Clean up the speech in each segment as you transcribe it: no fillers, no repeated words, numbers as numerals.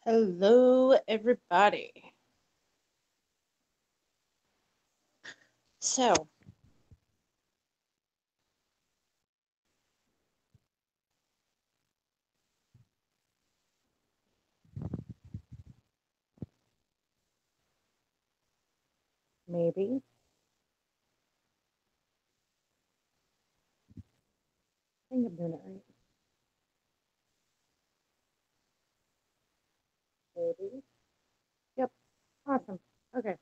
Hello, everybody. So, maybe. I think I'm doing it right. Maybe. Yep. Awesome. Okay.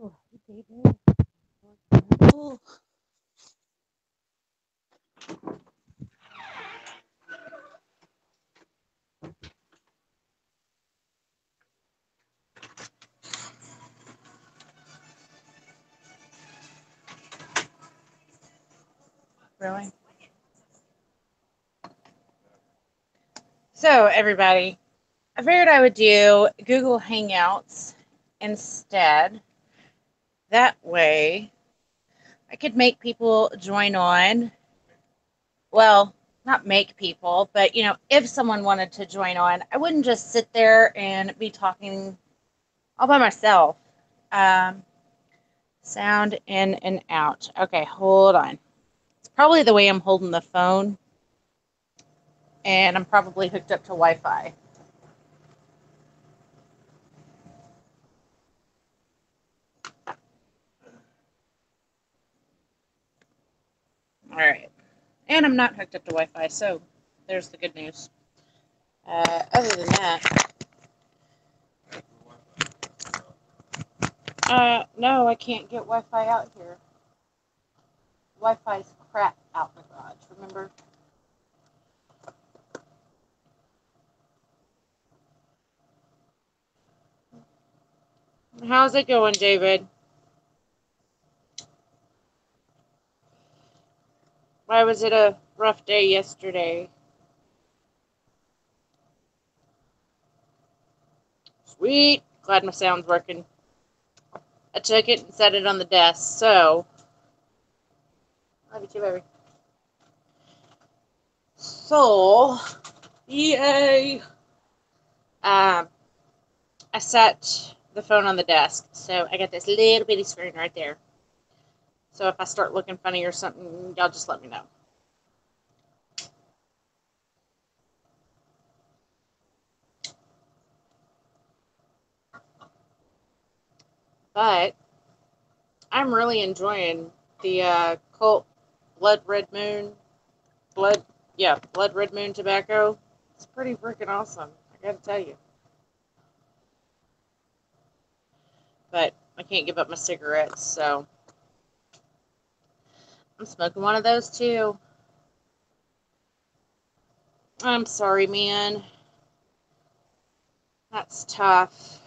Oh, hey, David. Oh, really? So, everybody, I figured I would do Google Hangouts instead. That way, I could make people join on. Well, not make people, but if someone wanted to join on, I wouldn't just sit there and be talking all by myself. Um, Sound in and out. Okay, hold on. It's probably the way I'm holding the phone, and I'm probably hooked up to Wi Fi. All right. And I'm not hooked up to Wi Fi, so there's the good news. Other than that, no, I can't get Wi Fi out here. Wi Fi's crap out in the garage, remember? How's it going, David? Why was it a rough day yesterday? Sweet. Glad my sound's working. I took it and set it on the desk, so. Love you too, baby. So, yay! Um, I set the phone on the desk, so I got this little bitty screen right there. So if I start looking funny or something, y'all just let me know. But I'm really enjoying the Cult Blood Red Moon, Blood, yeah, Blood Red Moon tobacco. It's pretty freaking awesome, I gotta tell you. But I can't give up my cigarettes, so I'm smoking one of those too. I'm sorry, man. That's tough.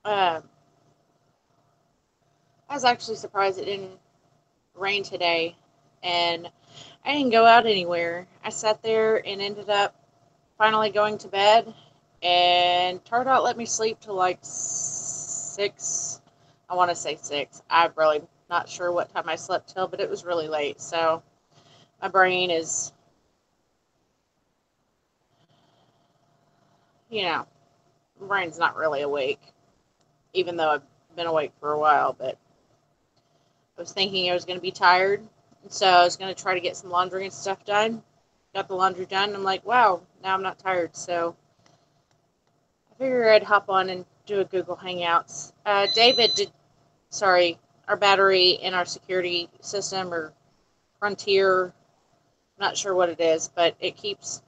Um, I was actually surprised it didn't rain today, and I didn't go out anywhere. I sat there and ended up finally going to bed, and turned out let me sleep till like 6. I want to say 6. I'm really not sure what time I slept till, but it was really late. So my brain is, you know, my brain's not really awake, even though I've been awake for a while. But I was thinking I was going to be tired, so I was going to try to get some laundry and stuff done. Got the laundry done. I'm like, wow, now I'm not tired. So I figured I'd hop on and do a Google Hangouts. David did, sorry, our battery in our security system or Frontier, not sure what it is, but it keeps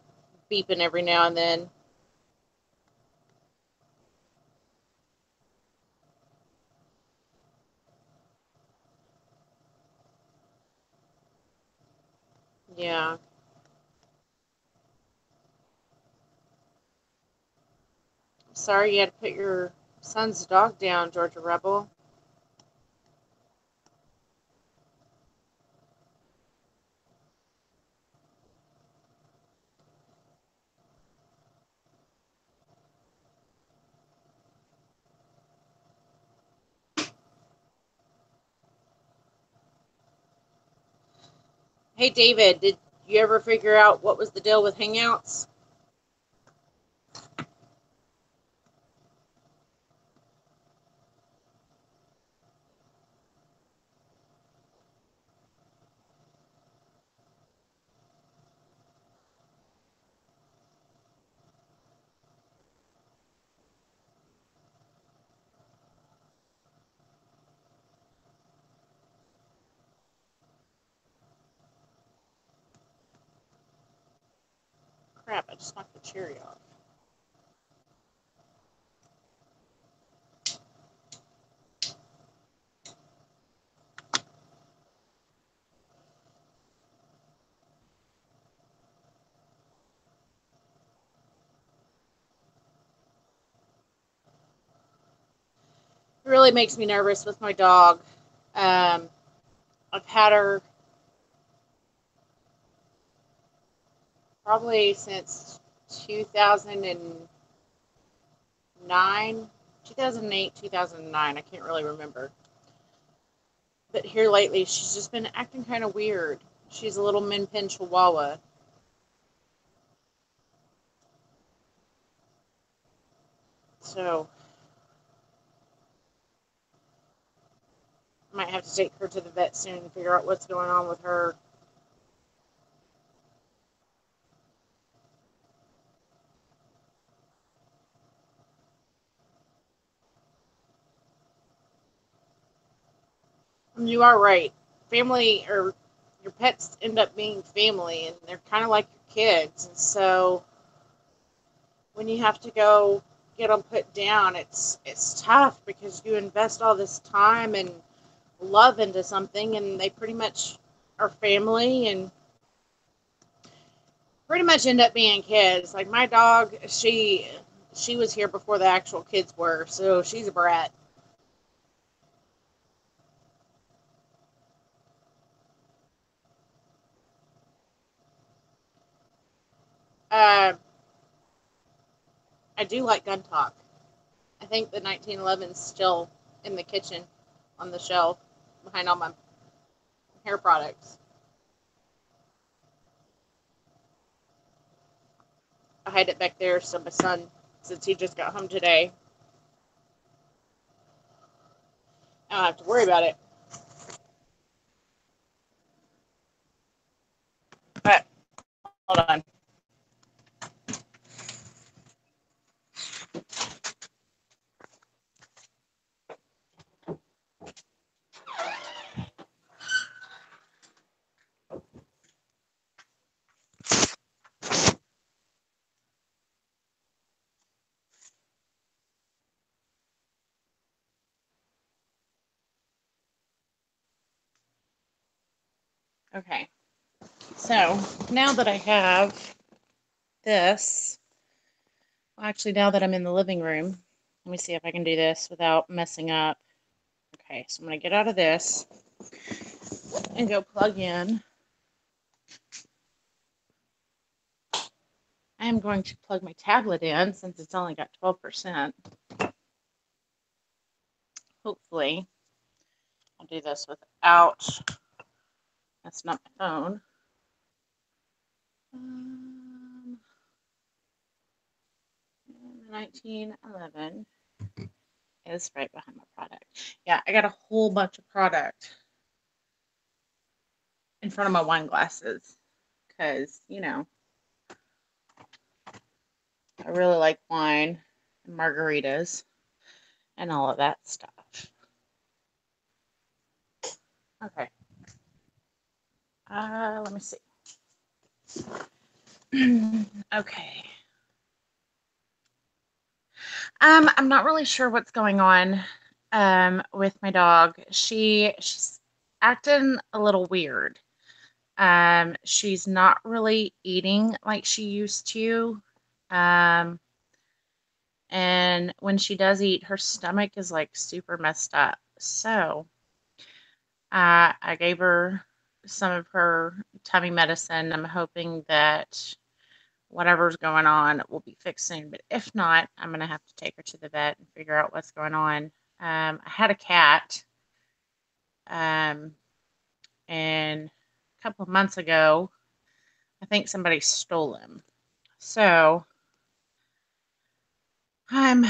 beeping every now and then. Yeah. Sorry you had to put your son's dog down, Georgia Rebel. Hey, David, did you ever figure out what was the deal with Hangouts? Crap, I just knocked the cherry off. It really makes me nervous with my dog. Um, I've had her probably since 2009, 2008, 2009. I can't really remember. But here lately, she's just been acting kind of weird. She's a little min pin chihuahua. So I might have to take her to the vet soon and figure out what's going on with her. And you are right. Family or your pets end up being family, and they're kind of like your kids. And so when you have to go get them put down, it's tough because you invest all this time and love into something, and they pretty much are family and pretty much end up being kids. Like my dog, she was here before the actual kids were, so she's a brat. Uh, I do like gun talk. I think the 1911 is still in the kitchen on the shelf behind all my hair products. I hide it back there so my son, since he just got home today, I don't have to worry about it. But hold on. Okay. So now that I have this, well, actually, now that I'm in the living room, let me see if I can do this without messing up. Okay, so I'm going to get out of this and go plug in. I am going to plug my tablet in since it's only got 12%. Hopefully, I'll do this without, that's not my phone. 1911 is right behind my product. Yeah, I got a whole bunch of product in front of my wine glasses because, I really like wine and margaritas and all of that stuff. Okay. Let me see. Okay. I'm not really sure what's going on with my dog. She's acting a little weird. She's not really eating like she used to. Um, and when she does eat, her stomach is like super messed up. So I gave her some of her tummy medicine. I'm hoping that whatever's going on will be fixed soon. But if not, I'm going to have to take her to the vet and figure out what's going on. I had a cat, and a couple of months ago, I think somebody stole him. So I'm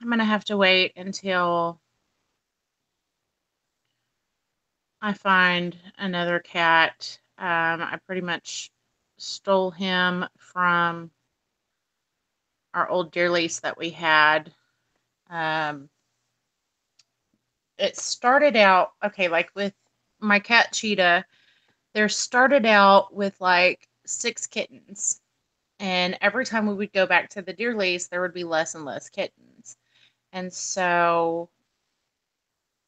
gonna have to wait until I find another cat. I pretty much stole him from our old deer lease that we had. Um, it started out okay, like with my cat Cheetah. There started out with like 6 kittens, and every time we would go back to the deer lease, there would be less and less kittens. And so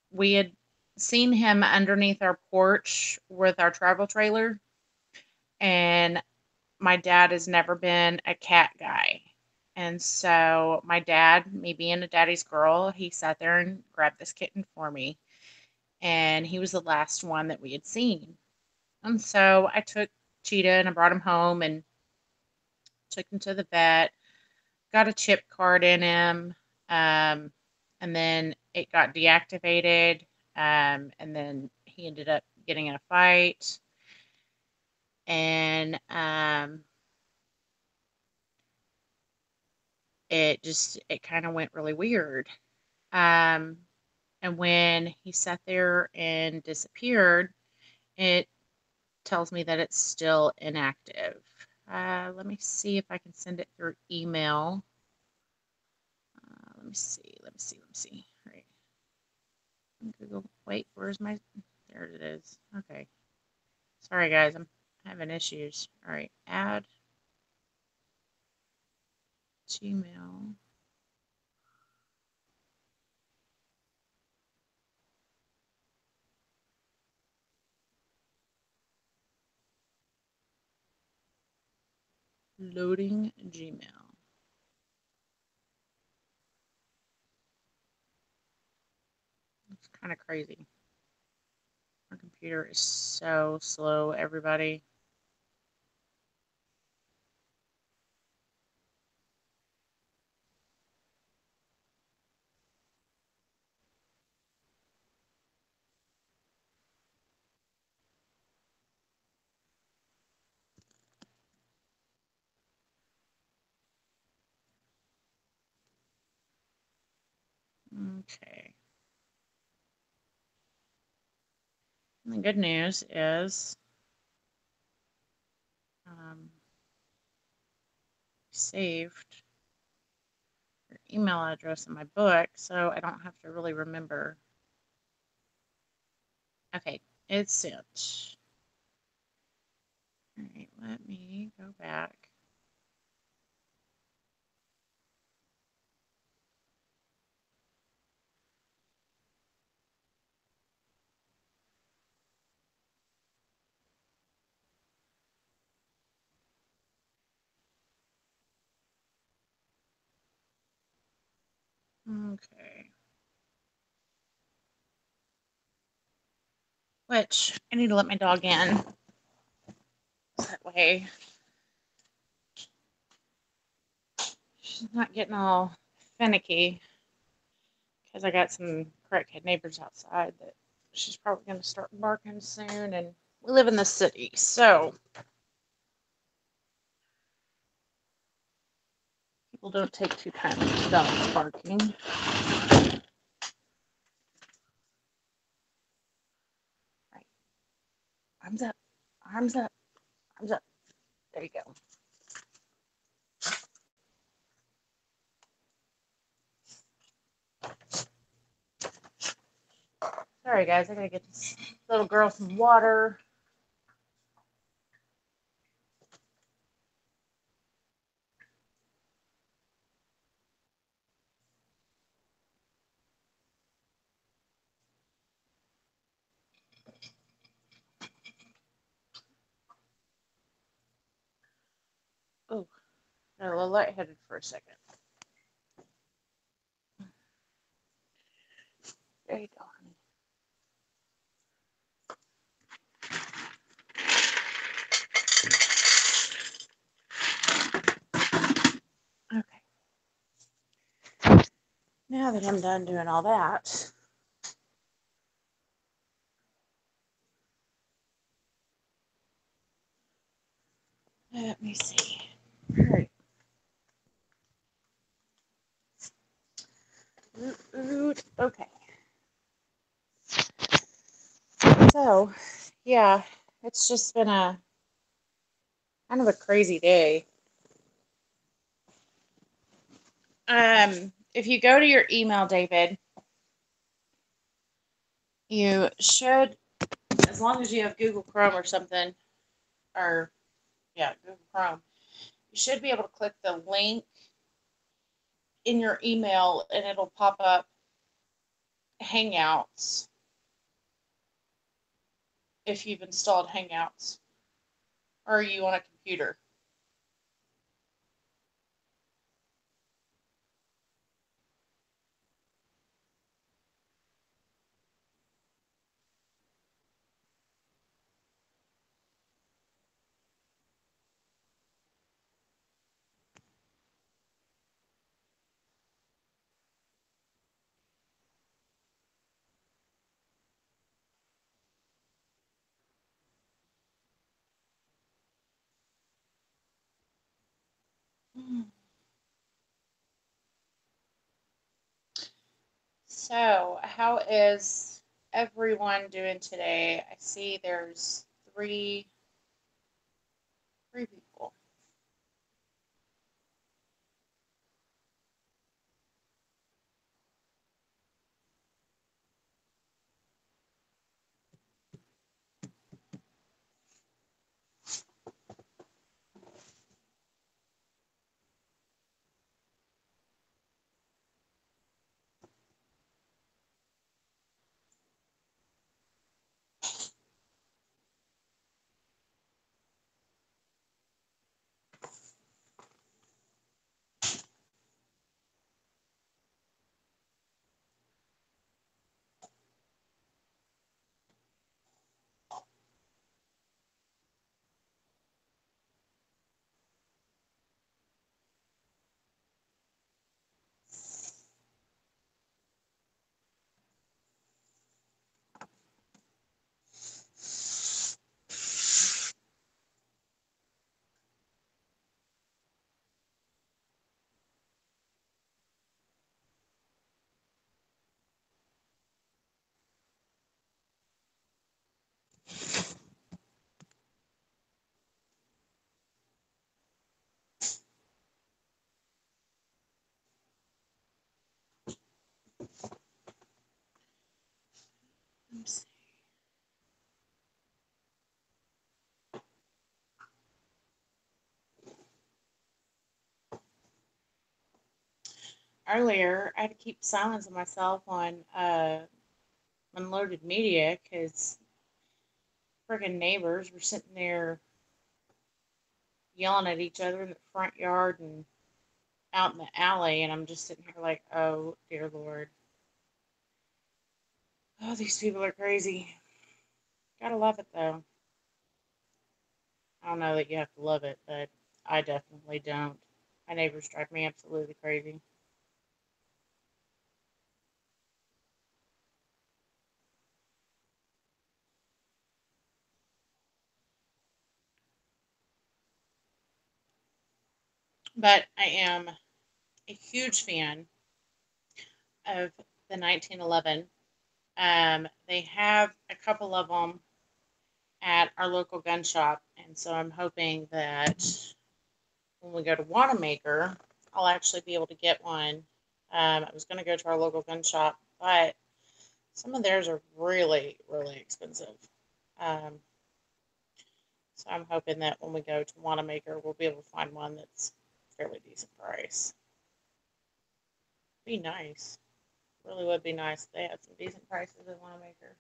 we had seen him underneath our porch with our travel trailer, and my dad has never been a cat guy. And so my dad, me being a daddy's girl, he sat there and grabbed this kitten for me. And he was the last one that we had seen. And so I took Cheetah and I brought him home and took him to the vet, got a chip card in him, um, and then it got deactivated. And then he ended up getting in a fight. And it kind of went really weird. Um, and when he sat there and disappeared, it tells me that it's still inactive. Let me see if I can send it through email. Let me see. Let me see. All right. Google. Wait, where's my? There it is. Okay. Sorry, guys. I'm having issues. All right. Add Gmail. Loading Gmail. It's kind of crazy. My computer is so slow, everybody. Okay. And the good news is saved your email address in my book, so I don't have to really remember. Okay, it's sent. All right, let me go back. Okay. Which I need to let my dog in. That way she's not getting all finicky because I got some crackhead neighbors outside that she's probably going to start barking soon. And we live in the city, so people don't take too kindly to dogs barking. Right. Arms up, arms up, arms up. There you go. Sorry, guys, I gotta get this little girl some water. Oh, got a little lightheaded for a second. There you go, honey. Okay. Now that I'm done doing all that, Let me see. All right. Okay. So, yeah, it's just been a kind of a crazy day. If you go to your email, David, you should, as long as you have Google Chrome or something, or yeah, Google Chrome, you should be able to click the link in your email and it'll pop up Hangouts if you've installed Hangouts or are you on a computer. So, how is everyone doing today? I see there's three people. Earlier, I had to keep silence of myself on unloaded media because friggin' neighbors were sitting there yelling at each other in the front yard and out in the alley, and I'm just sitting here like, oh dear Lord, oh these people are crazy. Gotta love it though. I don't know that you have to love it, but I definitely don't. My neighbors drive me absolutely crazy. But I am a huge fan of the 1911. They have a couple of them at our local gun shop, and so I'm hoping that when we go to Wanamaker, I'll actually be able to get one. I was going to go to our local gun shop, but some of theirs are really, really expensive. Um, so I'm hoping that when we go to Wanamaker, we'll be able to find one that's fairly decent price. Be nice. Really would be nice if they had some decent prices at Wanamaker.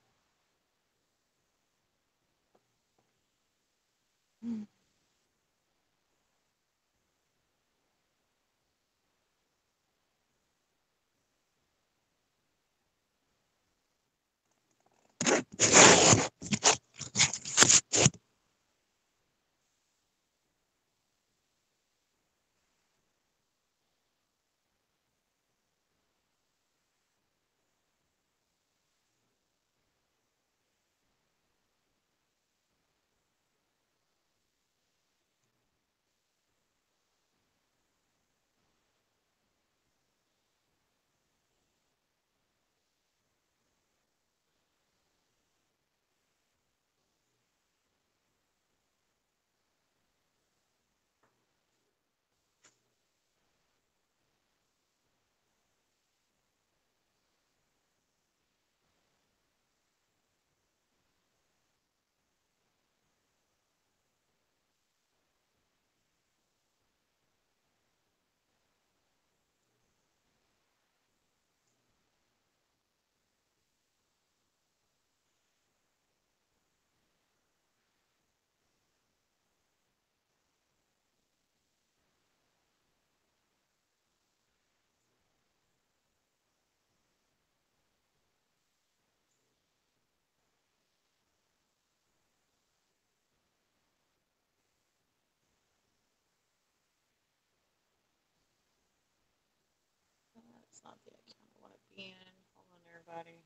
not the account I want to be in. Hold on, everybody.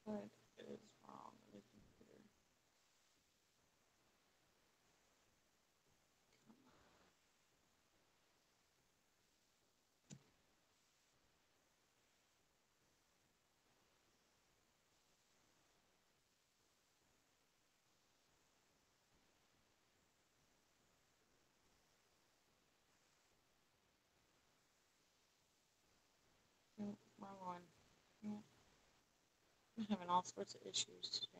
What is wrong with the computer? Nope, wrong one. Nope. I'm having all sorts of issues today.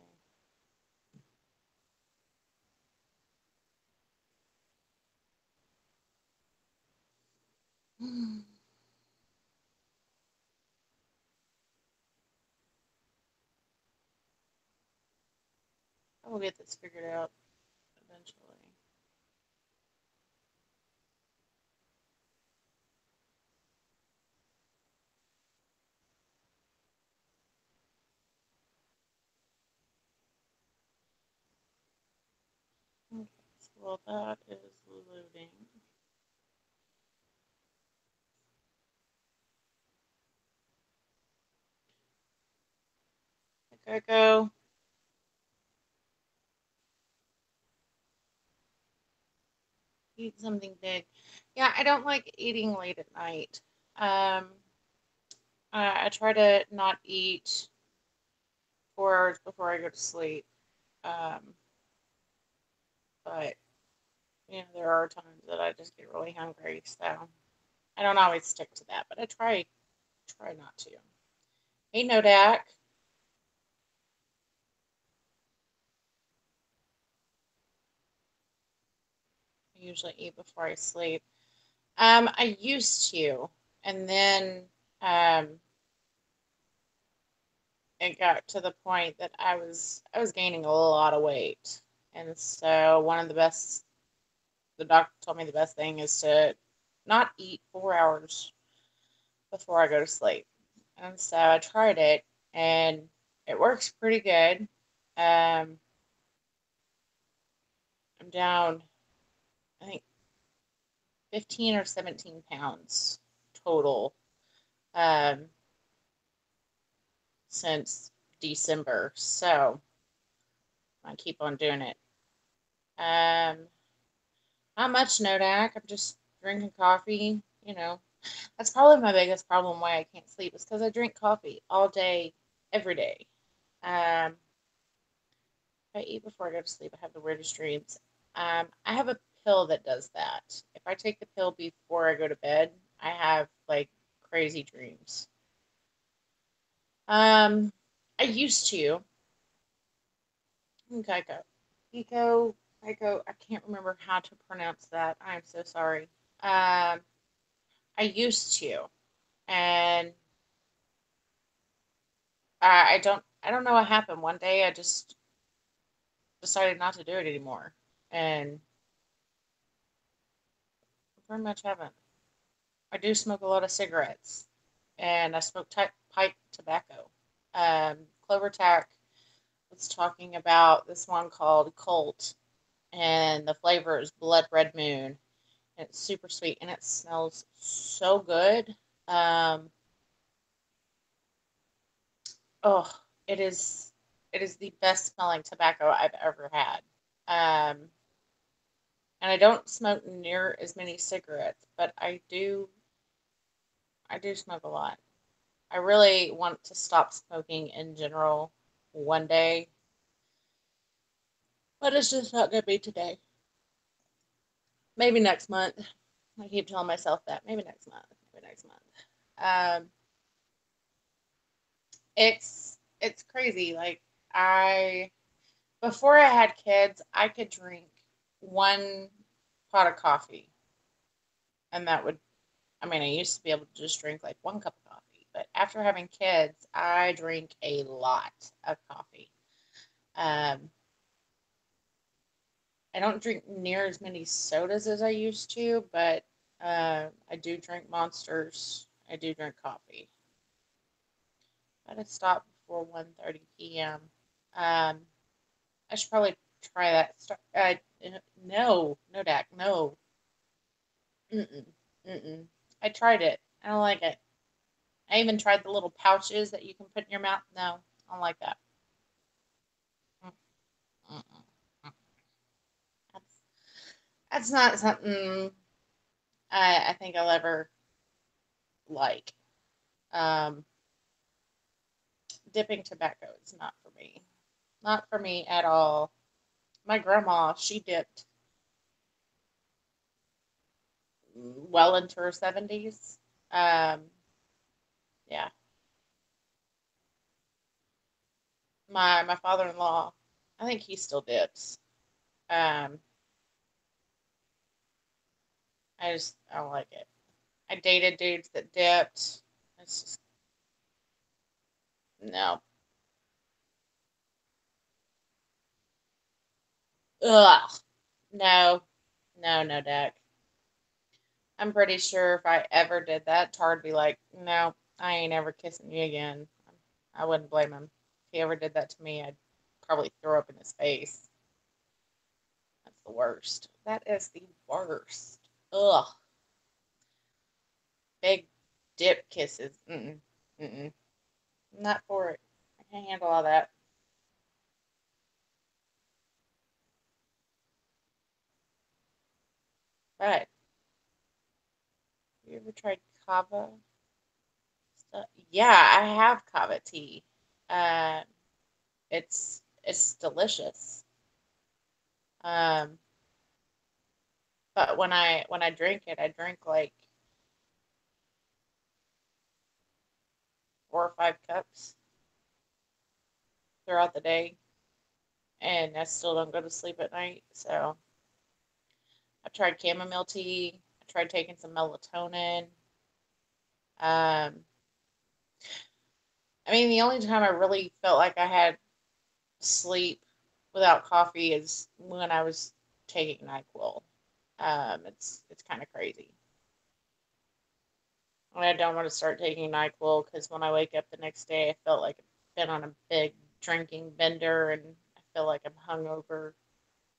I will get this figured out eventually. Okay, so while that is loading, I gotta go eat something big. Yeah, I don't like eating late at night. Um, I try to not eat 4 hours before I go to sleep. Um, but there are times that I just get really hungry, so I don't always stick to that, but I try not to. Hey, Nodak. I usually eat before I sleep. I used to, and then um, it got to the point that I was gaining a lot of weight, and so the doctor told me the best thing is to not eat 4 hours before I go to sleep. And so I tried it, and it works pretty good. Um, I'm down, I think, 15 or 17 pounds total um, since December. So I keep on doing it. Um, Not much, Nodak. I'm just drinking coffee. That's probably my biggest problem why I can't sleep is because I drink coffee all day, every day. If I eat before I go to sleep, I have the weirdest dreams. I have a pill that does that. If I take the pill before I go to bed, I have like crazy dreams. Um, I used to. Geico. Geico. Geico. I can't remember how to pronounce that. I am so sorry. I used to, and I don't know what happened. One day I just decided not to do it anymore, and I pretty much haven't. I do smoke a lot of cigarettes, and I smoke pipe tobacco. Clover Tack was talking about this one called Colt, and the flavor is Blood Red Moon, and it's super sweet, and it smells so good. Um, oh, it is it is the best smelling tobacco I've ever had. Um, and I don't smoke near as many cigarettes, but I do smoke a lot. I really want to stop smoking in general one day, but it's just not going to be today. Maybe next month. I keep telling myself that. Maybe next month. Maybe next month. Um, it's crazy. Like I before I had kids, I could drink one pot of coffee, and that would I used to be able to just drink like one cup of coffee, but after having kids, I drink a lot of coffee. Um, I don't drink near as many sodas as I used to, but I do drink Monsters. I do drink coffee. Gotta stop before 1:30 p.m. Um, I should probably try that. No, no, Dak, no. Mm-mm, mm-mm. I tried it. I don't like it. I even tried the little pouches that you can put in your mouth. No, I don't like that. Mm-mm. That's that's not something I think I'll ever like. Um, Dipping tobacco is not for me. Not for me at all. My grandma, she dipped well into her 70s. Um, yeah. My father-in-law, I think he still dips. Um, I don't like it. I dated dudes that dipped. It's just no. Ugh. No. No, no, Deck. I'm pretty sure if I ever did that, Tard would be like, no, I ain't ever kissing you again. I wouldn't blame him. If he ever did that to me, I'd probably throw up in his face. That's the worst. That is the worst. Ugh. Big dip kisses. Mm-mm. Mm-mm. Not for it. I can't handle all that. But, you ever tried kava stuff? Yeah, I have kava tea. Um, it's delicious. Um, but when I drink it, I drink like 4 or 5 cups throughout the day, and I still don't go to sleep at night. So I tried chamomile tea. I tried taking some melatonin. Um, I mean, the only time I really felt like I had sleep without coffee is when I was taking NyQuil. It's kind of crazy. And I don't want to start taking NyQuil because when I wake up the next day, I felt like I've been on a big drinking bender and I feel like I'm hungover.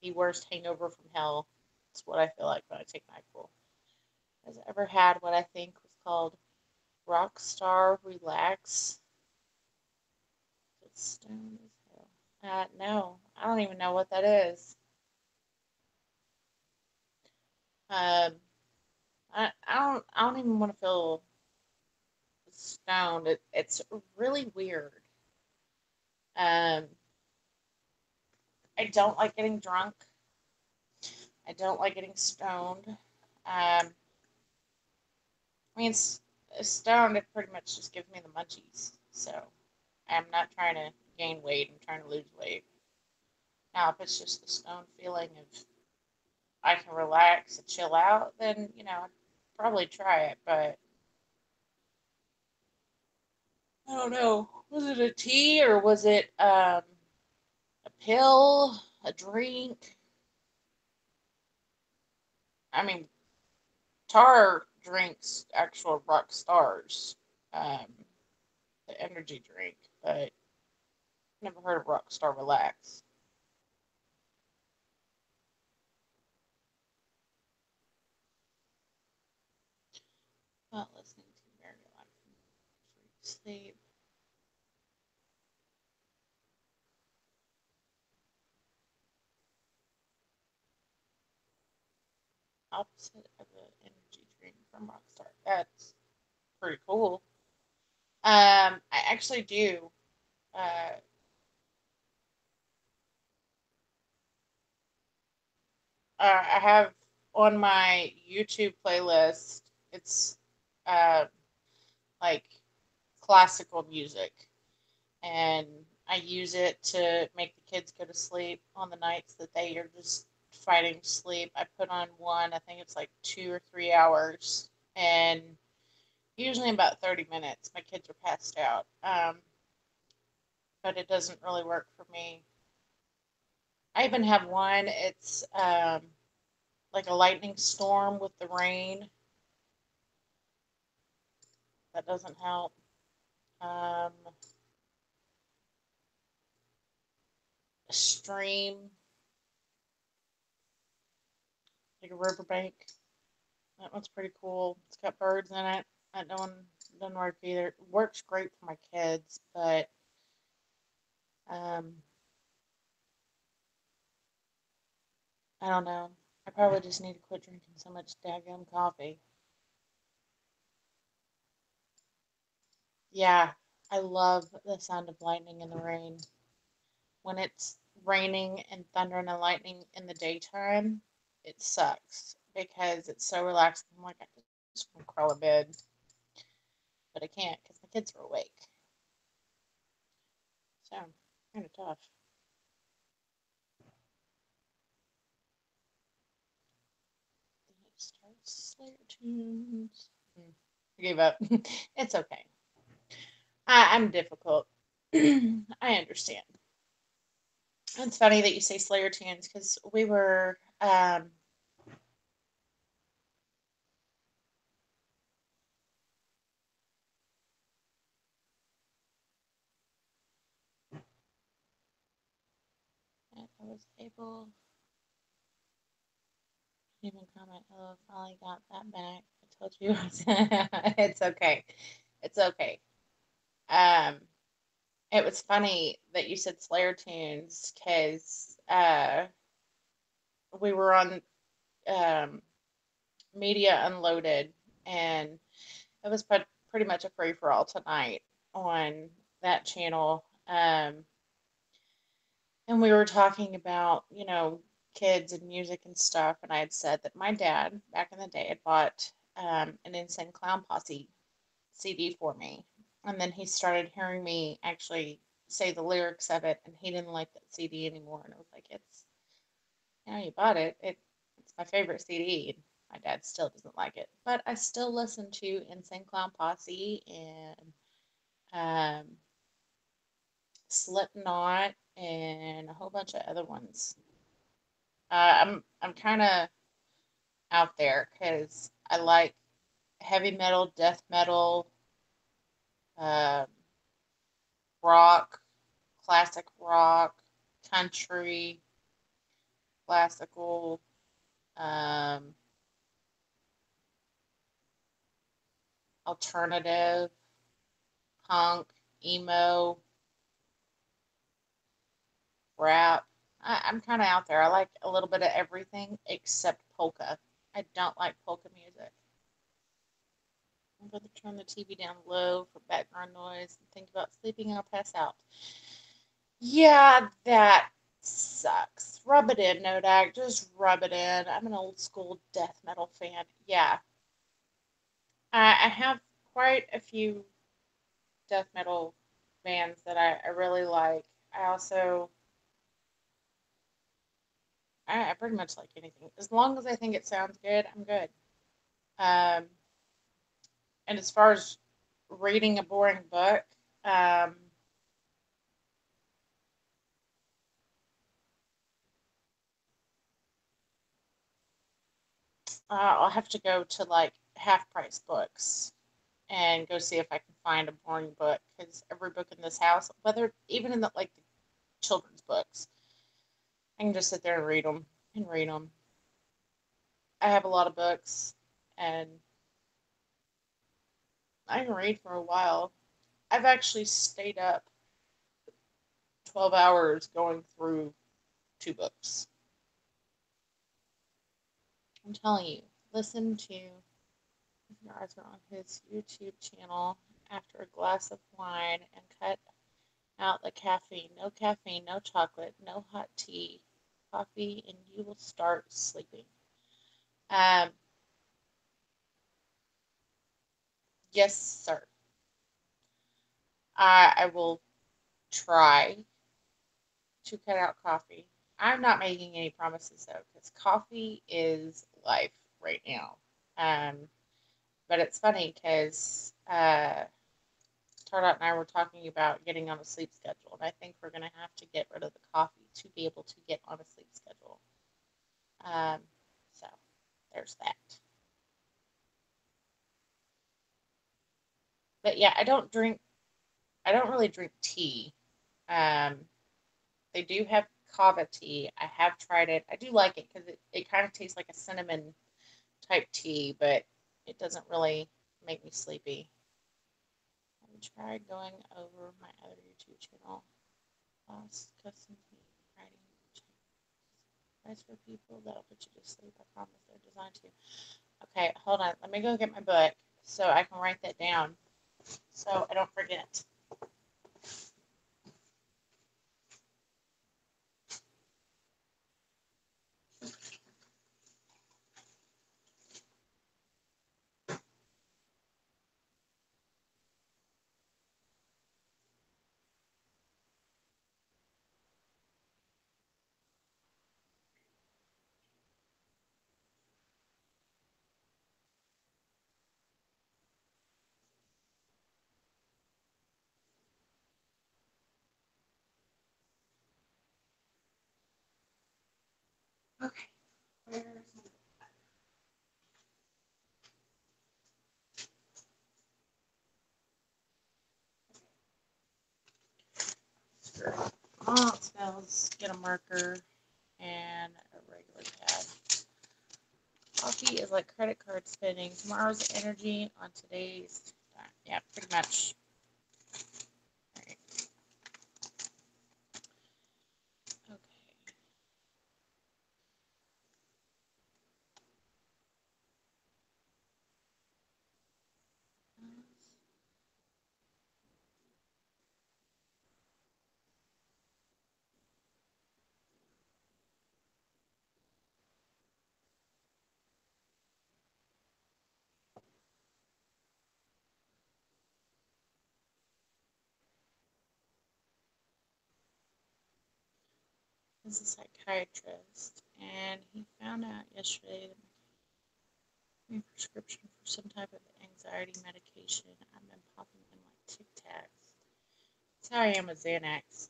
The worst hangover from hell. That's what I feel like when I take NyQuil. Has ever had what I think was called Rockstar Relax? It's stone as hell. No, I don't even know what that is. Um, I don't even want to feel stoned. It's really weird. Um, I don't like getting drunk. I don't like getting stoned. I mean, stoned, it pretty much just gives me the munchies. So I'm not trying to gain weight. I'm trying to lose weight. Now, if it's just the stone feeling of I can relax and chill out, then, I'd probably try it. But I don't know. Was it a tea or was it a pill, a drink? I mean, Tar drinks actual rock stars, um, the energy drink, but never heard of Rockstar Relax. Not listening to very loud sleep. Opposite of an energy drink from Rockstar. That's pretty cool. I actually do. Uh, I have on my YouTube playlist. It's uh, like classical music, and I use it to make the kids go to sleep on the nights that they are just fighting sleep. I put on one. I think it's like 2 or 3 hours, and usually in about 30 minutes, my kids are passed out. But it doesn't really work for me. I even have one. It's like a lightning storm with the rain. That doesn't help. Um, a stream, like a riverbank. That one's pretty cool. It's got birds in it. That one doesn't work either. It works great for my kids, but um, I don't know. I probably just need to quit drinking so much daggum coffee. Yeah, I love the sound of lightning in the rain. When it's raining and thundering and lightning in the daytime, it sucks because it's so relaxing. I'm like, I just want to crawl in bed, but I can't because my kids are awake. So, kind of tough. Then it starts Slayer tunes. I gave up. It's okay. I'm difficult. I understand. It's funny that you say Slayer tunes because we were I was able to even comment. Oh, finally got that back. I told you. It's okay. It's okay. Um, it was funny that you said Slayer tunes because we were on um, Media Unloaded, and it was pretty much a free for all tonight on that channel. And we were talking about, kids and music and stuff. And I had said that my dad, back in the day, had bought an Insane Clown Posse CD for me. And then he started hearing me actually say the lyrics of it, and he didn't like that CD anymore. And I was like, you bought it. It's my favorite CD. My dad still doesn't like it. But I still listen to Insane Clown Posse and um, Slipknot and a whole bunch of other ones. I'm kind of out there because I like heavy metal, death metal, um, rock, classic rock, country, classical, um, alternative, punk, emo, rap. I'm kind of out there. I like a little bit of everything except polka. I don't like polka music. I'm going to turn the TV down low for background noise and think about sleeping. I'll pass out. Yeah, that sucks. Rub it in, Nodak. Just rub it in. I'm an old school death metal fan. Yeah, I have quite a few death metal bands that I really like. I also, I pretty much like anything. As long as I think it sounds good, I'm good. Um, and as far as reading a boring book, um, I'll have to go to like half price books and go see if I can find a boring book because every book in this house, whether even in the like the children's books, I can just sit there and read them and read them. I have a lot of books and I can read for a while. I've actually stayed up 12 hours going through two books. I'm telling you, listen to your eyes are on his YouTube channel after a glass of wine and cut out the caffeine. No caffeine, no chocolate, no hot tea, coffee, and you will start sleeping. Um, yes, sir. I will try to cut out coffee. I'm not making any promises though, because coffee is life right now. Um, but it's funny because Tardot and I were talking about getting on a sleep schedule, and I think we're going to have to get rid of the coffee to be able to get on a sleep schedule. Um, so there's that. But yeah, I don't really drink tea. Um, they do have kava tea. I have tried it. I do like it because it kind of tastes like a cinnamon type tea, but it doesn't really make me sleepy. Have you tried going over my other YouTube channel? Custom tea writing advice for people that'll put you to sleep. I promise they're designed to. Okay, hold on. Let me go get my book so I can write that down so I don't forget. Okay. Where's my oh, it smells. Get a marker and a regular pad. Coffee is like credit card spending. Tomorrow's energy on today's. Yeah, pretty much. All right. Okay. This is a psychiatrist, and he found out yesterday that my prescription for some type of anxiety medication. I've been popping in like Tic Tacs. That's how I am with Xanax.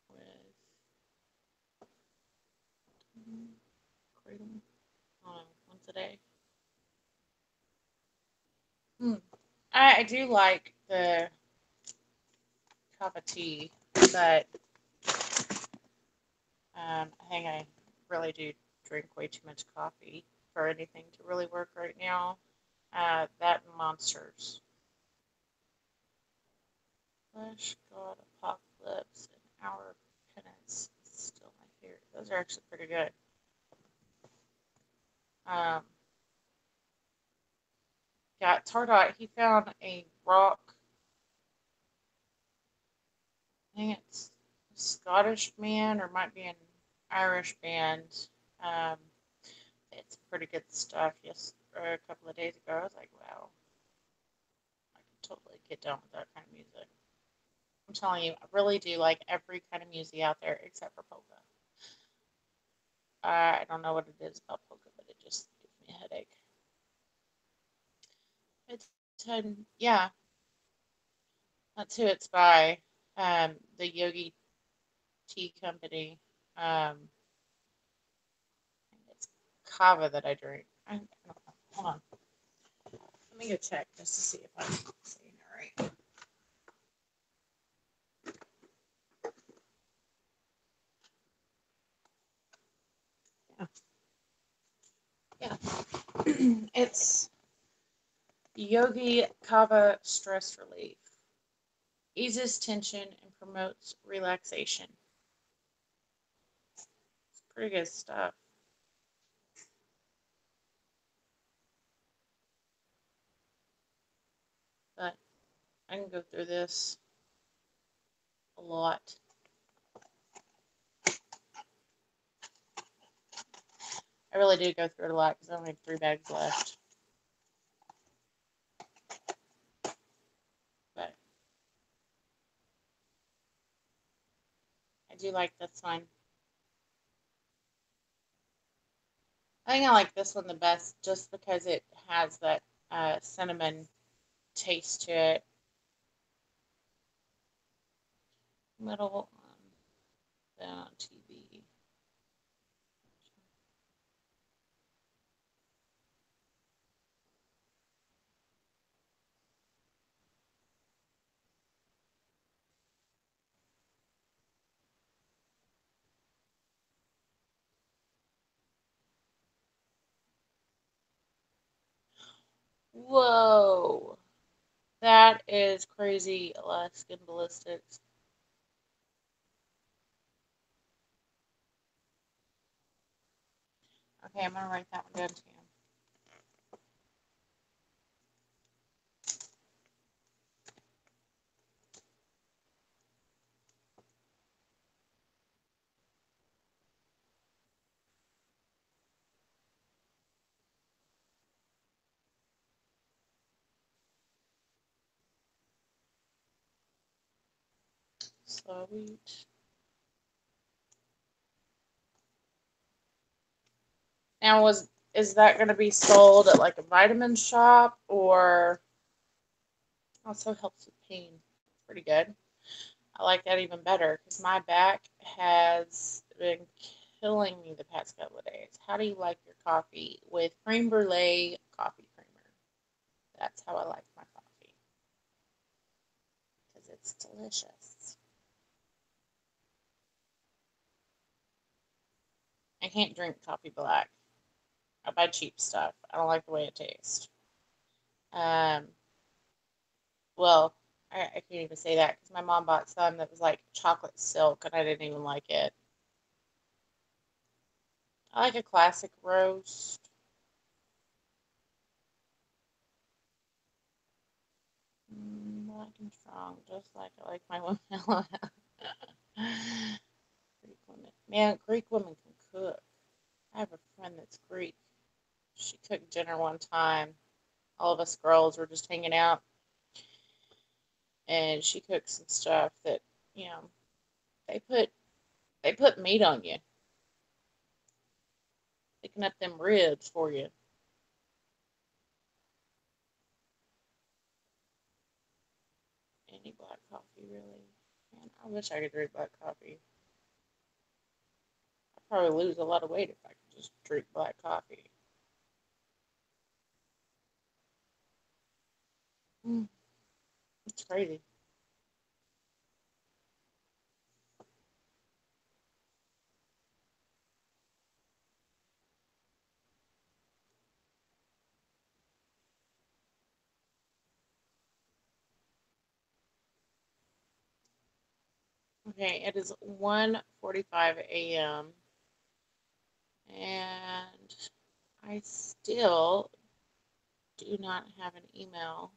With Kratom, once a day. Hmm. I do like the kava tea, but I think I really do drink way too much coffee for anything to really work right now. That and Monsters. Flesh God Apocalypse and Hour of Penance is still my favorite. Those are actually pretty good. Um, got Tardot. He found a rock. I think it's a Scottish band or might be an Irish band. Um, it's pretty good stuff. Yes, a couple of days ago, I was like, wow, I can totally get down with that kind of music. I'm telling you, I really do like every kind of music out there except for polka. I don't know what it is about polka, but it just gives me a headache. It's yeah, that's who it's by. The Yogi Tea Company. Um, it's kava that I drink. I don't know. Hold on. Let me go check just to see if I'm saying it right. Yeah. Yeah. It's Yogi Kava Stress Relief. Eases tension and promotes relaxation. It's pretty good stuff. But I can go through this a lot. I really do go through it a lot because I only have 3 bags left. But I do like this one. I think I like this one the best just because it has that cinnamon taste to it. Little on TV. Whoa, that is crazy, Alaskan ballistics. Okay, I'm gonna write that one down too. Slow wheat. Now, is that going to be sold at like a vitamin shop or also helps with pain? Pretty good. I like that even better because my back has been killing me the past couple of days. How do you like your coffee? With creme brulee coffee creamer. That's how I like my coffee because it's delicious. I can't drink coffee black. I buy cheap stuff. I don't like the way it tastes. Um, well, I can't even say that because my mom bought some that was like chocolate silk and I didn't even like it. I like a classic roast. Black and strong, just like I like my women. Greek women. Man, Greek women can cook. I have a friend that's Greek. She cooked dinner one time. All of us girls were just hanging out, and she cooked some stuff that, you know, they put they put meat on you, picking up them ribs for you. Any black coffee, really? Man, I wish I could drink black coffee. I'd probably lose a lot of weight if I could just drink black coffee. Mm, it's crazy. Okay, it is 1:45 a.m. and I still do not have an email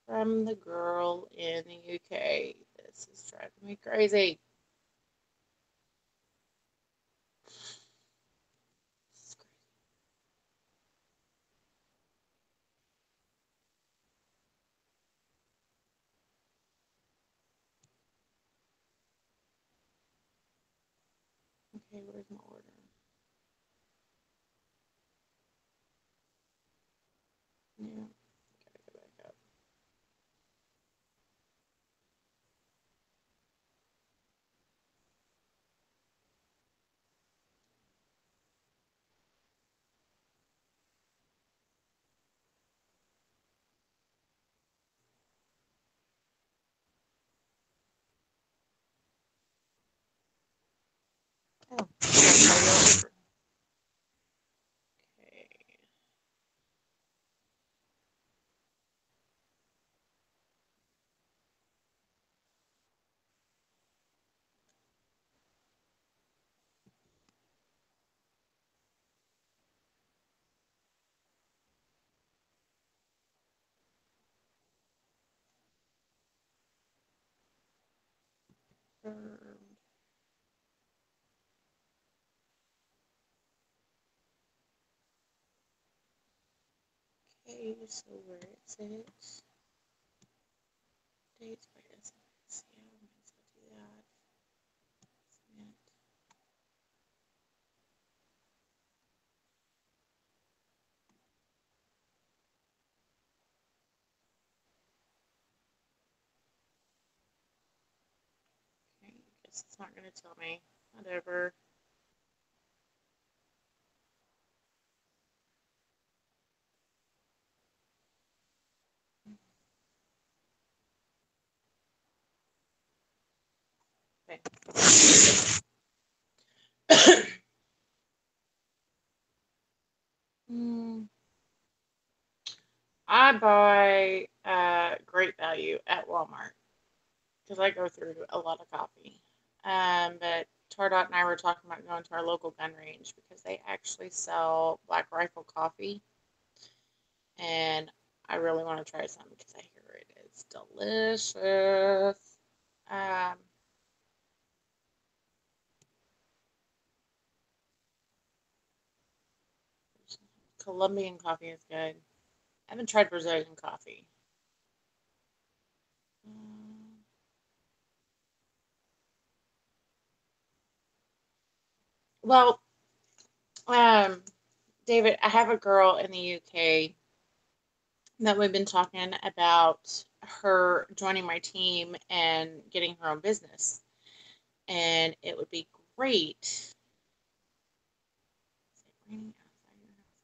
from the girl in the UK. This is driving me crazy. Okay, where's my order? Yeah, gotta go back up. Oh, okay. Confirmed. Okay, so where is it? Dates by SMS. Yeah, I might as well do that. Submit. guess it's not going to tell me. Whatever. Okay. Mm, I buy Great Value at Walmart because I go through a lot of coffee. But Tardot and I were talking about going to our local gun range because they actually sell Black Rifle coffee, and I really want to try some because I hear it is delicious. Um, Colombian coffee is good. I haven't tried Brazilian coffee. Mm, Well, um, David, I have a girl in the UK that we've been talking about her joining my team and getting her own business. And it would be great. Is it raining outside your house?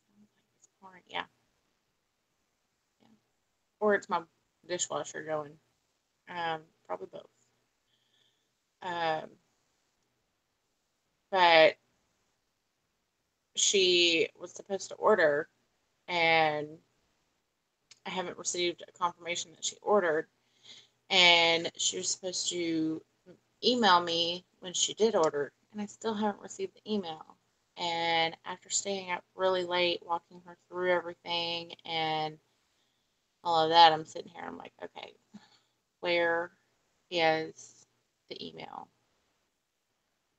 Sounds like it's pouring. Yeah, yeah. Or it's my dishwasher going. Probably both. Um, but she was supposed to order, and I haven't received a confirmation that she ordered. And she was supposed to email me when she did order, and I still haven't received the email. And after staying up really late, walking her through everything and all of that, I'm sitting here. I'm like, okay, where is the email?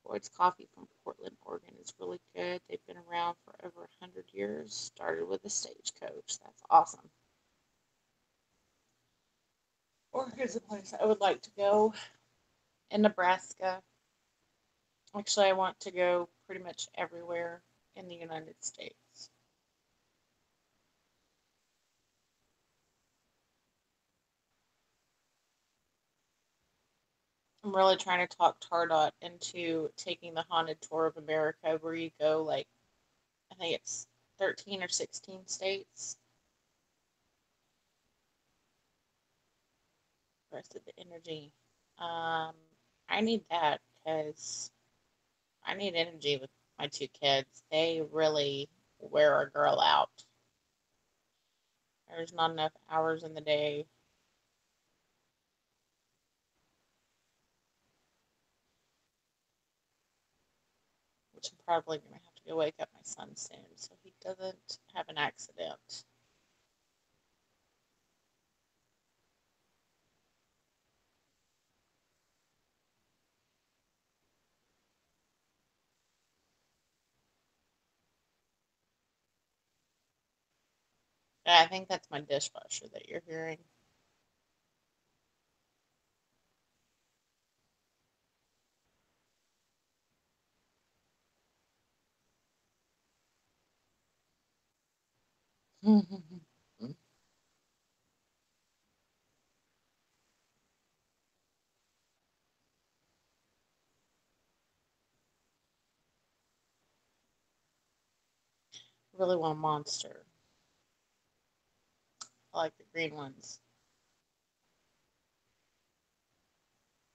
Boyd's Coffee from Portland, Oregon is really good. They've been around for over 100 years. Started with a stagecoach. That's awesome. Or here's a place I would like to go in Nebraska. Actually, I want to go pretty much everywhere in the United States. I'm really trying to talk Tardot into taking the haunted tour of America where you go like I think it's 13 or 16 states. Rest of the energy. Um, I need that because I need energy with my two kids. They really wear a girl out. There's not enough hours in the day, which I'm probably going to have to go wake up my son soon so he doesn't have an accident. Yeah, I think that's my dishwasher that you're hearing. Really want a monster. I like the green ones.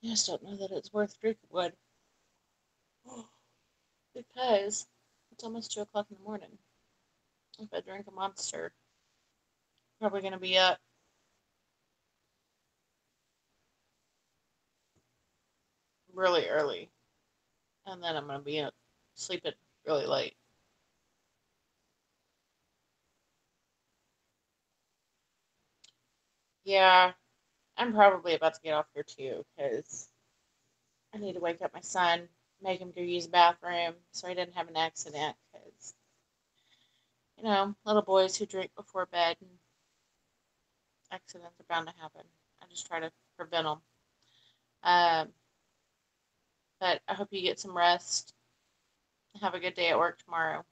I just don't know that it's worth drinking one because it's almost 2 o'clock in the morning. If I drink a monster, probably going to be up really early, and then I'm going to be up sleeping really late. Yeah, I'm probably about to get off here too because I need to wake up my son, make him go use the bathroom so he didn't have an accident. Because little boys who drink before bed and accidents are bound to happen. I just try to prevent them. Um, but I hope you get some rest. Have a good day at work tomorrow.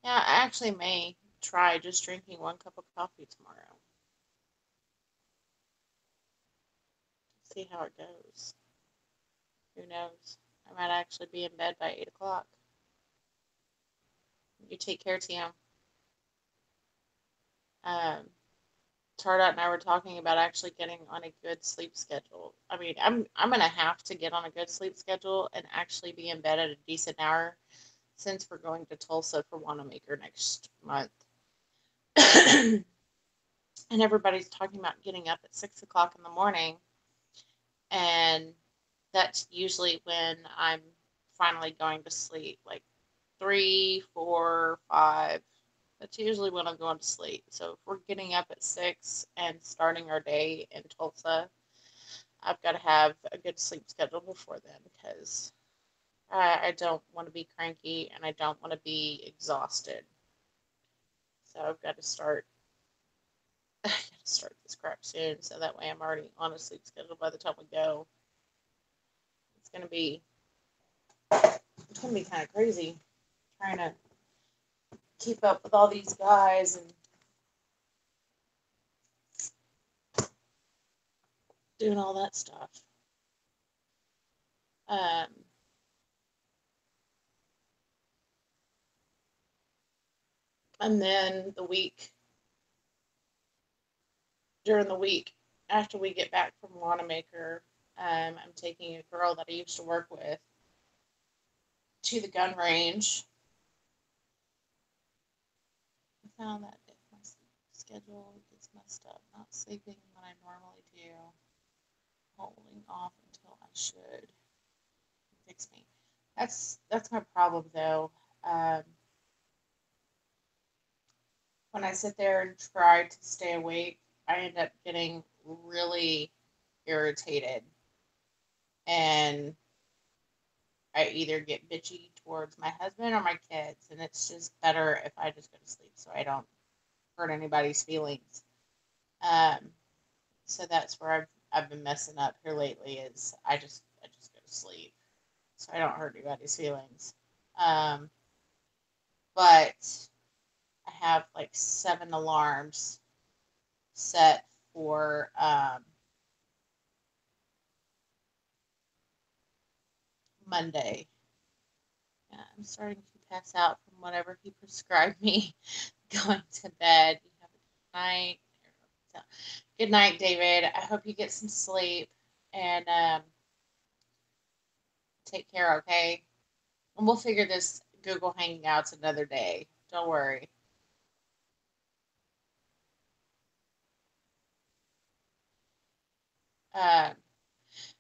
Yeah, I actually may try just drinking 1 cup of coffee tomorrow. See how it goes. Who knows? I might actually be in bed by 8 o'clock. You take care, Tim. Um, Tardot and I were talking about actually getting on a good sleep schedule. I mean, I'm gonna have to get on a good sleep schedule and actually be in bed at a decent hour since we're going to Tulsa for Wanamaker next month. And everybody's talking about getting up at 6 o'clock in the morning, and that's usually when I'm finally going to sleep, like 3, 4, 5. That's usually when I'm going to sleep. So if we're getting up at 6 and starting our day in Tulsa, I've got to have a good sleep schedule before then because I don't want to be cranky and I don't want to be exhausted. So I've got to start. I got to start this crap soon, so that way I'm already on a sleep schedule by the time we go. It's gonna be kind of crazy trying to keep up with all these guys and doing all that stuff. Um, and then during the week, after we get back from Wanamaker, I'm taking a girl that I used to work with to the gun range. I found that if my schedule gets messed up, not sleeping when I normally do, holding off until I should fix me. That's my problem though. Um, when I sit there and try to stay awake, I end up getting really irritated, and I either get bitchy towards my husband or my kids, and it's just better if I just go to sleep so I don't hurt anybody's feelings. Um, so that's where I've been messing up here lately. Is I just go to sleep so I don't hurt anybody's feelings. Um, but I have like 7 alarms set for Monday. Yeah, I'm starting to pass out from whatever he prescribed me going to bed. You have a good night. So, good night, David. I hope you get some sleep and take care, okay? And we'll figure this Google Hangouts another day. Don't worry. Um,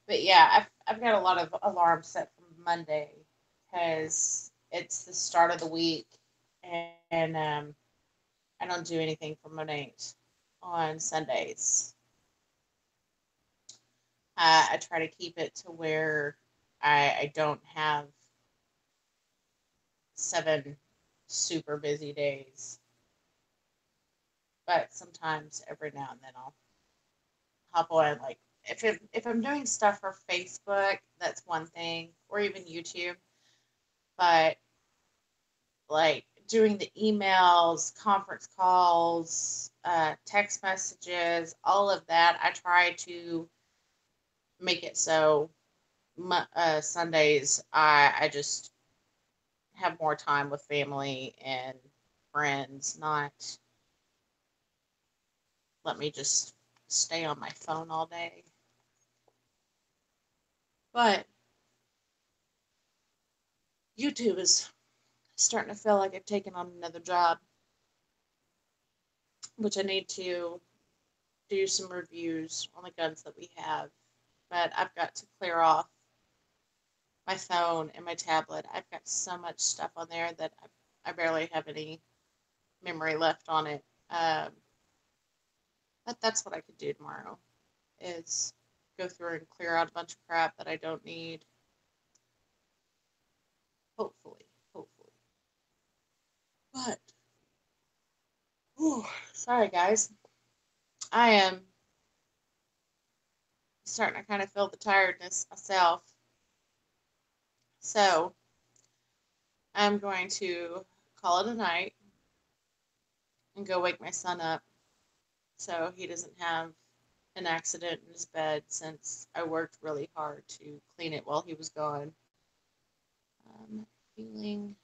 but yeah, I've got a lot of alarms set for Monday because it's the start of the week, and I don't do anything for Monate on Sundays. I try to keep it to where I don't have 7 super busy days, but sometimes every now and then I'll hop on. Like if I'm doing stuff for Facebook, that's one thing, or even YouTube. But like doing the emails, conference calls, text messages, all of that, I try to make it so Sundays I just have more time with family and friends, not let me just stay on my phone all day. But YouTube is starting to feel like I've taken on another job, which I need to do some reviews on the guns that we have. But I've got to clear off my phone and my tablet. I've got so much stuff on there that I barely have any memory left on it. But that's what I could do tomorrow is go through and clear out a bunch of crap that I don't need. Hopefully, hopefully. But whew, sorry guys, I am starting to kind of feel the tiredness myself. So I'm going to call it a night and go wake my son up so he doesn't have an accident in his bed since I worked really hard to clean it while he was gone. Healing,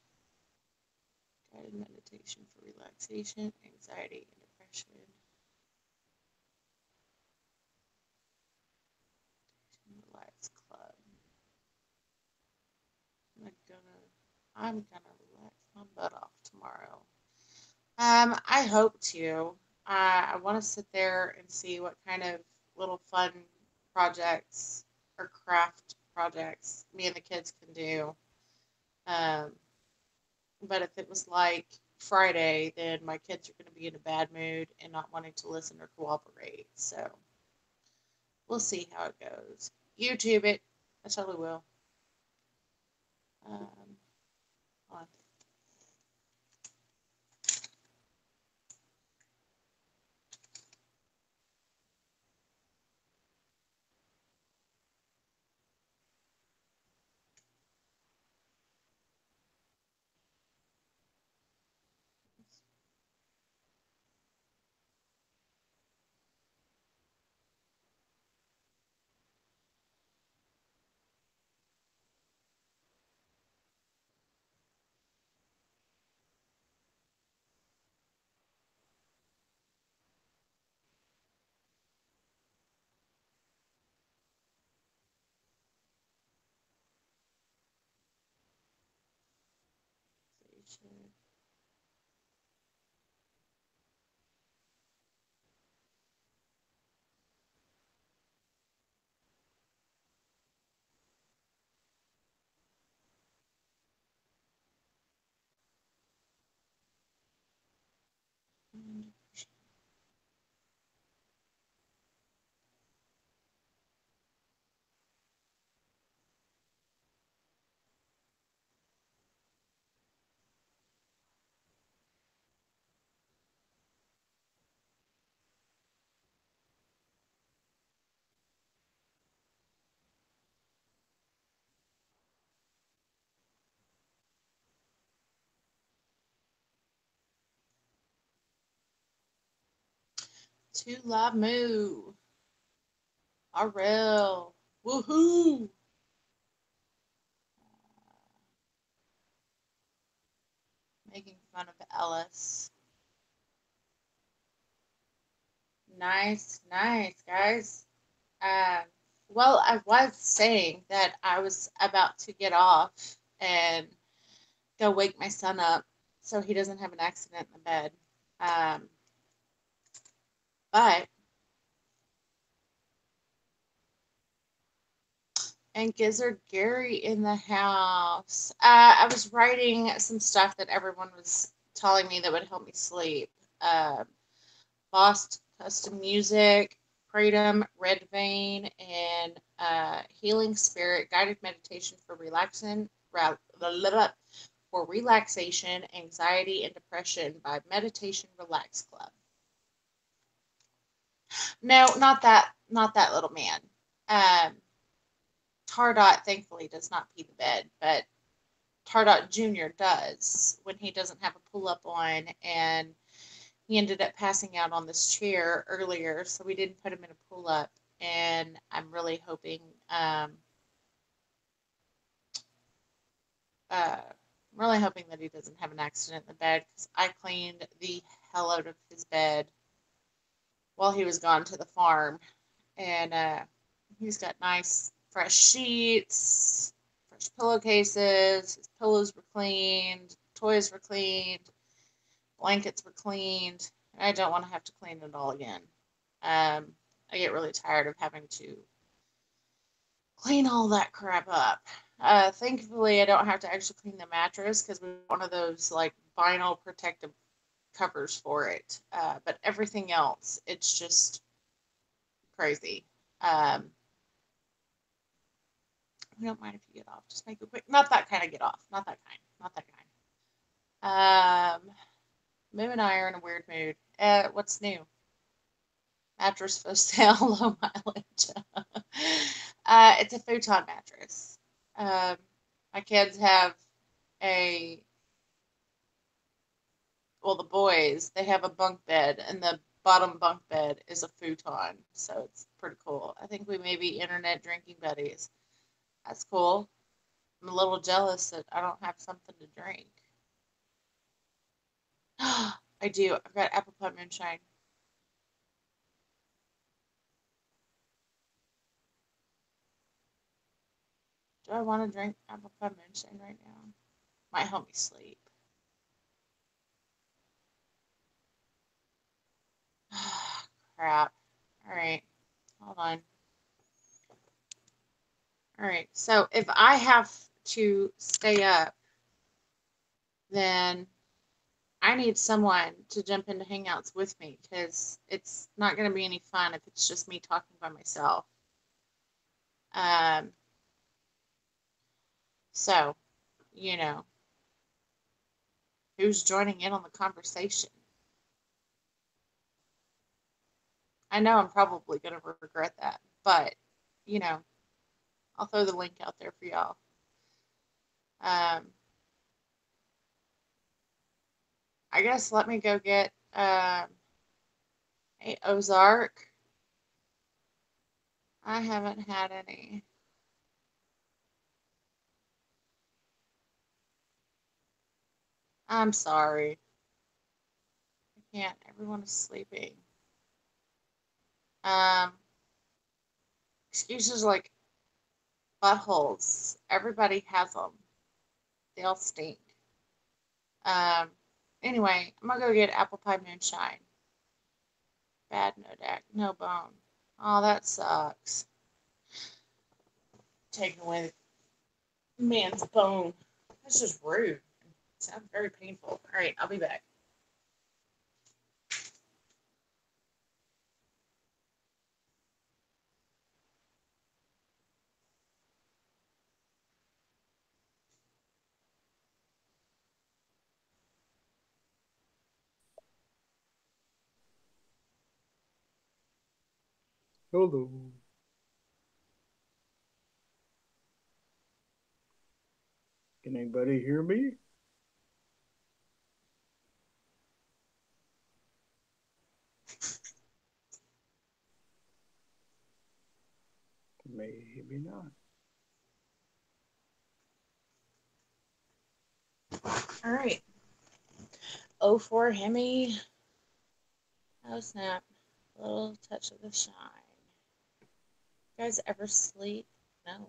guided meditation for relaxation, anxiety, and depression. Relax Club. I'm gonna relax my butt off tomorrow. I hope to. I want to sit there and see what kind of little fun projects or craft projects me and the kids can do. Um, but if it was like Friday, then my kids are going to be in a bad mood and not wanting to listen or cooperate. So we'll see how it goes. YouTube it. I totally will. Um, on. To La Moo. Arel. Woohoo! Making fun of Ellis. Nice, nice, guys. Um, well, I was saying that I was about to get off and go wake my son up so he doesn't have an accident in the bed. Um, but, and Gizzard Gary in the house. I was writing some stuff that everyone was telling me that would help me sleep. Um, Lost Custom Music, Kratom, Red Vein, and Healing Spirit Guided Meditation for relaxation, anxiety, and depression by Meditation Relax Club. No, not that little man. Um, Tardot thankfully does not pee the bed, but Tardot Jr. does when he doesn't have a pull up on, and he ended up passing out on this chair earlier, so we didn't put him in a pull up. And I'm really hoping, that he doesn't have an accident in the bed because I cleaned the hell out of his bed while he was gone to the farm, and he's got nice fresh sheets, fresh pillowcases. His pillows were cleaned, toys were cleaned, blankets were cleaned. I don't want to have to clean it all again. I get really tired of having to clean all that crap up. Thankfully, I don't have to actually clean the mattress because we have one of those like vinyl protective covers for it. But everything else, it's just crazy. Um, I don't mind if you get off. Just make it quick. Not that kind of get off. Not that kind. Not that kind. Moo and I are in a weird mood. What's new? Mattress for sale, low mileage. It's a futon mattress. Um, my kids have a well, the boys, they have a bunk bed, and the bottom bunk bed is a futon. So it's pretty cool. I think we may be internet drinking buddies. That's cool. I'm a little jealous that I don't have something to drink. I do. I've got apple pie moonshine. Do I want to drink apple pie moonshine right now? Might help me sleep. Crap. All right. Hold on. All right. So if I have to stay up, then I need someone to jump into Hangouts with me because it's not going to be any fun if it's just me talking by myself. Um, so, you know, who's joining in on the conversation? I know I'm probably going to regret that, but, you know, I'll throw the link out there for y'all. I guess let me go get a Ozark. I haven't had any. I'm sorry. I can't. Everyone is sleeping. Um, Excuses like buttholes. Everybody has them. They all stink. Um, anyway, I'm gonna go get apple pie moonshine. Bad no deck, no bone. Oh, that sucks. Taking away the man's bone. That's just rude. It sounds very painful. All right, I'll be back. Hello. Can anybody hear me? Maybe not. All right. Oh, for Hemi. Oh, snap. A little touch of the shine. You guys ever sleep? No.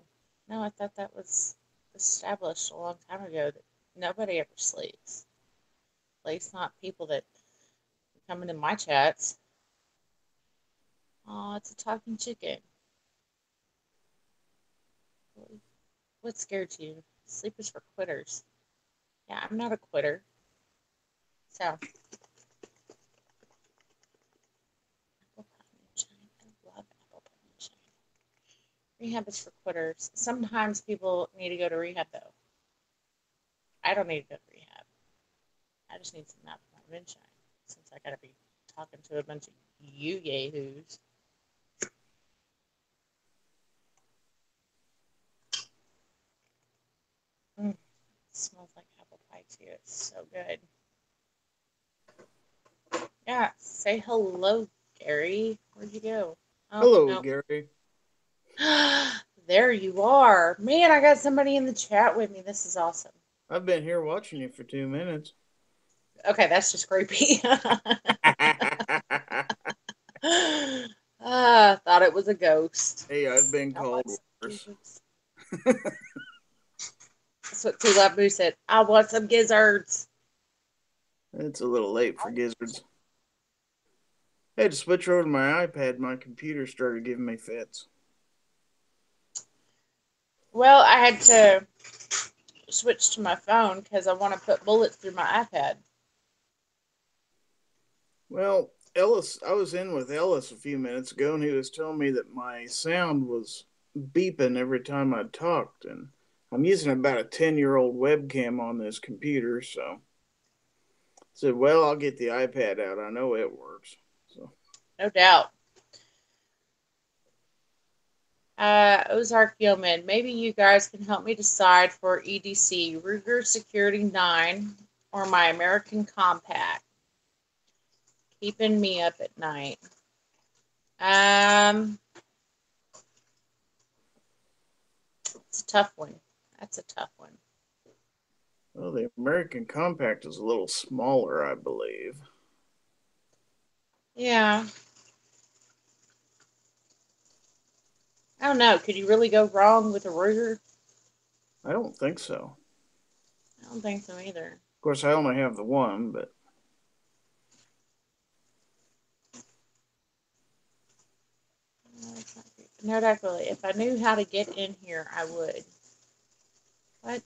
No, I thought that was established a long time ago that nobody ever sleeps. At least not people that come into my chats. Oh, it's a talking chicken. What scared you? Sleep is for quitters. Yeah, I'm not a quitter. So, apple pie moonshine. I love apple pie moonshine. Rehab is for quitters. Sometimes people need to go to rehab, though. I don't need to go to rehab. I just need some apple pie moonshine since I gotta be talking to a bunch of you yahoos. It smells like apple pie too. It's so good. Yeah, say hello, Gary. Where'd you go? Oh, Hello, no. Gary. There you are. Man, I got somebody in the chat with me. This is awesome. I've been here watching you for 2 minutes. Okay, that's just creepy. Thought it was a ghost. Hey, I've been I called want some worse. gizzards. That's what Tulip Boo said. I want some gizzards. It's a little late for gizzards. I had to switch over to my iPad. My computer started giving me fits. Well, I had to switch to my phone because I want to put bullets through my iPad. Well, Ellis, I was in with Ellis a few minutes ago, and he was telling me that my sound was beeping every time I talked, and I'm using about a 10-year-old webcam on this computer, so I said, well, I'll get the iPad out. I know it works. So No doubt. Ozark Yeoman, maybe you guys can help me decide for EDC, Ruger Security 9 or my American Compact. keeping me up at night. It's a tough one. That's a tough one. Well, the American Compact is a little smaller, I believe. Yeah. I don't know. Could you really go wrong with a Ruger? I don't think so. I don't think so either. Of course, I only have the one, but No, definitely. If I knew how to get in here, I would. What?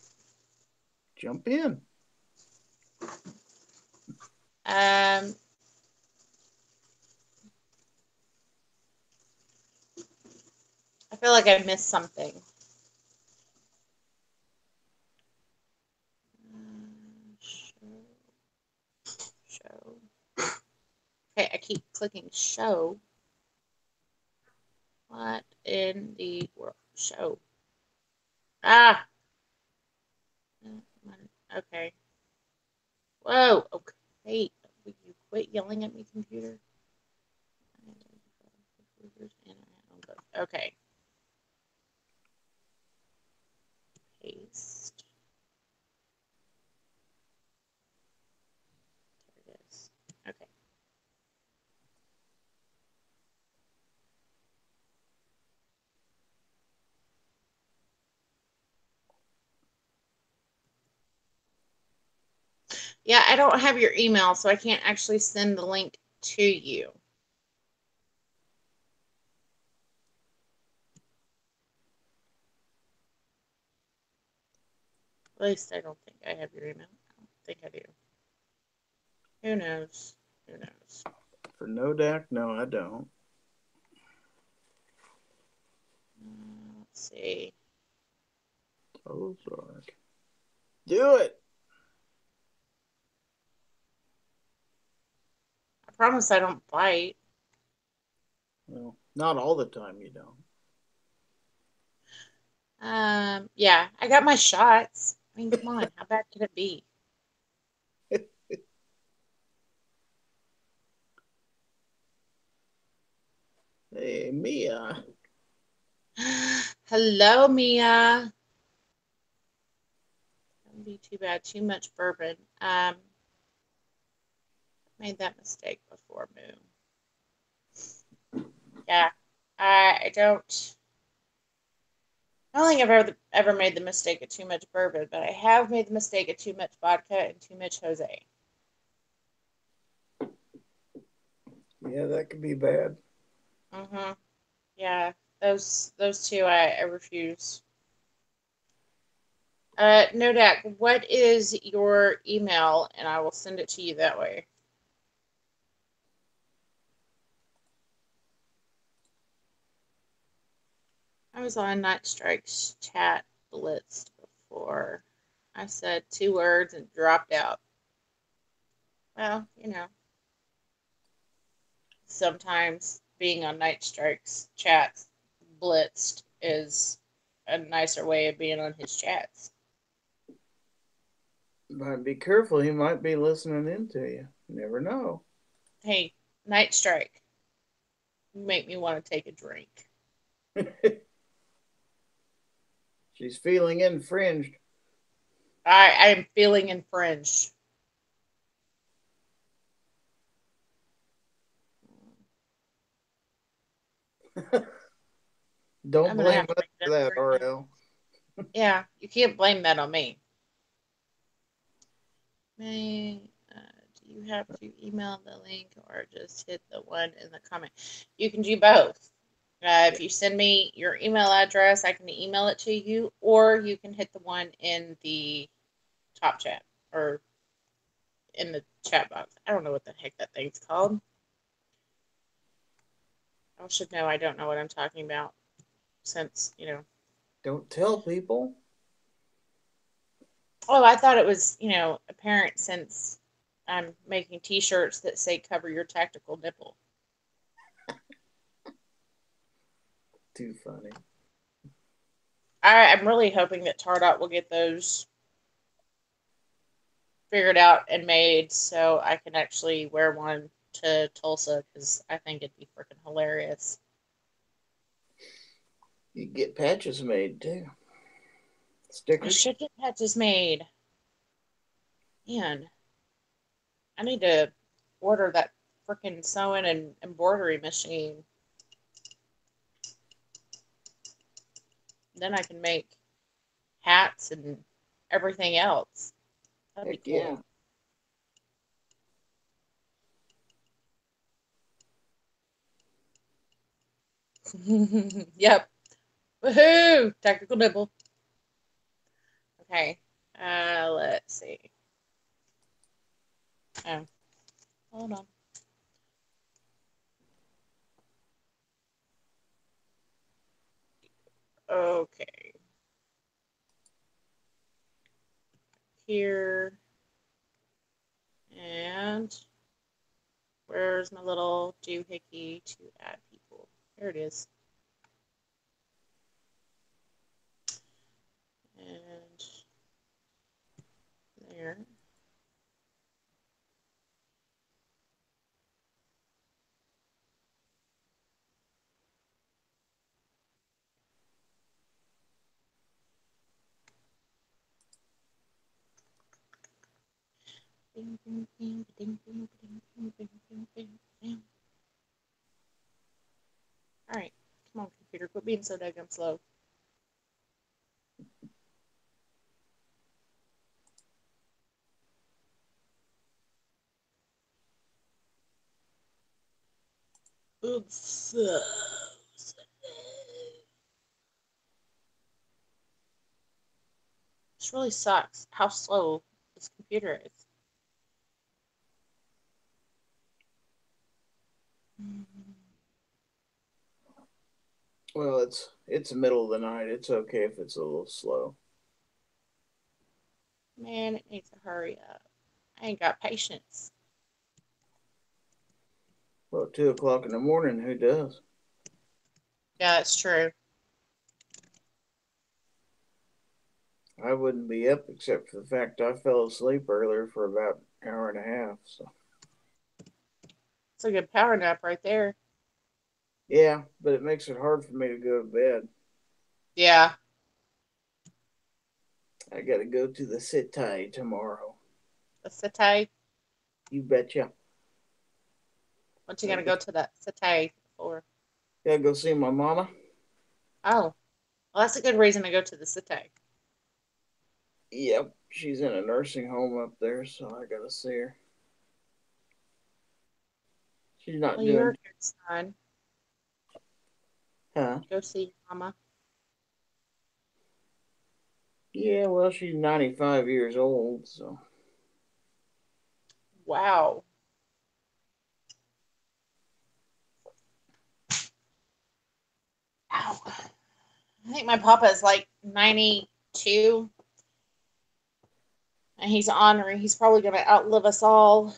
jump in. Um, I feel like I missed something. Show. Okay, I keep clicking show. What in the world? Show. Ah! Okay. Whoa! Okay. Will you quit yelling at me, computer? Okay. Paste. There it is. Okay. Yeah, I don't have your email, so I can't actually send the link to you. At least I don't think I have your email. I don't think I do. Who knows? Who knows? For Nodak, no, I don't. Let's see. Ozark. Do it! I promise I don't bite. Well, not all the time you don't. Yeah, I got my shots. I mean, come on, how bad could it be? Hey, Mia. Hello, Mia. Wouldn't be too bad. Too much bourbon. Made that mistake before, Moo. Yeah, I don't. I don't think I've ever made the mistake of too much bourbon, but I have made the mistake of too much vodka and too much Jose. Yeah, that could be bad. Mm-hmm. Yeah, those two I refuse. Nodak, what is your email, and I will send it to you that way. I was on Night Strike's chat blitzed before. I said 2 words and dropped out. Well, sometimes being on Night Strike's chats blitzed is a nicer way of being on his chats. But be careful, he might be listening in to you. You never know. Hey, Night Strike, you make me want to take a drink. She's feeling infringed. I am feeling infringed. Don't I'm gonna blame have to us make for that that, agreement. RL. Yeah, you can't blame that on me. May, do you have to email the link or just hit the one in the comment? You can do both. If you send me your email address, I can email it to you, or you can hit the one in the top chat or in the chat box. I don't know what the heck that thing's called. I should know. I don't know what I'm talking about since. Don't tell people. Oh, I thought it was, apparent since I'm making t-shirts that say cover your tactical nipple. Too funny. I'm really hoping that Tardot will get those figured out and made so I can actually wear one to Tulsa because I think it'd be freaking hilarious. You get patches made too. I Stickers. should get patches made. Man, I need to order that freaking sewing and embroidery machine. Then I can make hats and everything else. That'd be Heck yeah. cool. Yep. Woohoo! Tactical nibble. Okay. Let's see. Oh, hold on. Okay. Here. And where's my little doohickey to add people? Here it is. And there. Bing, bing, bing, ding, ding, ding, ding, ding, ding, ding, ding. All right. Come on, computer. Quit being so daggum slow. Oops. This really sucks how slow this computer is. Well, it's the middle of the night. It's okay if it's a little slow. Man, it needs to hurry up. I ain't got patience. Well, 2 o'clock in the morning, who does? Yeah, it's true. I wouldn't be up except for the fact I fell asleep earlier for about an hour and a half. So It's a good power nap right there. yeah, but it makes it hard for me to go to bed. Yeah. I got to go to the city tomorrow. The city. You betcha. What you gonna go to the city for? Gotta go see my mama. Oh, well, that's a good reason to go to the city. Yep, she's in a nursing home up there, so I gotta see her. She's not Well, you're doing, a good son. huh? Go see your mama. Yeah, well, she's 95 years old, so Wow. Ow. I think my papa is like 92, and he's honoring. He's probably gonna outlive us all.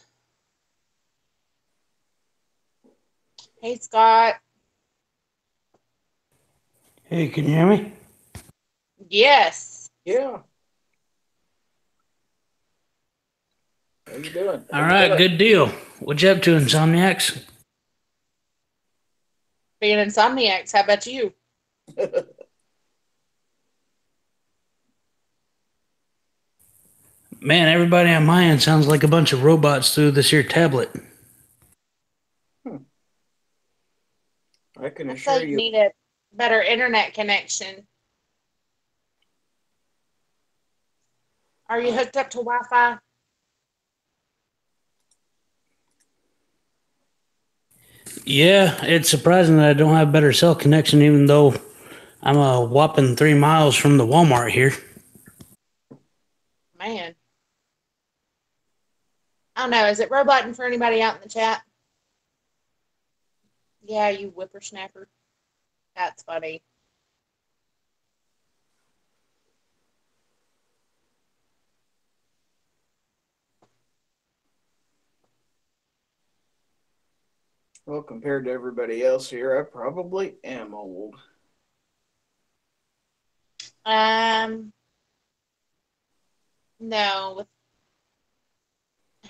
Hey, Scott. Hey, can you hear me? Yes. yeah. How you doing? All right, good deal. What you up to, Insomniacs? Being Insomniacs. How about you? Man, everybody on my end sounds like a bunch of robots through this here tablet. I can I'd say assure you you, need a better internet connection. Are you I, hooked up to Wi-Fi? Yeah, it's surprising that I don't have better cell connection, even though I'm a whopping 3 miles from the Walmart here. Man, I don't know. Is it roboting for anybody out in the chat? Yeah, you whippersnapper. That's funny. well, compared to everybody else here, I probably am old. Um, no, with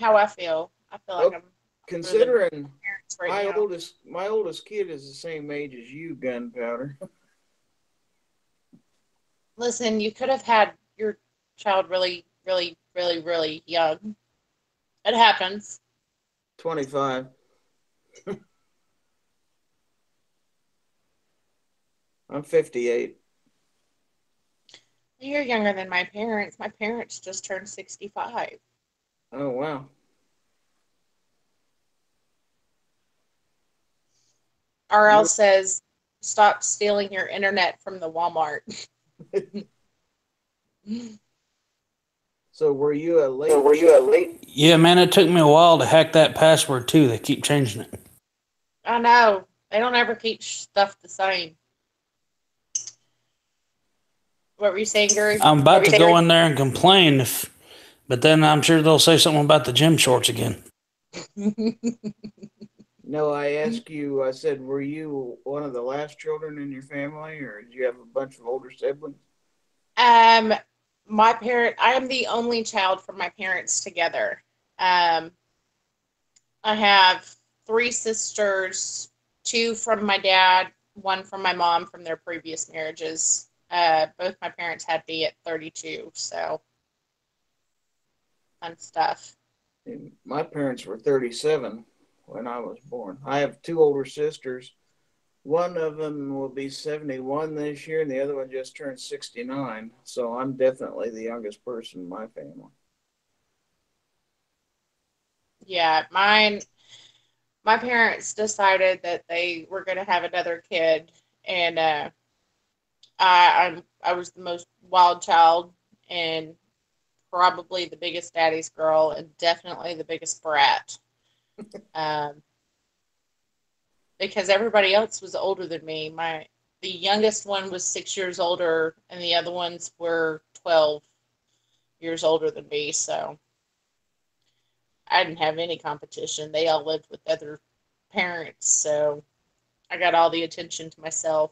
how I feel like Oh, Considering parents right my now. oldest kid is the same age as you, Gunpowder. Listen, you could have had your child really, really, really, really young. It happens. 25. I'm 58. You're younger than my parents. My parents just turned 65. Oh wow. RL says, stop stealing your internet from the Walmart. So were you a So late? were you at late? Yeah, man, it took me a while to hack that password too. They keep changing it. I know. They don't ever keep stuff the same. What were you saying, Gary? I'm about to go in there and complain, but then I'm sure they'll say something about the gym shorts again. No, I asked you. I said, were you one of the last children in your family, or did you have a bunch of older siblings? um, I am the only child from my parents together. Um, I have three sisters, two from my dad, one from my mom from their previous marriages. Both my parents had me at 32, so fun stuff. And my parents were 37 when I was born. I have two older sisters. One of them will be 71 this year, and the other one just turned 69. So I'm definitely the youngest person in my family. Yeah, my parents decided that they were going to have another kid, and I was the most wild child, and probably the biggest daddy's girl, and definitely the biggest brat. Um, because everybody else was older than me. The youngest one was 6 years older, and the other ones were 12 years older than me. So I didn't have any competition. They all lived with other parents, so I got all the attention to myself.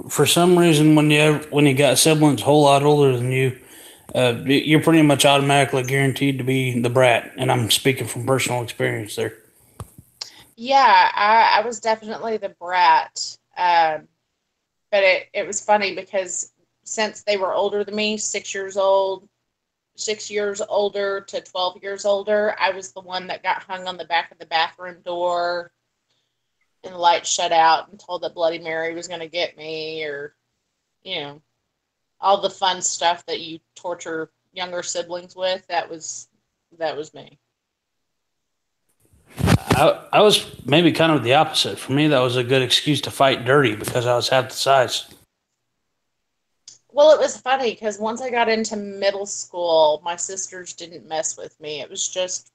For some reason, when you got siblings a whole lot older than you, you're pretty much automatically guaranteed to be the brat. And I'm speaking from personal experience there. Yeah, I was definitely the brat. But it was funny because since they were older than me, 6 years old, 6 years older to 12 years older, I was the one that got hung on the back of the bathroom door and the light shut out and told that Bloody Mary was going to get me, or, you know, all the fun stuff that you torture younger siblings with. That was me. I was maybe kind of the opposite. For me, that was a good excuse to fight dirty because I was half the size. Well, it was funny because once I got into middle school, my sisters didn't mess with me. It was just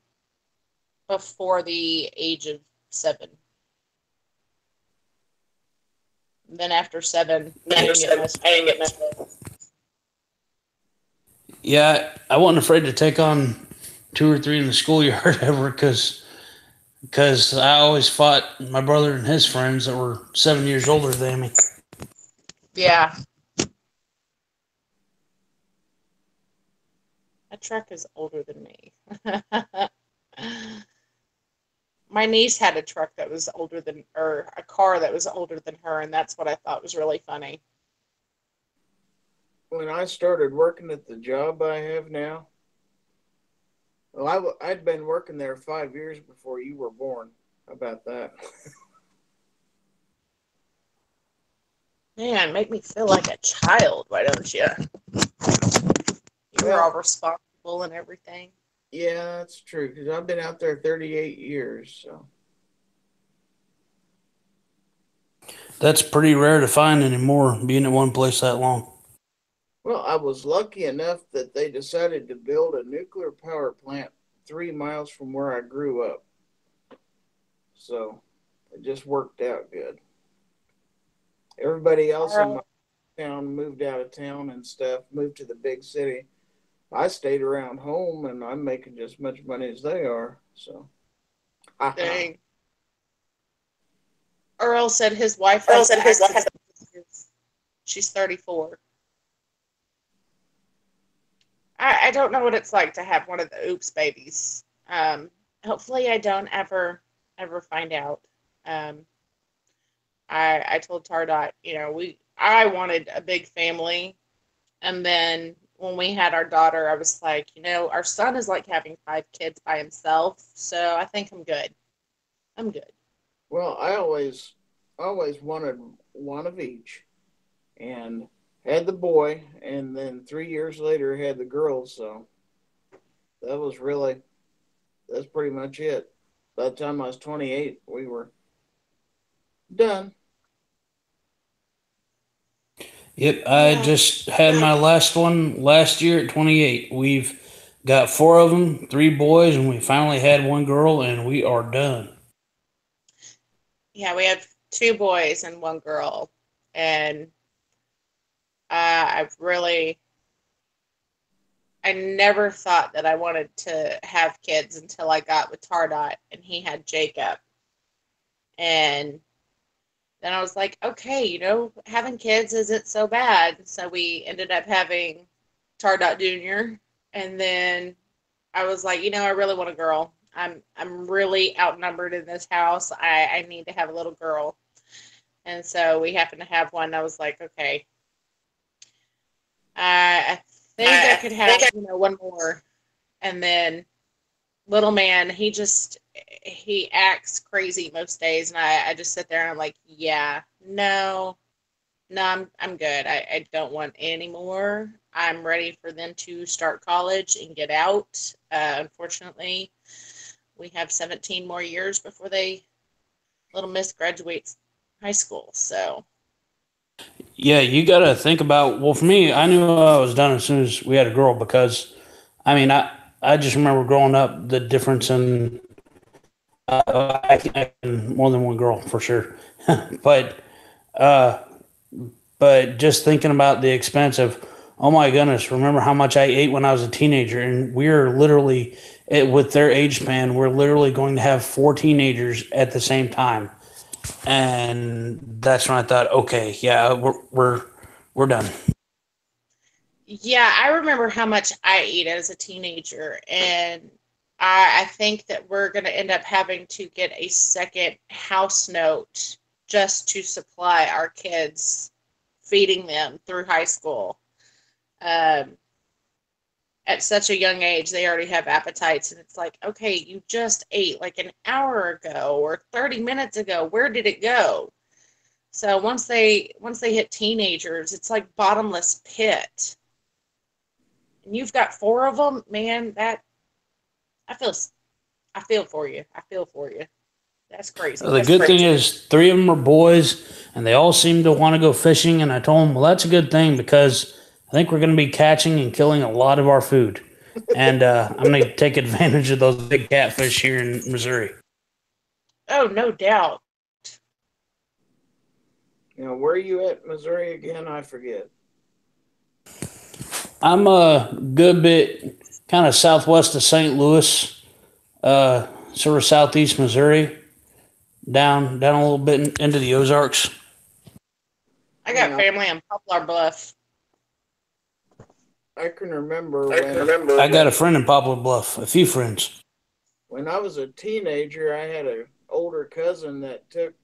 before the age of 7. Then after 7, I didn't get messed with. Yeah, I wasn't afraid to take on two or three in the schoolyard ever because I always fought my brother and his friends that were 7 years older than me. Yeah. My truck is older than me. My niece had a truck that was older than, or a car that was older than her, and that's what I thought was really funny. When I started working at the job I have now, well, I'd been working there 5 years before you were born. How about that? Man, make me feel like a child, why don't you? You were all Well, responsible and everything. yeah, that's true because I've been out there 38 years. So, That's pretty rare to find anymore, being in one place that long. well, I was lucky enough that they decided to build a nuclear power plant 3 miles from where I grew up. So, it just worked out good. Everybody else in my Carl, town moved out of town and stuff, moved to the big city. I stayed around home and I'm making just as much money as they are. So, haha. dang. Earl said his wife has the accident. She's 34. I don't know what it's like to have one of the oops babies. hopefully I don't ever find out. Um, I told Tardot, I wanted a big family, and then when we had our daughter, I was like, our son is like having 5 kids by himself, so I think I'm good. I'm good. Well, I always wanted one of each, and had the boy, and then 3 years later had the girl. So that was really that's pretty much it. By the time I was 28, we were done. Yep, I Yeah. just had my last one last year at 28. We've got four of them, three boys, and we finally had one girl, and we are done. Yeah, we have 2 boys and 1 girl, and I've really, I never thought that I wanted to have kids until I got with Tardot and he had Jacob. And then I was like, okay, having kids isn't so bad. So we ended up having Tardot Jr. And then I was like, I really want a girl. I'm really outnumbered in this house. I need to have a little girl. And so we happened to have one. I was like, okay, I think I could have, one more. And then little man, he acts crazy most days, and I just sit there and I'm like, yeah, no, no, I'm good. I don't want any more. I'm ready for them to start college and get out. Unfortunately, we have 17 more years before little miss graduates high school. So Yeah, you got to think about. Well, for me, I knew I was done as soon as we had a girl because, I mean, I just remember growing up the difference in I can more than one girl for sure, but uh, but just thinking about the expense of, oh my goodness, remember how much I ate when I was a teenager, and we're literally with their age span, we're literally going to have four teenagers at the same time, and that's when I thought, okay, yeah, we're done. yeah, I remember how much I ate as a teenager, and I think that we're going to end up having to get a second house note just to supply our kids, feeding them through high school. Um, at such a young age, they already have appetites, and it's like, okay, you just ate like an hour ago or 30 minutes ago. Where did it go? So once they hit teenagers, it's like bottomless pit. And you've got 4 of them, man. That I feel I feel for you. I feel for you. That's crazy. The good thing is, three of them are boys, and they all seem to want to go fishing. And I told them, well, that's a good thing because I think we're going to be catching and killing a lot of our food. And I'm going to take advantage of those big catfish here in Missouri. Oh, no doubt. Where are you at, Missouri again? I forget. I'm a good bit kind of southwest of St. Louis, sort of southeast Missouri, down a little bit into the Ozarks. I got family in Poplar Bluff. I can remember I got a friend in Poplar Bluff, a few friends. when I was a teenager. I had an older cousin that took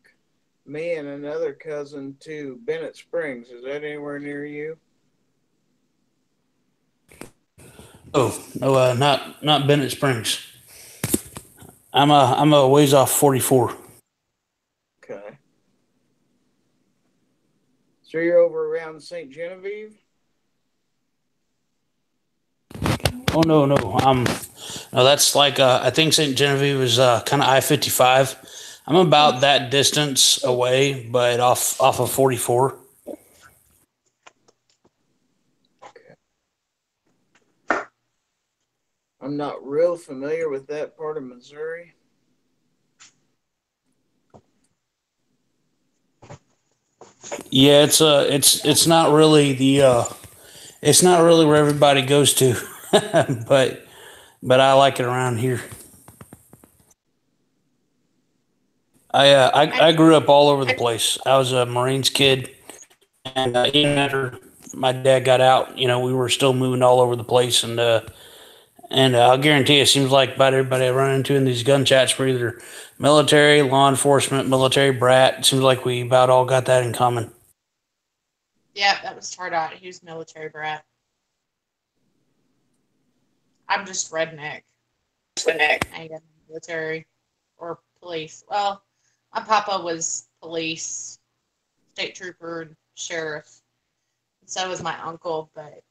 me and another cousin to Bennett Springs. Is that anywhere near you? Oh, no, not Bennett Springs. I'm a ways off 44. Okay. So you're over around St. Genevieve? Oh no, no, that's like I think St. Genevieve is kind of I-55. I'm about that distance away, but off of 44. I'm not real familiar with that part of Missouri. Yeah, it's not really it's not really where everybody goes to, but I like it around here. I grew up all over the place. I was a Marines kid, and even after my dad got out, we were still moving all over the place, And I'll guarantee it seems like about everybody I run into in these gun chats were either military, law enforcement, military brat. It seems like we about all got that in common. Yeah, that was Tardot. He was military brat. I'm just redneck. I ain't got military or police. Well, my papa was police, state trooper, and sheriff. And so was my uncle, but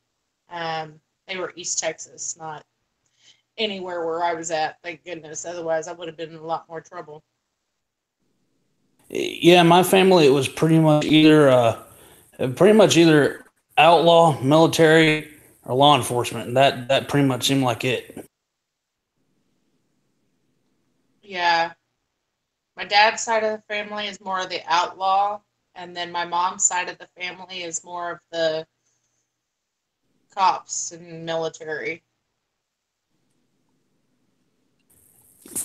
they were East Texas, not anywhere where I was at. Thank goodness. Otherwise, I would have been in a lot more trouble. Yeah, my family, it was pretty much either outlaw, military, or law enforcement. And that pretty much seemed like it. Yeah. My dad's side of the family is more of the outlaw, and then my mom's side of the family is more of the cops and military.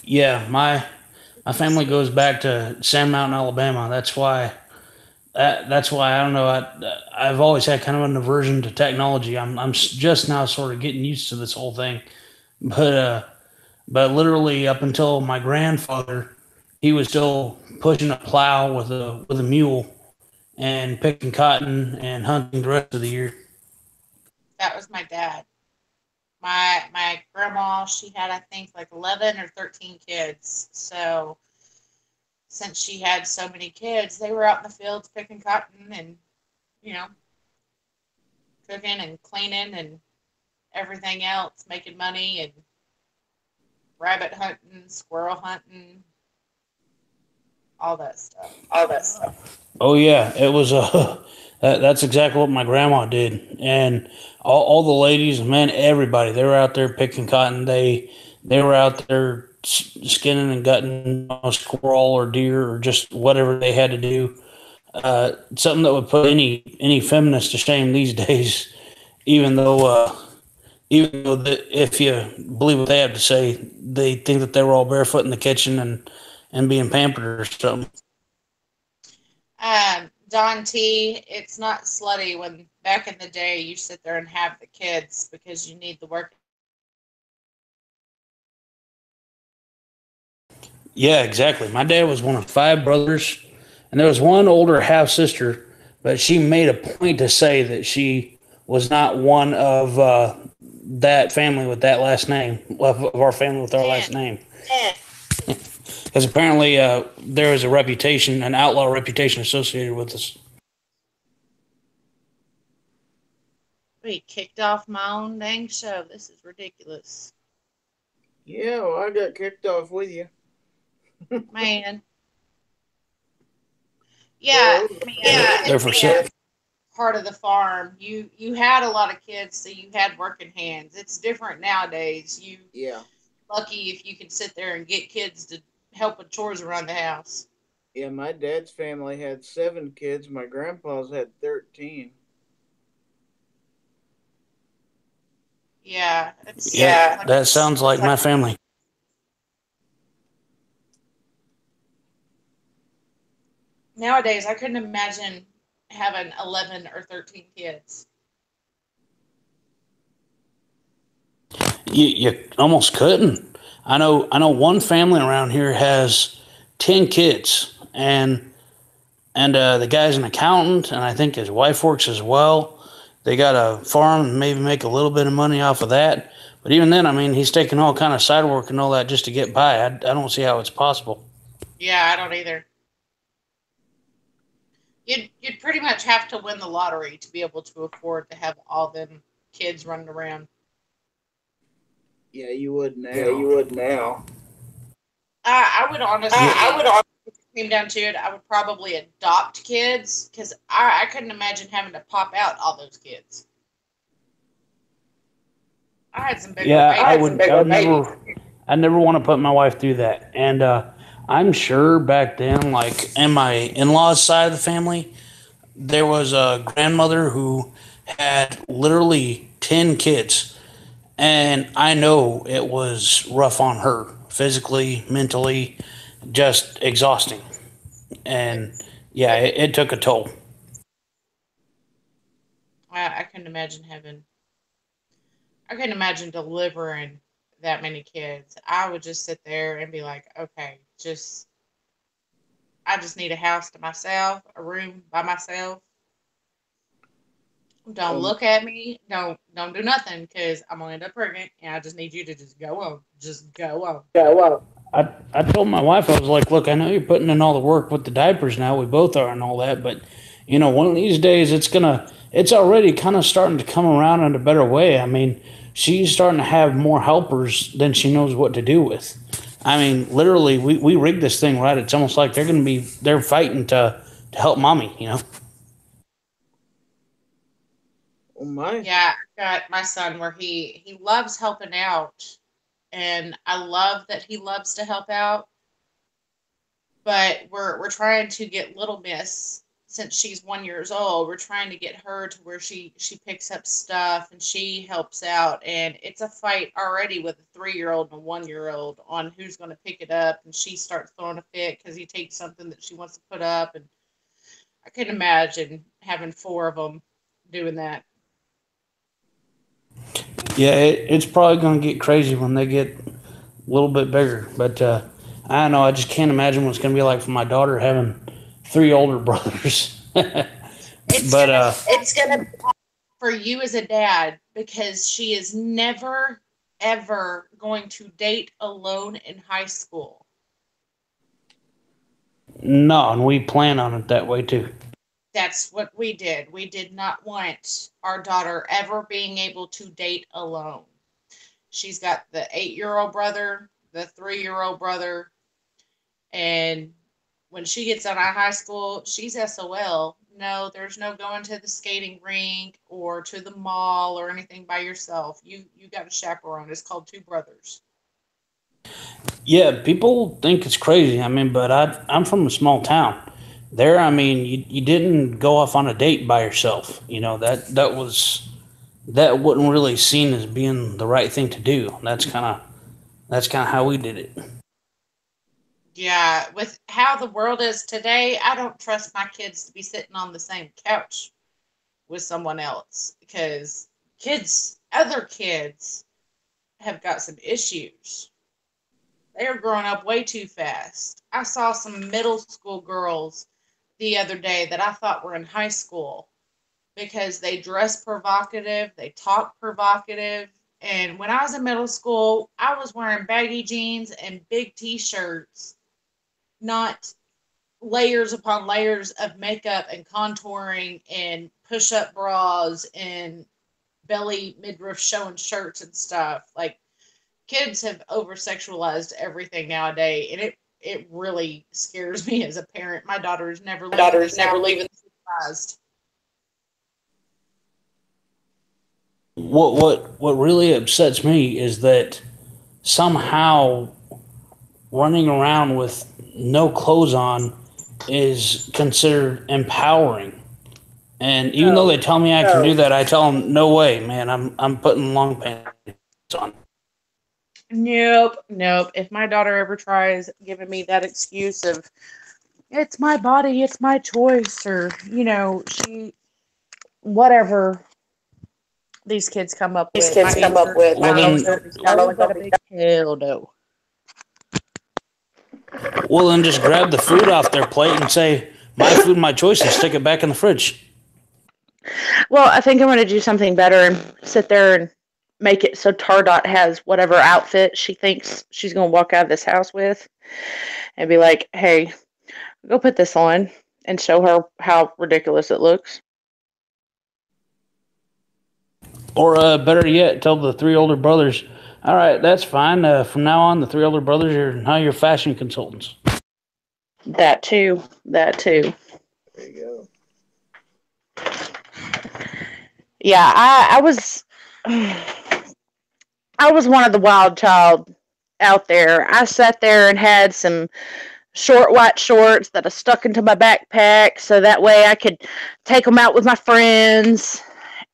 Yeah, my family goes back to Sand Mountain, Alabama. That's why I don't know. I've always had kind of an aversion to technology. I'm just now sort of getting used to this whole thing, but literally up until my grandfather, he was still pushing a plow with a mule and picking cotton and hunting the rest of the year. That was my dad. My grandma, she had, I think, like 11 or 13 kids. So since she had so many kids, they were out in the fields picking cotton and, you know, cooking and cleaning and everything else, making money and rabbit hunting, squirrel hunting, all that stuff. Oh yeah, it was that's exactly what my grandma did, and all the ladies, men, everybody, they were out there picking cotton. They were out there skinning and gutting a squirrel or deer or just whatever they had to do. Something that would put any feminist to shame these days. Even though if you believe what they have to say, they think that they were all barefoot in the kitchen and being pampered or something. Don T, it's not slutty when back in the day you sit there and have the kids because you need the work. Yeah, exactly. My dad was one of 5 brothers, and there was one older half sister, but she made a point to say that she was not one of that family with that last name, of our family with our last name. Because apparently there is a reputation, an outlaw reputation associated with us. We kicked off my own dang show. This is ridiculous. Yeah, well, I got kicked off with you. Man. Yeah, They're for sale. part of the farm. You had a lot of kids, so you had working hands. It's different nowadays. Yeah. Lucky if you can sit there and get kids to help with chores around the house. Yeah, my dad's family had 7 kids. My grandpa's had 13. Yeah, That sounds like my family. Nowadays, I couldn't imagine having 11 or 13 kids. You almost couldn't. I know one family around here has 10 kids, and the guy's an accountant, and I think his wife works as well. They got a farm and maybe make a little bit of money off of that. But even then, I mean, he's taking all kind of side work and all that just to get by. I don't see how it's possible. Yeah, I don't either. You'd pretty much have to win the lottery to be able to afford to have all them kids running around. Yeah, you would now. I would honestly, if it came down to it, I would probably adopt kids because I couldn't imagine having to pop out all those kids. I had some big I never want to put my wife through that. And I'm sure back then, like in my in-laws' side of the family, there was a grandmother who had literally 10 kids. And I know it was rough on her, physically, mentally, just exhausting. And yeah, it took a toll. I couldn't imagine having. I couldn't imagine delivering that many kids. I would just sit there and be like, okay, I just need a house to myself, a room by myself. Don't Um, look at me. Don't do nothing because I'm gonna end up pregnant, and I just need you to just go on. Just go on. I told my wife, I was like, look, I know you're putting in all the work with the diapers now. We both are and all that. But, one of these days it's already kind of starting to come around in a better way. I mean, she's starting to have more helpers than she knows what to do with. I mean, literally, we rigged this thing right. It's almost like they're fighting to help mommy. well, my Yeah, I got my son where he loves helping out, and I love that he loves to help out. But we're trying to get little Miss, since she's 1 years old. We're trying to get her to where she picks up stuff and she helps out, and it's a fight already with a 3-year-old and a 1-year-old on who's going to pick it up, and she starts throwing a fit because he takes something that she wants to put up, and I couldn't imagine having four of them doing that. Yeah, it's probably going to get crazy when they get a little bit bigger. But I don't know. I just can't imagine what it's going to be like for my daughter having three older brothers. It's But gonna it's gonna be for you as a dad, because she is never ever going to date alone in high school. no, and we plan on it that way too. That's what we did. We did not want our daughter ever being able to date alone. She's got the 8-year-old brother, the 3-year-old brother, and when she gets out of high school, she's SOL. No, there's no going to the skating rink or to the mall or anything by yourself. You got a chaperone. It's called Two Brothers. Yeah, people think it's crazy. I mean, but I'm from a small town. There, I mean, you didn't go off on a date by yourself. That wasn't really seen as being the right thing to do. That's kind of how we did it. Yeah, with how the world is today, I don't trust my kids to be sitting on the same couch with someone else, because other kids have got some issues. They are growing up way too fast. I saw some middle school girls the other day that I thought were in high school because they dress provocative, they talk provocative. And when I was in middle school, I was wearing baggy jeans and big t shirts, not layers upon layers of makeup and contouring and push up bras and belly midriff showing shirts and stuff. Like, kids have over sexualized everything nowadays, and it really scares me as a parent. My daughter is never leaving this house surprised. What really upsets me is that somehow running around with no clothes on is considered empowering. And even though they tell me I can do that, I tell them, no way, man. I'm putting long pants on. Nope. If my daughter ever tries giving me that excuse of it's my body, it's my choice, or whatever these kids come up with, my answer is Well, no, but a big hell no. just grab the food off their plate and say, my food, my choice, and stick it back in the fridge. Well, I think I'm going to do something better and sit there and make it so Tardot has whatever outfit she thinks she's going to walk out of this house with, and be like, hey, go put this on, and show her how ridiculous it looks. Or better yet, tell the three older brothers, all right, that's fine. From now on, the three older brothers are now your fashion consultants. That too. there you go. Yeah, I was one of the wild child out there. I sat there and had some short white shorts that I stuck into my backpack so that way I could take them out with my friends.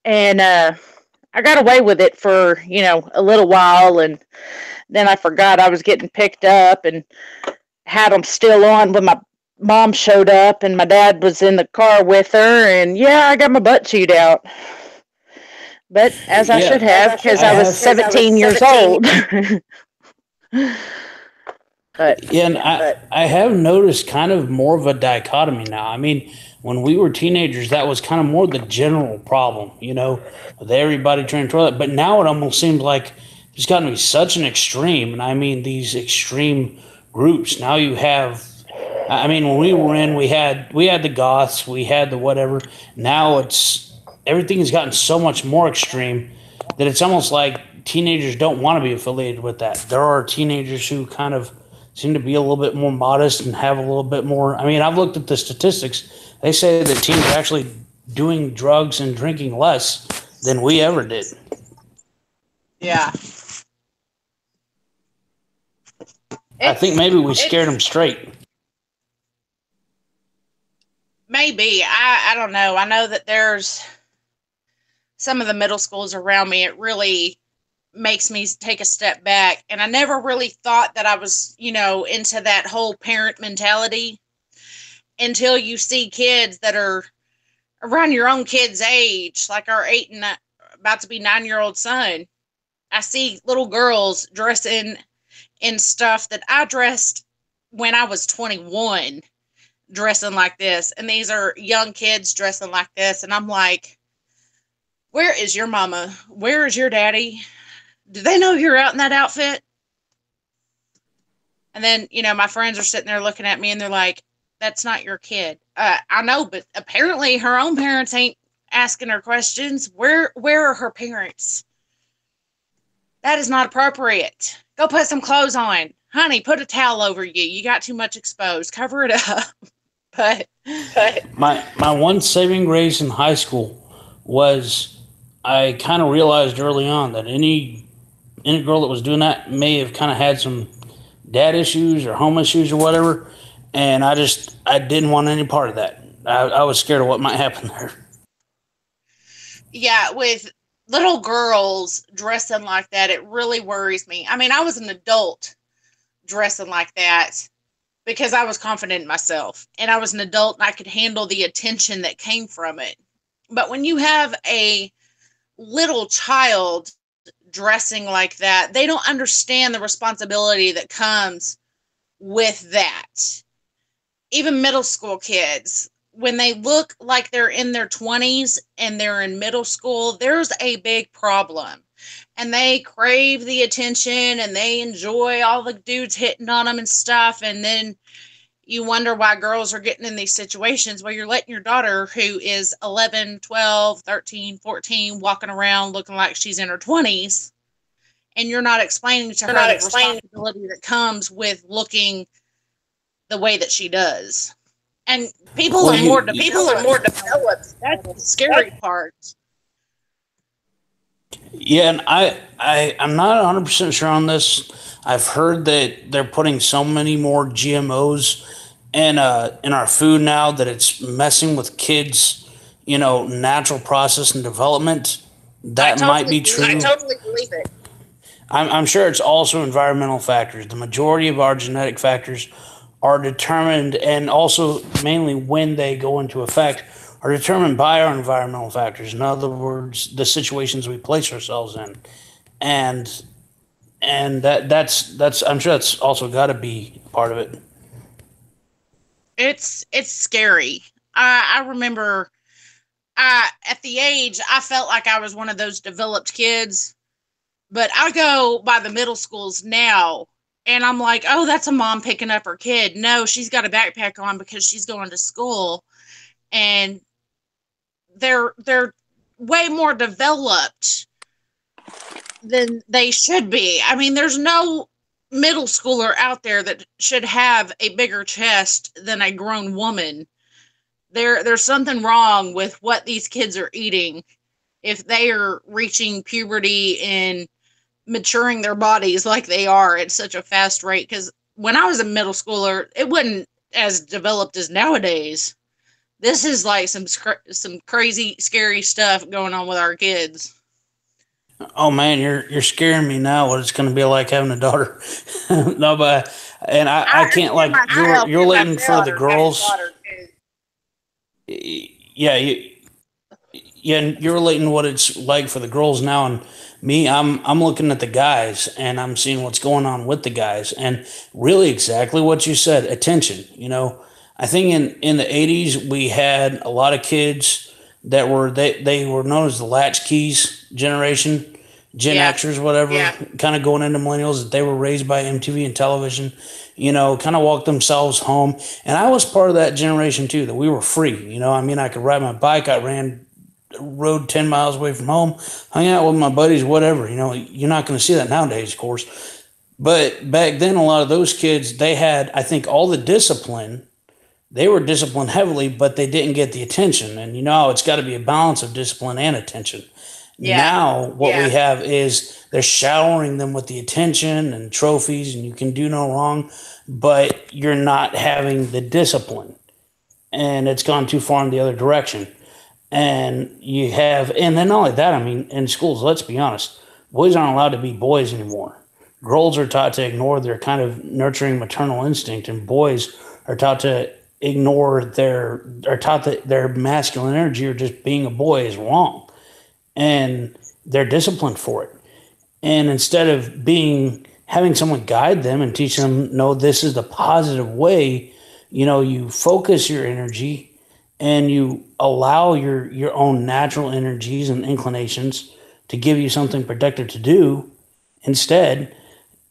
And I got away with it for, a little while. And then I forgot I was getting picked up and had them still on when my mom showed up and my dad was in the car with her. And yeah, I got my butt chewed out. But as I should Yeah, have, because I was 17 years old. But yeah, and I have noticed kind of more of a dichotomy now. I mean, when we were teenagers, that was kind of more the general problem, with everybody trying to toilet. But now it almost seems like it's gotten to be such an extreme, and I mean these extreme groups. Now you have, I mean, when we were in, we had the goths, we had the whatever. Now it's everything has gotten so much more extreme that it's almost like teenagers don't want to be affiliated with that. There are teenagers who kind of seem to be a little bit more modest and have a little bit more. I mean, I've looked at the statistics. They say that teens are actually doing drugs and drinking less than we ever did. Yeah. I think maybe we scared them straight. Maybe. I don't know. I know that there's some of the middle schools around me. It really makes me take a step back. And I never really thought that I was, into that whole parent mentality until you see kids that are around your own kid's age, like our 8 and about to be 9-year-old son. I see little girls dressing in stuff that I dressed when I was 21, dressing like this. And these are young kids dressing like this. And I'm like, where is your mama? Where is your daddy? Do they know you're out in that outfit? And then, my friends are sitting there looking at me and they're like, that's not your kid. I know, but apparently her own parents ain't asking her questions. Where are her parents? That is not appropriate. Go put some clothes on. Honey, put a towel over you. You got too much exposed. Cover it up. But my one saving grace in high school was I kind of realized early on that any girl that was doing that may have kind of had some dad issues or home issues or whatever, and I didn't want any part of that. I was scared of what might happen there. Yeah, with little girls dressing like that, it really worries me. I mean, I was an adult dressing like that because I was confident in myself, and I was an adult and I could handle the attention that came from it. But when you have a little child dressing like that, they don't understand the responsibility that comes with that. Even middle school kids, when they look like they're in their 20s and they're in middle school, there's a big problem. And they crave the attention and they enjoy all the dudes hitting on them and stuff. And then you wonder why girls are getting in these situations where you're letting your daughter, who is 11, 12, 13, 14, walking around looking like she's in her 20s, and you're not explaining to her the responsibility that comes with looking the way that she does. And people are more developed. That's the scary part. Yeah, and I'm not 100% sure on this. I've heard that they're putting so many more GMOs in our food now that it's messing with kids, natural process and development. That might be true. I totally believe it. I'm sure it's also environmental factors. The majority of our genetic factors are determined, and also mainly when they go into effect, are determined by our environmental factors. In other words, the situations we place ourselves in, and that's I'm sure that's also got to be part of it. It's scary. I remember at the age I felt like I was one of those developed kids, but I go by the middle schools now and I'm like, oh, that's a mom picking up her kid. No, she's got a backpack on because she's going to school, and they're way more developed than they should be. I mean, there's no middle schooler out there that should have a bigger chest than a grown woman. There's something wrong with what these kids are eating if they are reaching puberty and maturing their bodies like they are at such a fast rate. Because when I was a middle schooler, it wasn't as developed as nowadays. This is like some crazy, scary stuff going on with our kids. Oh man, you're scaring me now. What it's going to be like having a daughter? No, but and I can't like you're waiting for the girls. Yeah, yeah, and you're relating what it's like for the girls now, and me, I'm looking at the guys, and I'm seeing what's going on with the guys, and really exactly what you said, attention. I think in the '80s we had a lot of kids that were they were known as the latchkeys generation, Gen Yeah. Xers, whatever, kind of going into millennials, that they were raised by MTV and television, kind of walked themselves home. And I was part of that generation too, that we were free. I mean, I could ride my bike, rode 10 miles away from home, hung out with my buddies, whatever. You're not going to see that nowadays, of course. But back then, a lot of those kids, they had, I think, all the discipline. They were disciplined heavily, but they didn't get the attention. And it's got to be a balance of discipline and attention. Yeah. Now, what we have is they're showering them with the attention and trophies, and you can do no wrong, but you're not having the discipline. And it's gone too far in the other direction. And then not only that, I mean, in schools, let's be honest, boys aren't allowed to be boys anymore. Girls are taught to ignore their kind of nurturing maternal instinct, and boys are taught to are taught that their masculine energy or just being a boy is wrong. And they're disciplined for it. And instead of having someone guide them and teach them, no, this is the positive way, you focus your energy and you allow your own natural energies and inclinations to give you something productive to do. Instead,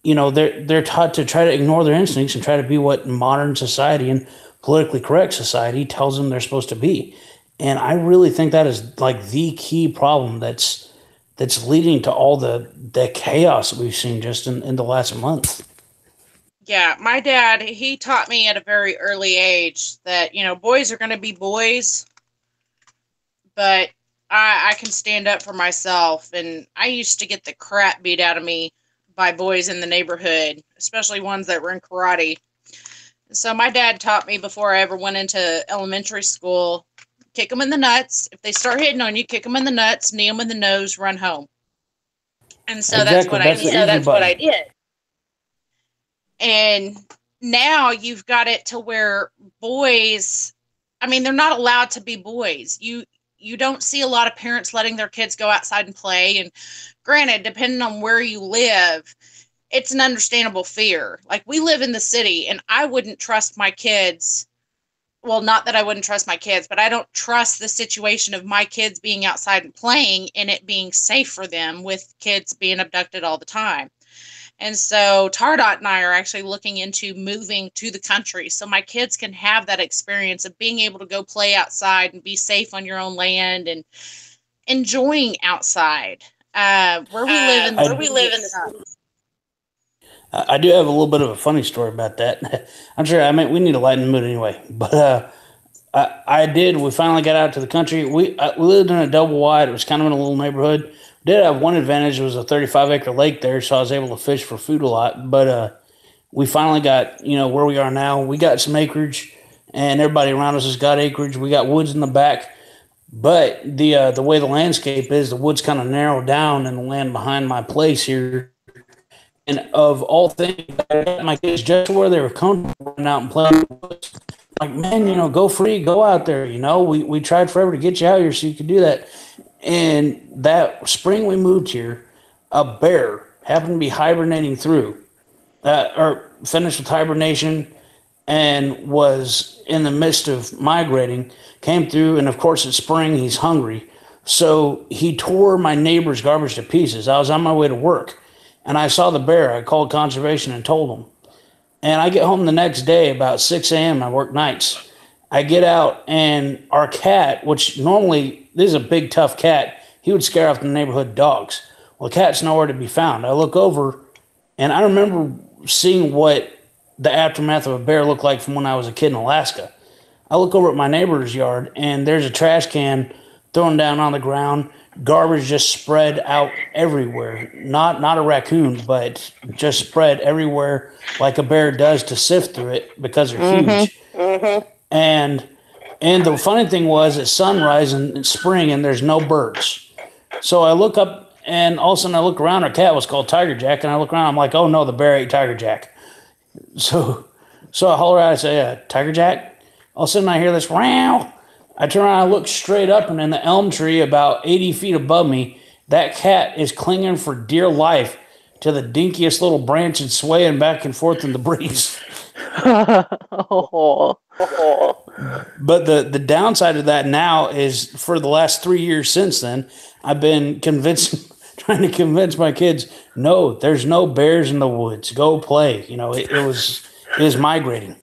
they're taught to try to ignore their instincts and try to be what modern society and politically correct society tells them they're supposed to be. And I really think that is like the key problem that's leading to all the chaos that we've seen just in the last month. Yeah, my dad, he taught me at a very early age that, boys are going to be boys, but I can stand up for myself. And I used to get the crap beat out of me by boys in the neighborhood, especially ones that were in karate. So my dad taught me before I ever went into elementary school, kick them in the nuts. If they start hitting on you, kick them in the nuts, knee them in the nose, run home. And so that's what I did. And now you've got it to where boys, I mean, they're not allowed to be boys. You don't see a lot of parents letting their kids go outside and play. And granted, depending on where you live, it's an understandable fear. Like, we live in the city, and I wouldn't trust my kids. Well, not that I wouldn't trust my kids, but I don't trust the situation of my kids being outside and playing and it being safe for them with kids being abducted all the time. And so Tardot and I are actually looking into moving to the country so my kids can have that experience of being able to go play outside and be safe on your own land and enjoying outside. Where we live in the I do have a little bit of a funny story about that. I'm sure, we need to lighten the mood anyway. But we finally got out to the country. We lived in a double wide. It was kind of in a little neighborhood. Did have one advantage. It was a 35-acre lake there, so I was able to fish for food a lot. But we finally got, where we are now. We got some acreage, and everybody around us has got acreage. We got woods in the back. But the way the landscape is, the woods kind of narrowed down in the land behind my place here. And of all things, I got my kids just where they were comfortable running out and playing. Like, man, go free, go out there. We tried forever to get you out here so you could do that. And that spring we moved here, a bear happened to be hibernating through, or finished with hibernation and was in the midst of migrating, came through, and of course it's spring, he's hungry. So he tore my neighbor's garbage to pieces. I was on my way to work, and I saw the bear. I called conservation and told them. And I get home the next day about 6 a.m. I work nights. I get out, and our cat, which normally, this is a big, tough cat, he would scare off the neighborhood dogs. Well, the cat's nowhere to be found. I look over, and I remember seeing what the aftermath of a bear looked like from when I was a kid in Alaska. I look over at my neighbor's yard, and there's a trash can thrown down on the ground, garbage just spread out everywhere. Not a raccoon, but just spread everywhere like a bear does to sift through it because they're huge. Mm-hmm. And the funny thing was, it's sunrise and it's spring and there's no birds. So I look up, and all of a sudden I look around. Our cat was called Tiger Jack, and I look around. I'm like, oh no, the bear ate Tiger Jack. So I holler out, I say, Tiger Jack. All of a sudden I hear this row. I turn around, I look straight up, and in the elm tree about 80 feet above me, that cat is clinging for dear life to the dinkiest little branch and swaying back and forth in the breeze. Oh. But the downside of that now is for the last 3 years since then, I've been trying to convince my kids, no, there's no bears in the woods. Go play. It was migrating.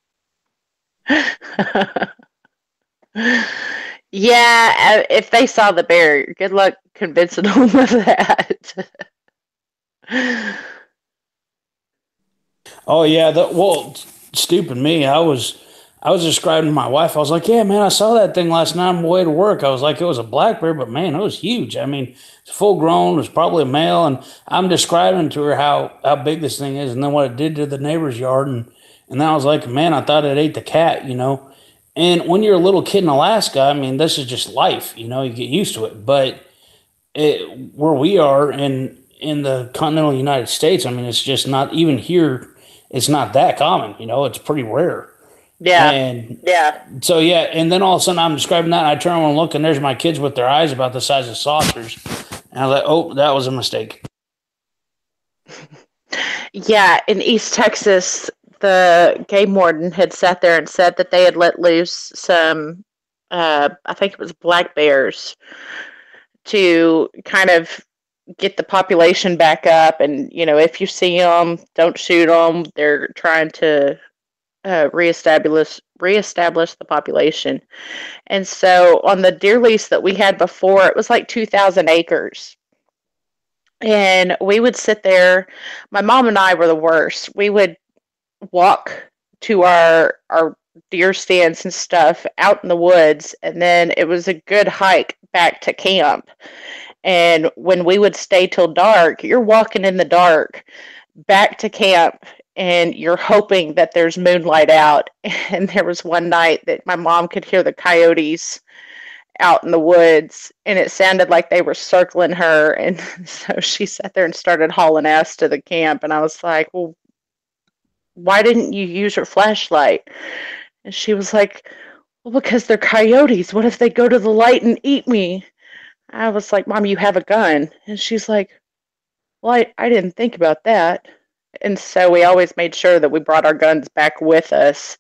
Yeah, if they saw the bear, good luck convincing them of that. Oh yeah, stupid me. I was describing to my wife. I was like, "Yeah, man, I saw that thing last night on my way to work." I was like, "It was a black bear, but man, it was huge. I mean, it's full grown. It was probably a male." And I'm describing to her how big this thing is, and then what it did to the neighbor's yard, and then I was like, "Man, I thought it ate the cat," you know. And when you're a little kid in Alaska, I mean, this is just life, you know. You get used to it, but where we are in the continental United States, I mean, it's just not even here. It's not that common, you know. It's pretty rare. Yeah. And so yeah, and then all of a sudden I'm describing that, and I turn around and look, and there's my kids with their eyes about the size of saucers, and I was like, "Oh, that was a mistake." Yeah, in East Texas, the game warden had sat there and said that they had let loose some, I think it was black bears, to kind of get the population back up. And, if you see them, don't shoot them. They're trying to reestablish the population. And so on the deer lease that we had before, it was like 2,000 acres. And we would sit there. My mom and I were the worst. We would walk to our deer stands and stuff out in the woods, and then it was a good hike back to camp. And when we would stay till dark, you're walking in the dark back to camp, and you're hoping that there's moonlight out. And there was one night that my mom could hear the coyotes out in the woods, and it sounded like they were circling her. And so she sat there and started hauling ass to the camp. And I was like, well, why didn't you use your flashlight? And she was like, well, because they're coyotes. What if they go to the light and eat me? I was like, Mom, you have a gun. And she's like, well, I didn't think about that. And so we always made sure that we brought our guns back with us.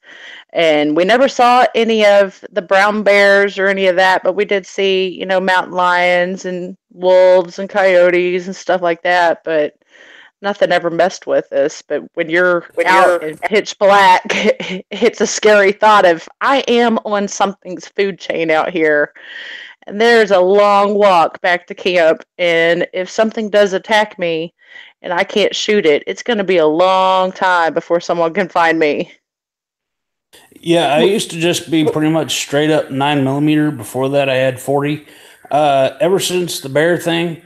And we never saw any of the brown bears or any of that, but we did see, mountain lions and wolves and coyotes and stuff like that. But nothing ever messed with us. But when you're out in pitch black, it's a scary thought of, I am on something's food chain out here. And there's a long walk back to camp. And if something does attack me and I can't shoot it, it's going to be a long time before someone can find me. Yeah, I used to just be pretty much straight up 9mm. Before that, I had 40. Ever since the bear thing,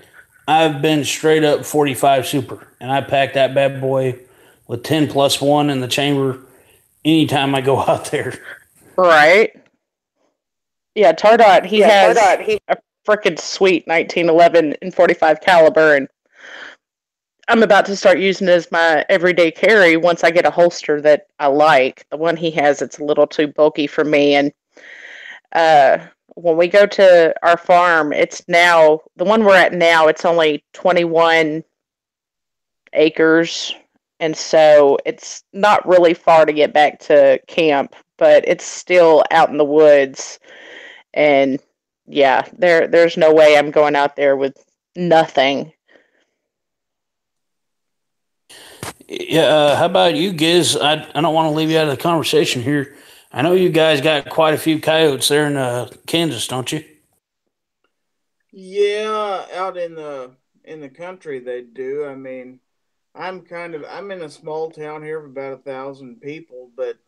I've been straight up 45 Super, and I pack that bad boy with 10+1 in the chamber anytime I go out there. Right. Yeah, Tardot, he has a freaking sweet 1911 and 45 caliber, and I'm about to start using it as my everyday carry once I get a holster that I like. The one he has, it's a little too bulky for me, and when we go to our farm, it's now, the one we're at now, it's only 21 acres, and so it's not really far to get back to camp, but it's still out in the woods. And yeah, there's no way I'm going out there with nothing. Yeah, how about you, Giz? I don't want to leave you out of the conversation here. I know you guys got quite a few coyotes there in Kansas, don't you? Yeah, out in the country they do. I mean, I'm in a small town here of about 1,000 people, but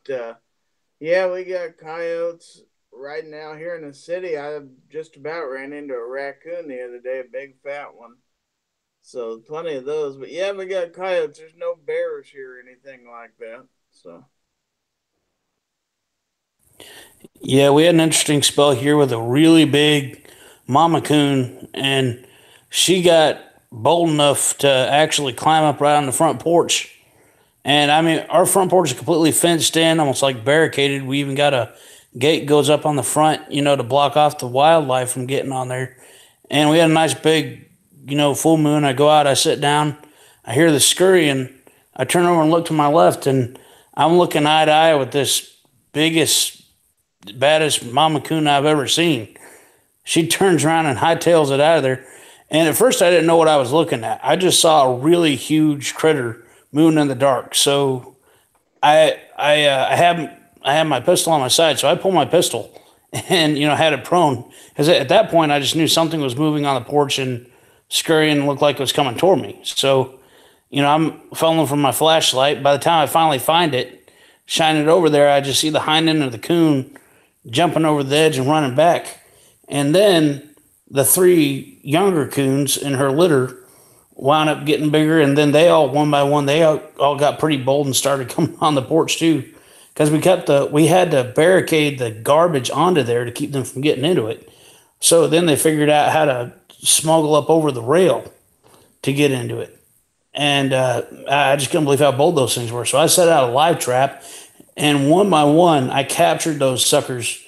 yeah, we got coyotes right now here in the city. I just about ran into a raccoon the other day, a big fat one. So plenty of those. But yeah, we got coyotes. There's no bears here or anything like that. So Yeah, we had an interesting spell here with a really big mama coon, and she got bold enough to actually climb up right on the front porch. And I mean, our front porch is completely fenced in, almost like barricaded. We even got a gate goes up on the front, to block off the wildlife from getting on there. And we had a nice big, full moon. I go out, I sit down, I hear the scurrying. I turn over and look to my left, and I'm looking eye to eye with this biggest, baddest mama coon I've ever seen. She turns around and hightails it out of there. And at first, I didn't know what I was looking at. I just saw a really huge critter moving in the dark. So I had my pistol on my side, so I pulled my pistol and had it prone. Because at that point, I just knew something was moving on the porch and scurrying, and looked like it was coming toward me. So, I'm following from my flashlight. By the time I finally find it, shine it over there, I just see the hind end of the coon jumping over the edge and running back. And then the three younger coons in her litter wound up getting bigger, and then they all, one by one, they all got pretty bold and started coming on the porch too, because we had to barricade the garbage onto there to keep them from getting into it. So then they figured out how to smuggle up over the rail to get into it, and I just couldn't believe how bold those things were. So I set out a live trap, and one by one, I captured those suckers,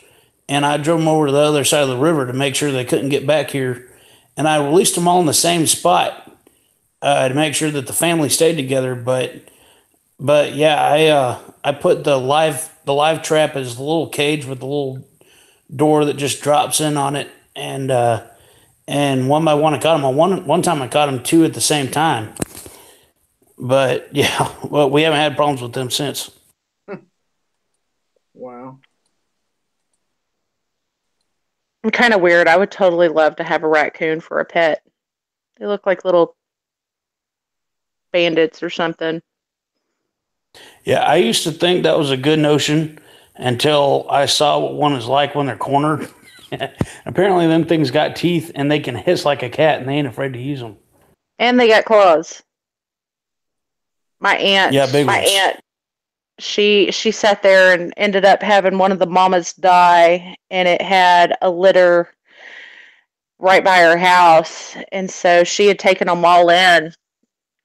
and I drove them over to the other side of the river to make sure they couldn't get back here, and I released them all in the same spot. To make sure that the family stayed together. But yeah, I put the live trap as the little cage with the little door that just drops in on it, and one by one I caught them. One time I caught them two at the same time. But yeah, well, we haven't had problems with them since. Wow. I'm kind of weird. I would totally love to have a raccoon for a pet. They look like little bandits or something. Yeah, I used to think that was a good notion until I saw what one is like when they're cornered. Apparently, them things got teeth and they can hiss like a cat, and they ain't afraid to use them. And they got claws. My aunt, she sat there and ended up having one of the mamas die, and it had a litter right by her house, and so she had taken them all in.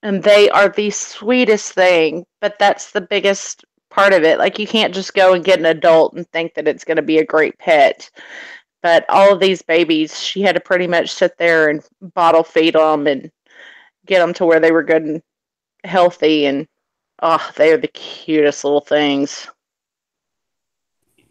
And they are the sweetest thing, but that's the biggest part of it. Like, you can't just go and get an adult and think that it's going to be a great pet. But all of these babies, she had to pretty much sit there and bottle feed them and get them to where they were good and healthy. And, oh, they are the cutest little things.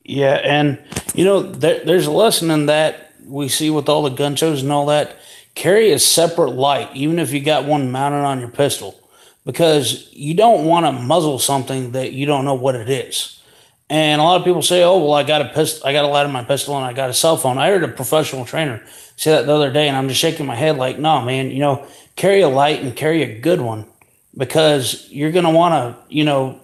Yeah, and, there's a lesson in that we see with all the gun shows and all that. Carry a separate light, even if you got one mounted on your pistol, because you don't want to muzzle something that you don't know what it is. And a lot of people say, "Oh, well, I got a pistol, I got a light on my pistol, and I got a cell phone." I heard a professional trainer say that the other day, and I'm just shaking my head like, "No, man, carry a light and carry a good one, because you're gonna want to,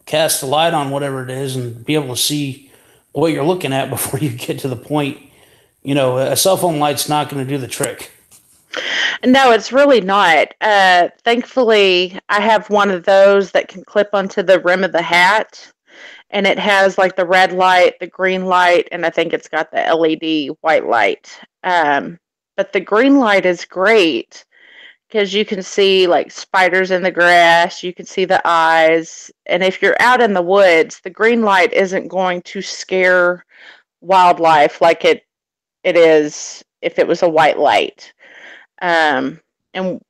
cast the light on whatever it is and be able to see what you're looking at before you get to the point. A cell phone light's not going to do the trick." No, it's really not. Thankfully, I have one of those that can clip onto the rim of the hat, and it has like the red light, the green light, and I think it's got the LED white light. But the green light is great because you can see like spiders in the grass, you can see the eyes, and if you're out in the woods, the green light isn't going to scare wildlife like it is if it was a white light. And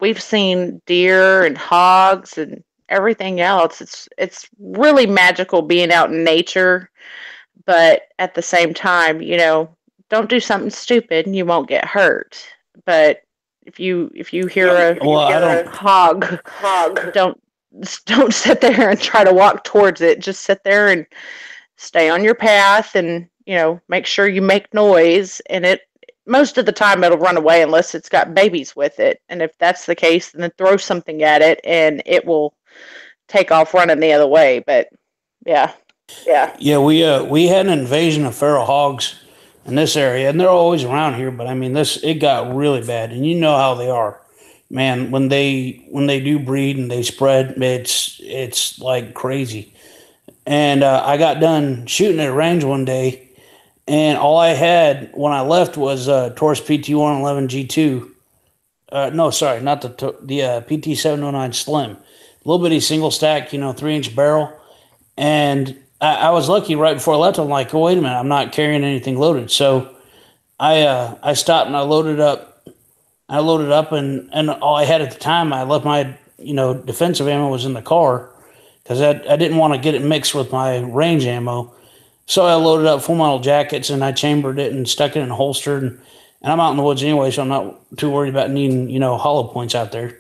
we've seen deer and hogs and everything else. It's really magical being out in nature, but at the same time, don't do something stupid and you won't get hurt. But if you hear a hog, don't sit there and try to walk towards it. Just sit there and stay on your path, and make sure you make noise, and it most of the time it'll run away unless it's got babies with it. And if that's the case, then throw something at it and it will take off running the other way. But yeah. We had an invasion of feral hogs in this area, and they're always around here, but I mean, it got really bad, and you know how they are, man. When they do breed and they spread, it's like crazy. And I got done shooting at a range one day, and all I had when I left was Taurus PT-111 G2. No, sorry, not the PT-709 Slim. Little bitty single stack, 3-inch barrel. And I was lucky right before I left. I'm like, oh, wait a minute, I'm not carrying anything loaded. So I stopped and I loaded up. And all I had at the time, I left my defensive ammo was in the car because I didn't want to get it mixed with my range ammo. So I loaded up full metal jackets and I chambered it and stuck it in a holster. And I'm out in the woods anyway, so I'm not too worried about needing hollow points out there.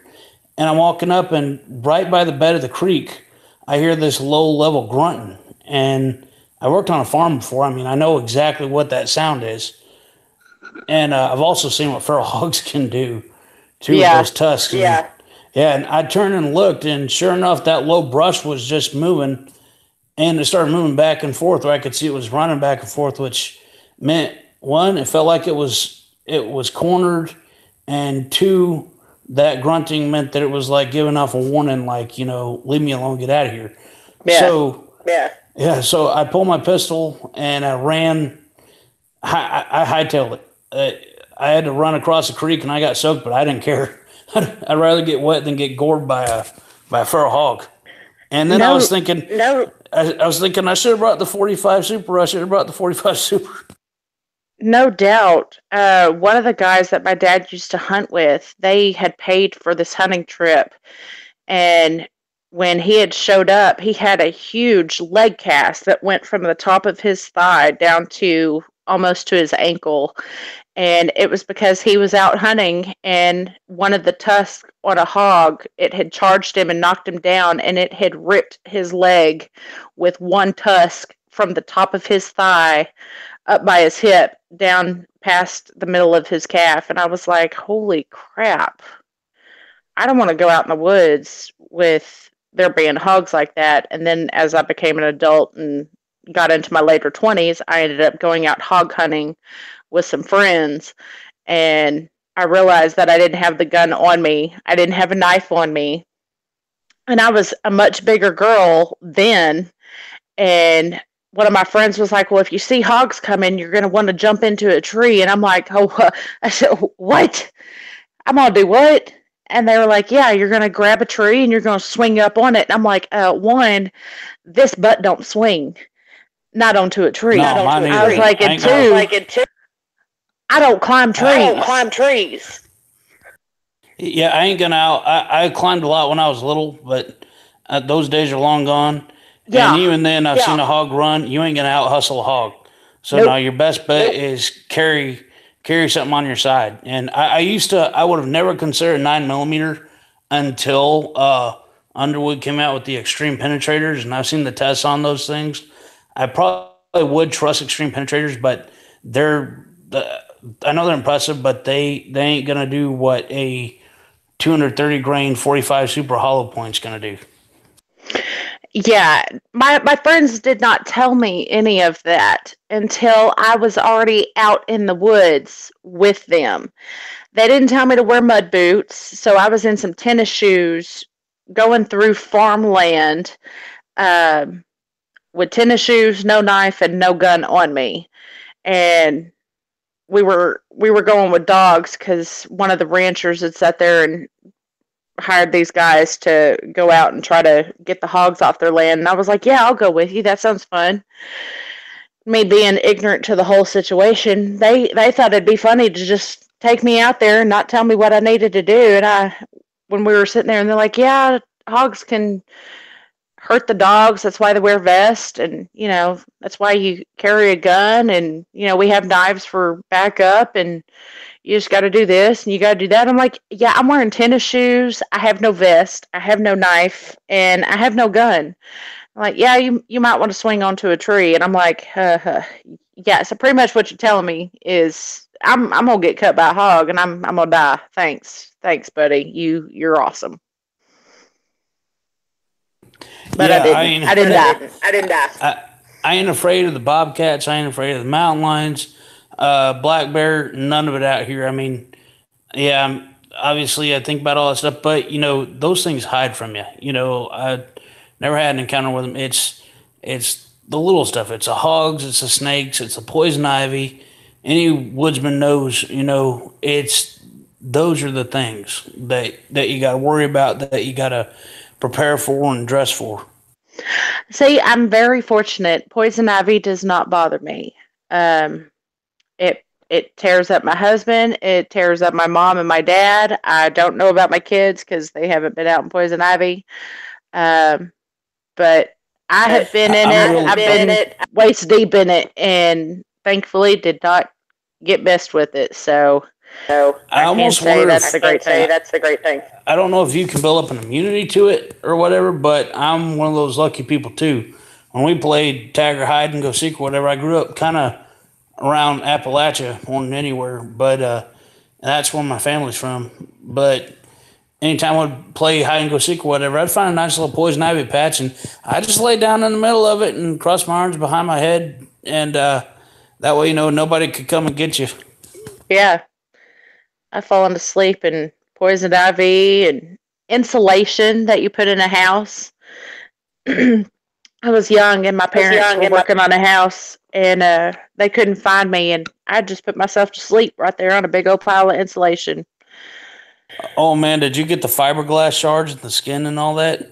And I'm walking up, and right by the bed of the creek, I hear this low level grunting. And I worked on a farm before. I mean, I know exactly what that sound is. And I've also seen what feral hogs can do too with those tusks. Yeah. And I turned and looked, and sure enough, that low brush was just moving, and it started moving back and forth where I could see it was running back and forth, which meant, one, it felt like it was cornered, and two, that grunting meant that it was like giving off a warning, like, leave me alone, get out of here. So I pulled my pistol and I ran. I hightailed it. I had to run across the creek and I got soaked, but I didn't care. I'd rather get wet than get gored by a feral hog. And then I was thinking, I should have brought the 45 Super. I should have brought the 45 Super. No doubt. One of the guys that my dad used to hunt with, they had paid for this hunting trip. And when he had showed up, he had a huge leg cast that went from the top of his thigh down to almost to his ankle. And it was because he was out hunting, and one of the tusks on a hog, it had charged him and knocked him down, and it had ripped his leg with one tusk from the top of his thigh up by his hip down past the middle of his calf. And I was like, holy crap. I don't want to go out in the woods with there being hogs like that. And then as I became an adult and got into my later 20s, I ended up going out hog hunting with some friends, and I realized that I didn't have the gun on me. I didn't have a knife on me. And I was a much bigger girl then. And one of my friends was like, well, if you see hogs coming, you're going to want to jump into a tree. And I'm like, oh, I said, what? I'm going to do what? And they were like, yeah, you're going to grab a tree and you're going to swing up on it. And I'm like, one, this butt don't swing. Not onto a tree. No, I was like, and two, I don't climb trees. Yeah, I ain't gonna out. I climbed a lot when I was little, but those days are long gone. Yeah. And even then, I've seen a hog run. You ain't gonna out hustle a hog. So now your best bet is carry something on your side. And I would have never considered 9mm until Underwood came out with the extreme penetrators, and I've seen the tests on those things. I probably would trust extreme penetrators, but I know they're impressive, but they ain't gonna do what a 230 grain 45 Super hollow point's gonna do. Yeah, my friends did not tell me any of that until I was already out in the woods with them. They didn't tell me to wear mud boots, so I was in some tennis shoes going through farmland with tennis shoes, no knife, and no gun on me. And we were going with dogs because one of the ranchers had sat there and hired these guys to go out and try to get the hogs off their land. And I was like, yeah, I'll go with you. That sounds fun. Me being ignorant to the whole situation, they thought it'd be funny to just take me out there and not tell me what I needed to do. And when we were sitting there, and they're like, yeah, hogs can hurt the dogs. That's why they wear vests. And, that's why you carry a gun. And, we have knives for backup. And you just got to do this and you got to do that. I'm like, yeah, I'm wearing tennis shoes. I have no vest. I have no knife. And I have no gun. I'm like, yeah, you might want to swing onto a tree. And I'm like, yeah. So pretty much what you're telling me is I'm going to get cut by a hog and I'm going to die. Thanks, buddy. You're awesome. But yeah, I didn't die. I ain't afraid of the bobcats. I ain't afraid of the mountain lions, black bear. None of it out here. I mean, yeah, obviously I think about all that stuff, but those things hide from you. I never had an encounter with them. It's the little stuff. It's the hogs. It's the snakes. It's the poison ivy. Any woodsman knows. Those are the things that you got to worry about, that you got to prepare for and dress for. See, I'm very fortunate. Poison ivy does not bother me. Um, it tears up my husband. It tears up my mom and my dad. I don't know about my kids because they haven't been out in poison ivy. Um, but I have been in I'm it. real. I've been waist deep in it, and thankfully did not get messed with it. So I I can almost say wonder that's if the great thing. I don't know if you can build up an immunity to it or whatever, but I'm one of those lucky people too. When we played tag or hide and go seek or whatever, I grew up kind of around Appalachia more than anywhere, but that's where my family's from. But anytime I'd play hide and go seek or whatever, I'd find a nice little poison ivy patch, and I just lay down in the middle of it and cross my arms behind my head, and that way, nobody could come and get you. Yeah, I've fallen asleep in poison ivy and insulation that you put in a house. I was young and my parents were working on a house and they couldn't find me and I just put myself to sleep right there on a big old pile of insulation. Oh man, did you get the fiberglass shards in the skin and all that?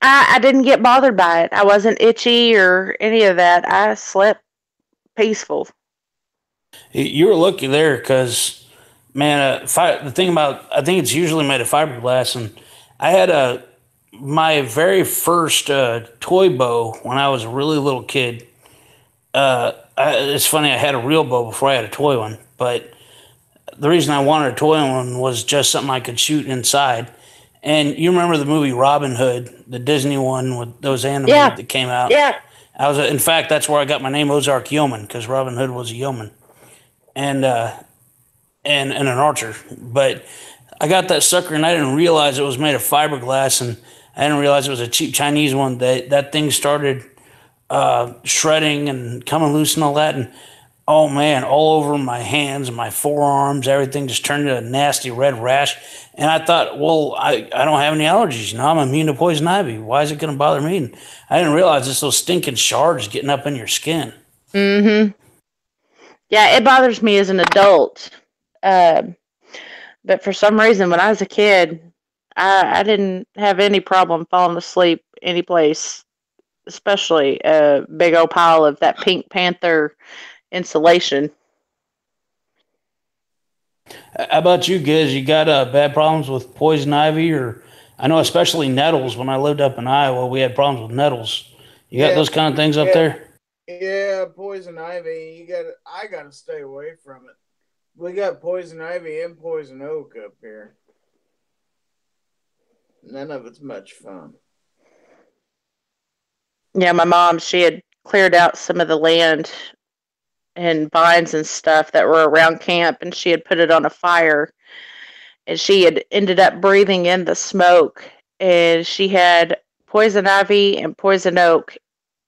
I didn't get bothered by it. I wasn't itchy or any of that. I slept peaceful. You were lucky there because, man, the thing about I think it's usually made of fiberglass, and I had my very first toy bow when I was a really little kid. It's funny, I had a real bow before I had a toy one, but the reason I wanted a toy one was just something I could shoot inside. And you remember the movie Robin Hood, the Disney one with those animated that came out? Yeah. In fact, that's where I got my name Ozark Yeoman because Robin Hood was a yeoman and and an archer. But I got that sucker and I didn't realize it was made of fiberglass, and I didn't realize it was a cheap Chinese one. That thing started shredding and coming loose and all that, and oh man, all over my hands, my forearms, everything just turned into a nasty red rash. And I thought, well, I don't have any allergies. I'm immune to poison ivy. Why is it going to bother me? And I didn't realize it's those stinking shards getting up in your skin. Mm-hmm. Yeah, it bothers me as an adult. But for some reason, when I was a kid, I didn't have any problem falling asleep any place, especially a big old pile of that Pink Panther insulation. How about you guys? You got bad problems with poison ivy, or I know especially nettles. When I lived up in Iowa, we had problems with nettles. You got those kind of things up there? Yeah, poison ivy. I gotta stay away from it. We got poison ivy and poison oak up here. None of it's much fun. Yeah, my mom, she had cleared out some of the land and vines and stuff that were around camp, and she had put it on a fire. And she had ended up breathing in the smoke, and she had poison ivy and poison oak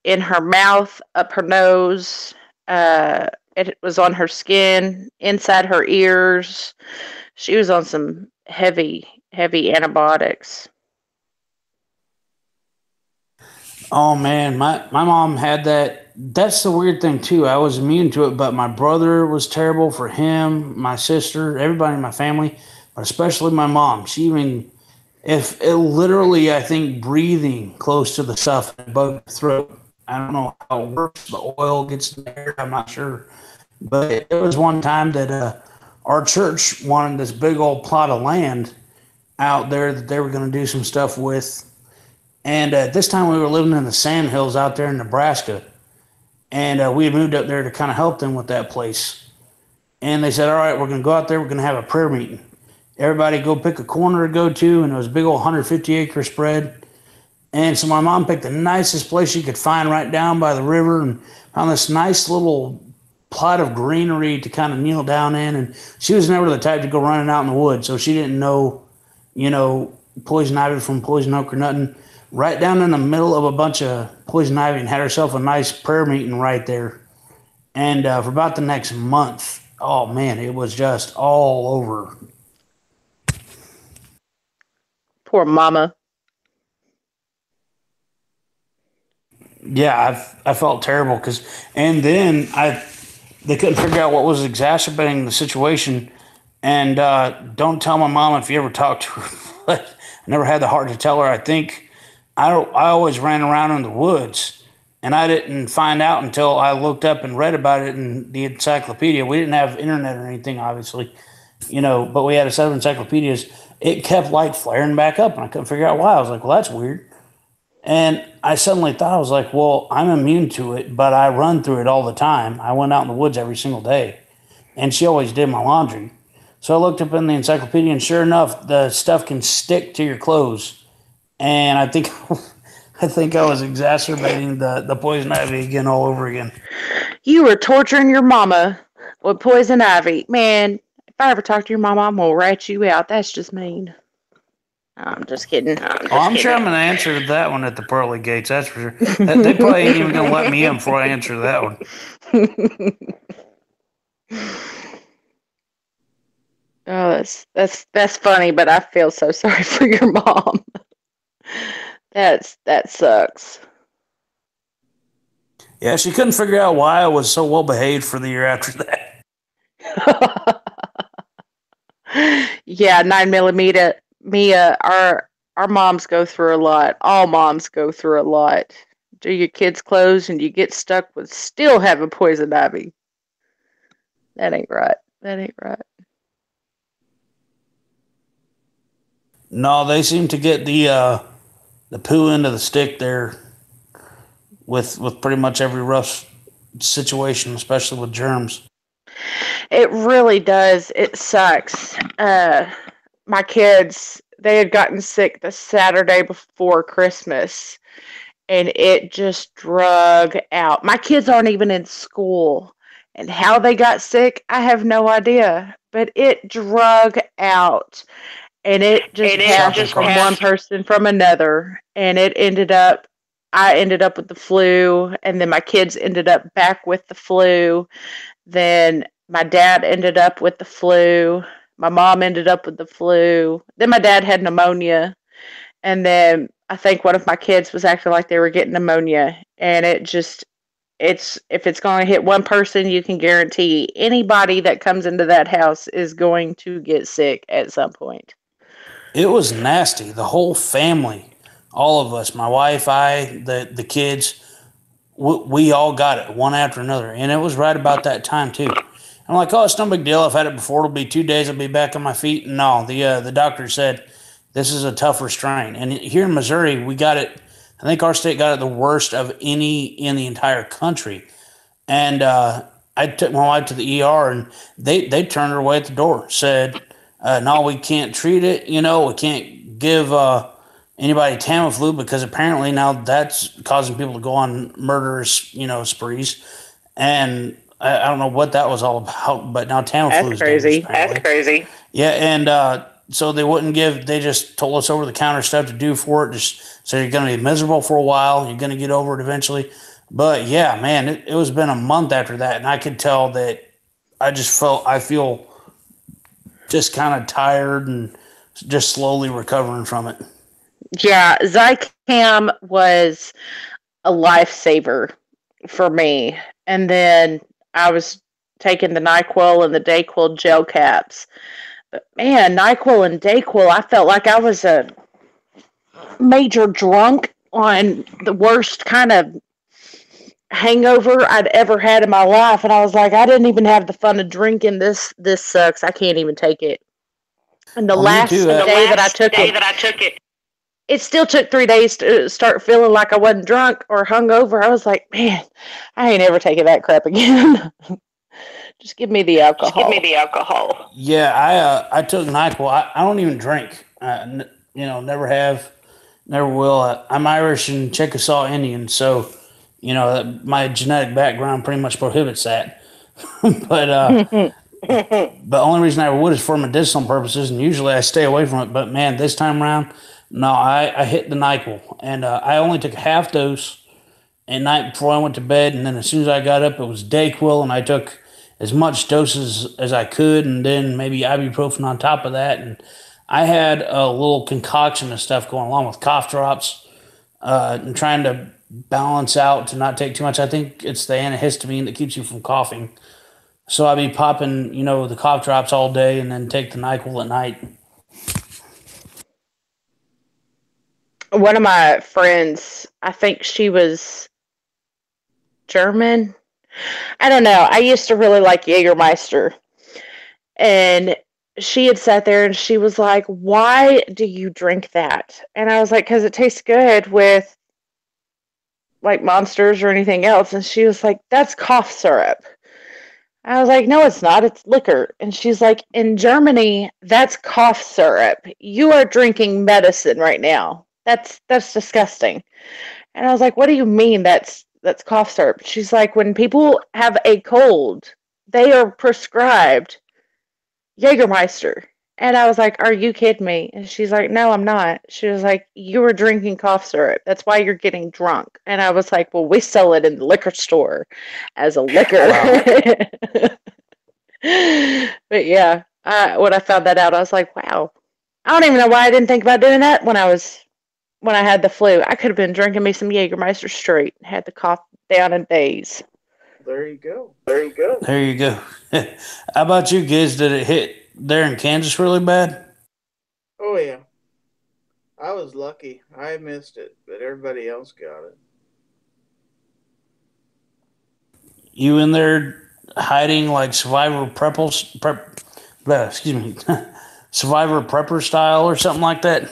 in her mouth, up her nose. It was on her skin, inside her ears. She was on some heavy, heavy antibiotics. Oh man, my mom had that. That's the weird thing too. I was immune to it, but my brother was terrible for him, my sister, everybody in my family, but especially my mom. She even if it literally, I think breathing close to the stuff above the throat. I don't know how it works. The oil gets in there. I'm not sure, but it was one time that our church wanted this big old plot of land out there that they were going to do some stuff with. And at this time, we were living in the sand hills out there in Nebraska. And we had moved up there to kind of help them with that place. And they said, all right, we're going to go out there. We're going to have a prayer meeting. Everybody go pick a corner to go to. And it was a big old 150-acre spread. And so my mom picked the nicest place she could find right down by the river and found this nice little plot of greenery to kind of kneel down in. And she was never the type to go running out in the woods. So she didn't know, poison ivy from poison oak or nothing. Right down in the middle of a bunch of poison ivy and had herself a nice prayer meeting right there. And for about the next month, oh man, it was just all over. Poor mama. Yeah, I felt terrible and then they couldn't figure out what was exacerbating the situation. And don't tell my mom if you ever talk to her. But I never had the heart to tell her. I think I always ran around in the woods, and I didn't find out until I looked up and read about it in the encyclopedia. We didn't have internet or anything, obviously, but we had a set of encyclopedias. It kept like flaring back up, and I couldn't figure out why. I was like, well, that's weird. And I suddenly thought, I was like, well, I'm immune to it, but I run through it all the time. I went out in the woods every single day, and she always did my laundry. So I looked up in the encyclopedia, and sure enough, the stuff can stick to your clothes. And I think I was exacerbating the poison ivy again all over again. You were torturing your mama with poison ivy. Man, if I ever talk to your mama, I'm going to rat you out. That's just mean. I'm just kidding. I'm sure I'm going to answer that one at the pearly gates. That's for sure. They probably ain't even going to let me in before I answer that one. Oh, that's funny, but I feel so sorry for your mom. That sucks. Yeah, she couldn't figure out why I was so well behaved for the year after that. Yeah, 9mm. Mia, our moms go through a lot. All moms go through a lot. Do your kids' clothes and you get stuck with still having poison ivy. That ain't right. That ain't right. No, they seem to get the poo end of the stick there with pretty much every rough situation, especially with germs. It really does. It sucks. My kids, they had gotten sick the Saturday before Christmas, and it just drug out. My kids aren't even in school, and how they got sick, I have no idea. But it drug out, and it just passed from one person from another, and I ended up with the flu, and then my kids ended up back with the flu. Then my dad ended up with the flu. My mom ended up with the flu. Then my dad had pneumonia. And then I think one of my kids was acting like they were getting pneumonia. And if it's going to hit one person, you can guarantee anybody that comes into that house is going to get sick at some point. It was nasty. The whole family, all of us, my wife, I, the kids, we all got it one after another. And it was right about that time, too. I'm like, oh, it's no big deal. I've had it before. It'll be 2 days. I'll be back on my feet. No, the doctor said this is a tougher strain. And here in Missouri, we got it. I think our state got it the worst of any in the entire country. And I took my wife to the ER, and they turned her away at the door. Said, no, we can't treat it. We can't give anybody Tamiflu because apparently now that's causing people to go on murderous, sprees. And I don't know what that was all about, but now Tamiflu is crazy. That's crazy. Yeah, and so they just told us over-the-counter stuff to do for it. Just so you're going to be miserable for a while. You're going to get over it eventually. But, yeah, man, it was been a month after that, and I could tell that I feel just kind of tired and just slowly recovering from it. Yeah, Zicam was a lifesaver for me. And then I was taking the NyQuil and the DayQuil gel caps. But man, NyQuil and DayQuil, I felt like I was a major drunk on the worst kind of hangover I'd ever had in my life. And I was like, I didn't even have the fun of drinking. This sucks. I can't even take it. And the last day that I took it, it still took 3 days to start feeling like I wasn't drunk or hungover. I was like, man, I ain't ever taking that crap again. Just give me the alcohol. Yeah, I took NyQuil. I don't even drink. Never have, never will. I'm Irish and Chickasaw Indian, so my genetic background pretty much prohibits that. But the only reason I would is for medicinal purposes, and usually I stay away from it. But man, this time around, no, I hit the NyQuil, and I only took a half dose at night before I went to bed, and then as soon as I got up, it was DayQuil, and I took as much doses as I could, and then maybe ibuprofen on top of that, and I had a little concoction of stuff going along with cough drops, and trying to balance out to not take too much. I think it's the antihistamine that keeps you from coughing. So I'd be popping, the cough drops all day and then take the NyQuil at night. One of my friends, I think she was German. I don't know. I used to really like Jägermeister. And she had sat there and she was like, "Why do you drink that?" And I was like, "Because it tastes good with like monsters or anything else." And she was like, "That's cough syrup." I was like, "No, it's not. It's liquor." And she's like, "In Germany, that's cough syrup. You are drinking medicine right now. That's disgusting." And I was like, "What do you mean that's cough syrup?" She's like, "When people have a cold, they are prescribed Jägermeister." And I was like, "Are you kidding me?" And she's like, "No, I'm not." She was like, "You were drinking cough syrup. That's why you're getting drunk." And I was like, "Well, we sell it in the liquor store as a liquor." Wow. But yeah, when I found that out, I was like, "Wow." I don't even know why I didn't think about doing that when I had the flu. I could have been drinking me some Jägermeister straight, had the cough down in days. There you go. There you go. How about you kids? Did it hit there in Kansas really bad? Oh yeah, I was lucky. I missed it, but everybody else got it. You in there hiding like Survivor Prepples, excuse me, Survivor Prepper style or something like that?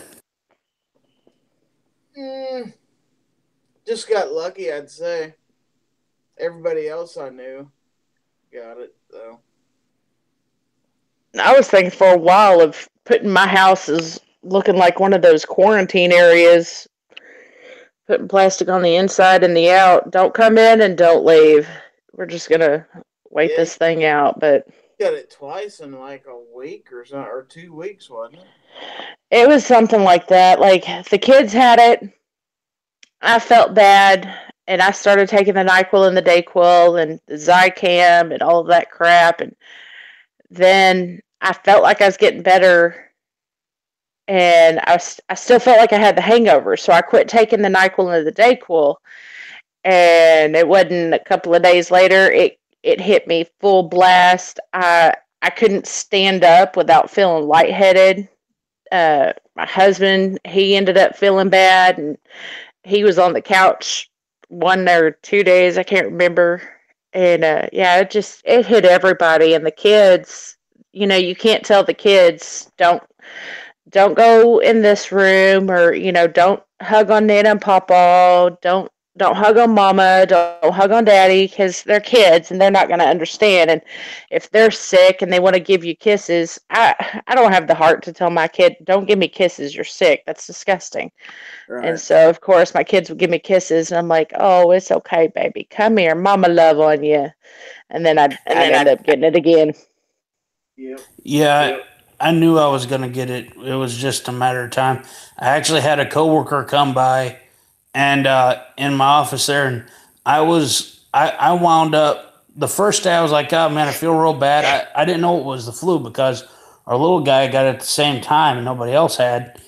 Mm, just got lucky, I'd say. Everybody else I knew got it, though. I was thinking for a while of putting my house as looking like one of those quarantine areas, putting plastic on the inside and the out. Don't come in and don't leave. We're just gonna wait Yeah, you this thing out. But got it twice in like a week or so, or 2 weeks, wasn't it? it was something like that. Like the kids had it. I felt bad, and I started taking the Nyquil and the Dayquil and the Zicam and all of that crap. And then I felt like I was getting better, and I still felt like I had the hangover. So I quit taking the Nyquil and the Dayquil. And it wasn't a couple of days later, it hit me full blast. I couldn't stand up without feeling lightheaded. My husband, he ended up feeling bad, and he was on the couch 1 or 2 days, I can't remember. And yeah, it hit everybody and the kids. You know, you can't tell the kids don't go in this room, or don't hug on Nana and Papa, don't hug on Mama, don't hug on Daddy, because they're kids and they're not going to understand. And if they're sick and they want to give you kisses, I don't have the heart to tell my kid, "Don't give me kisses, you're sick, that's disgusting." And Right. so of course my kids would give me kisses, and I'm like, "Oh, it's okay, baby, come here, Mama love on you." And then I'd end up getting it again. Yep. Yeah, I knew I was going to get it. It was just a matter of time. I actually had a coworker come by and in my office there, and I wound up the first day. I was like, "Oh man, I feel real bad." I didn't know it was the flu because our little guy got it at the same time and nobody else had,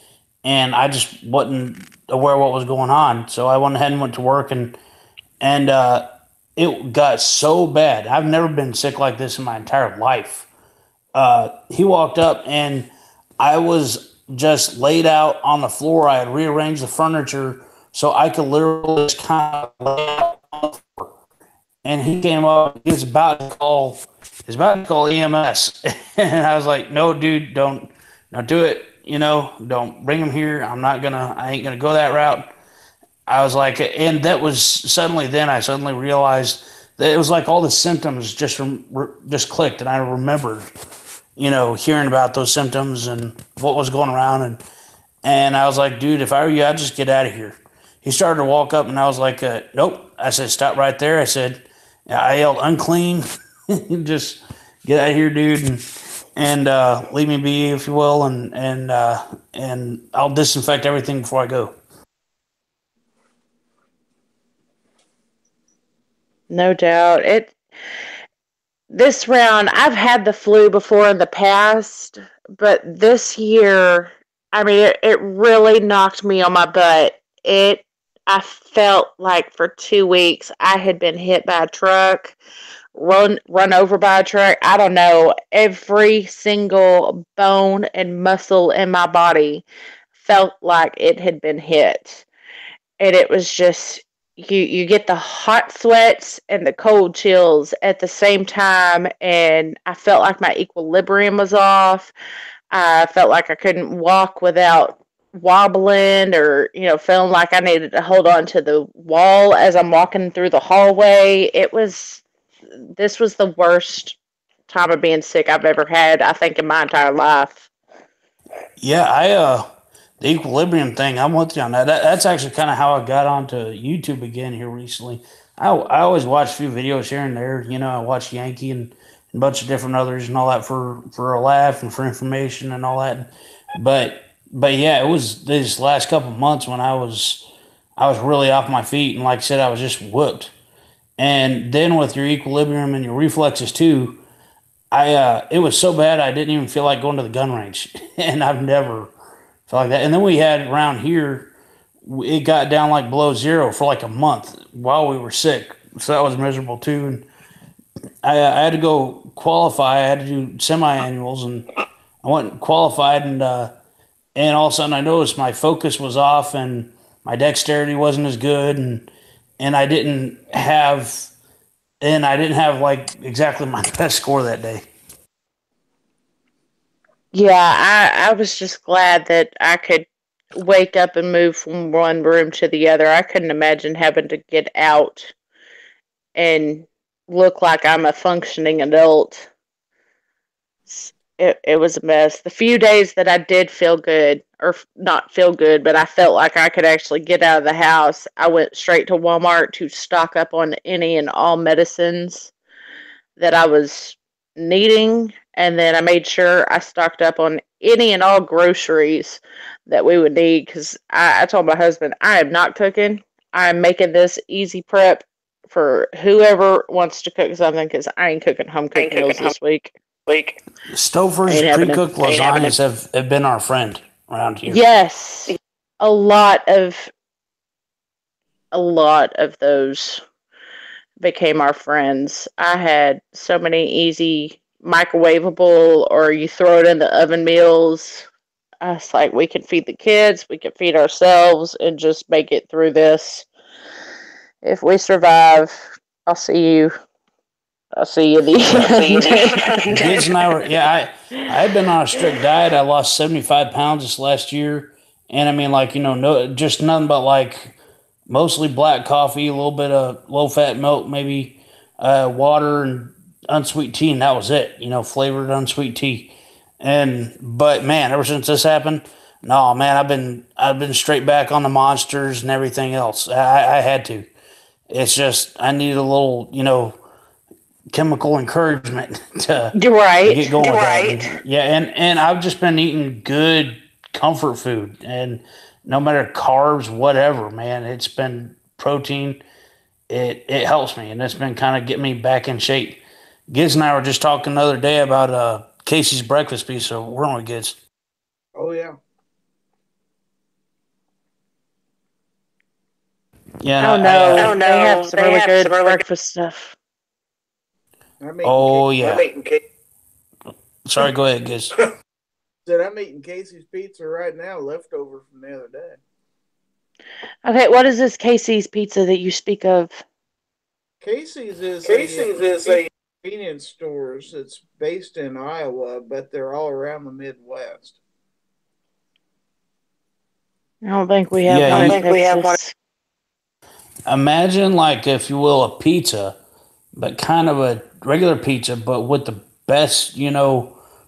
and I just wasn't aware of what was going on. So I went ahead and went to work, and it got so bad. I've never been sick like this in my entire life. He walked up and I was just laid out on the floor. I had rearranged the furniture so I could literally just kind of lay out. And he came up. He was about to call EMS, and I was like, "No, dude, don't do it. Don't bring him here. I ain't gonna go that route." I was like, and that was suddenly. Then I suddenly realized that it was like all the symptoms just clicked, and I remembered hearing about those symptoms and what was going around. And I was like, "Dude, if I were you, I'd just get out of here." He started to walk up, and I was like, "Nope." I said, "Stop right there." I said, I yelled, "Unclean." Just get out of here, dude, and leave me be, if you will, and I'll disinfect everything before I go. No doubt. This round, I've had the flu before in the past, but this year, I mean, it really knocked me on my butt. I felt like for 2 weeks I had been hit by a truck, run over by a truck. I don't know. Every single bone and muscle in my body felt like it had been hit. And it was just you get the hot sweats and the cold chills at the same time, and I felt like my equilibrium was off. I felt like I couldn't walk without wobbling, or feeling like I needed to hold on to the wall as I'm walking through the hallway. This was the worst time of being sick I've ever had, I think, in my entire life. Yeah, the equilibrium thing, I'm with you on that. That's actually kind of how I got onto YouTube again here recently. I always watch a few videos here and there. I watch Yankee and a bunch of different others and all that for a laugh and for information and all that. But yeah, it was these last couple of months when I was really off my feet, and like I said, I was just whooped. And then with your equilibrium and your reflexes too, it was so bad I didn't even feel like going to the gun range, and I've never felt like that. And then we had around here, it got down like below zero for like a month while we were sick, so that was miserable too. And I had to go qualify. I had to do semi-annuals, and I went and qualified, and all of a sudden I noticed my focus was off and my dexterity wasn't as good, and I didn't have like exactly my best score that day. Yeah, I was just glad that I could wake up and move from one room to the other. I couldn't imagine having to get out and look like I'm a functioning adult. It was a mess. The few days that I did feel good, or not feel good, but I felt like I could actually get out of the house, I went straight to Walmart to stock up on any and all medicines that I was needing. And then I made sure I stocked up on any and all groceries that we would need, because I told my husband, I am not cooking. I'm making this easy prep for whoever wants to cook something, because I ain't cooking home cooked meals this week. Stouffer's pre-cooked lasagnas have been our friend around here. Yes, a lot of those became our friends. I had so many easy microwavable, or you throw it in the oven meals. I was like, we can feed the kids, we can feed ourselves, and just make it through this. If we survive, I'll see you. I'll see you the end. Kids and I were, yeah, I've been on a strict diet. I lost 75 pounds this last year. And I mean, like, no, just nothing but like mostly black coffee, a little bit of low fat milk, maybe water and unsweet tea. And that was it, flavored unsweet tea. But man, ever since this happened, no, man, I've been straight back on the monsters and everything else. I had to. It's just, I need a little, chemical encouragement to You're right. get going with that. Yeah, and I've just been eating good comfort food, and no matter carbs, whatever, man, it's been protein. It helps me, and it's been kind of getting me back in shape. Giz and I were just talking the other day about Casey's breakfast pizza. Weren't we, Giz? Oh yeah. Yeah. Oh no! They have some really good breakfast stuff. Yeah. Sorry, go ahead, Giz. Said I'm eating Casey's pizza right now, leftover from the other day. Okay, what is this Casey's pizza that you speak of? Casey's is a convenience stores. It's based in Iowa, but they're all around the Midwest. I don't think we have one. Imagine, like, if you will, a pizza, but kind of a regular pizza, but with the best,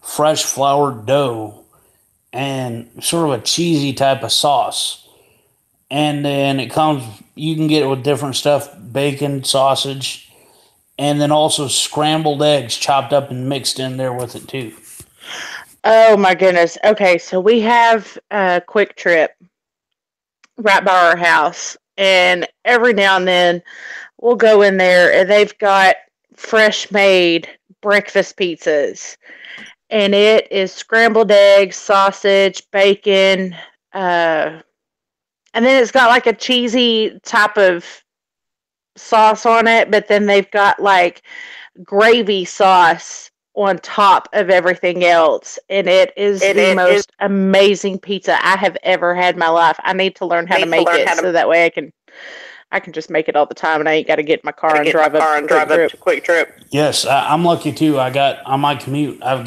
fresh flour dough and sort of a cheesy type of sauce. And then you can get it with different stuff, bacon, sausage, and then also scrambled eggs chopped up and mixed in there with it too. Oh my goodness. Okay, so we have a Quick Trip right by our house, and every now and then we'll go in there, and they've got fresh made breakfast pizzas, and it is scrambled eggs, sausage, bacon, and then it's got like a cheesy type of sauce on it, but then they've got like gravy sauce on top of everything else, and it is the most amazing pizza I have ever had in my life. I need to learn how to make it so that way I can just make it all the time, and I ain't got to get in my car and drive up to Quick Trip. Yes, I'm lucky too. I got on my commute. I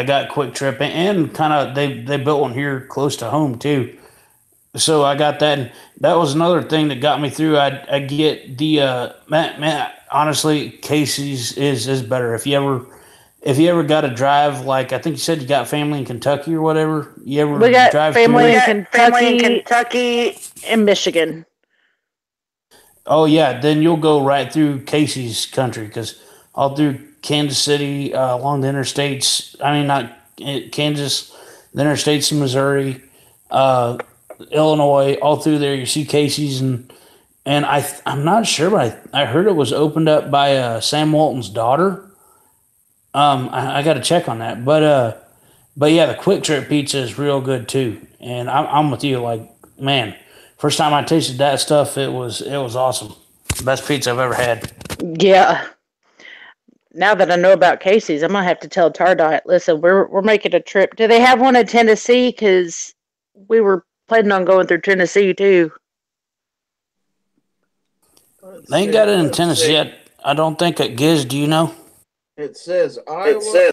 got Quick Trip, and kind of they built one here close to home too. So I got that. And that was another thing that got me through. I get the man. Honestly, Casey's is better. If you ever got to drive, like I think you said you got family in Kentucky or whatever. You ever We got drive family through? in Kentucky and Michigan. Oh yeah, then you'll go right through Casey's country because all through Kansas City, along the interstates. I mean, not Kansas, the interstates in Missouri, uh, Illinois, all through there. You see Casey's, and I'm not sure, but I heard it was opened up by Sam Walton's daughter. I got to check on that, but yeah, the Quick Trip pizza is real good too, and I'm with you. Like, man, first time I tasted that stuff, it was awesome. Best pizza I've ever had. Yeah. Now that I know about Casey's, I'm gonna have to tell Tardot. Listen, we're making a trip. Do they have one in Tennessee? Because we were planning on going through Tennessee too. They ain't got it in Tennessee yet. I don't think at Giz. Do you know? It says Iowa,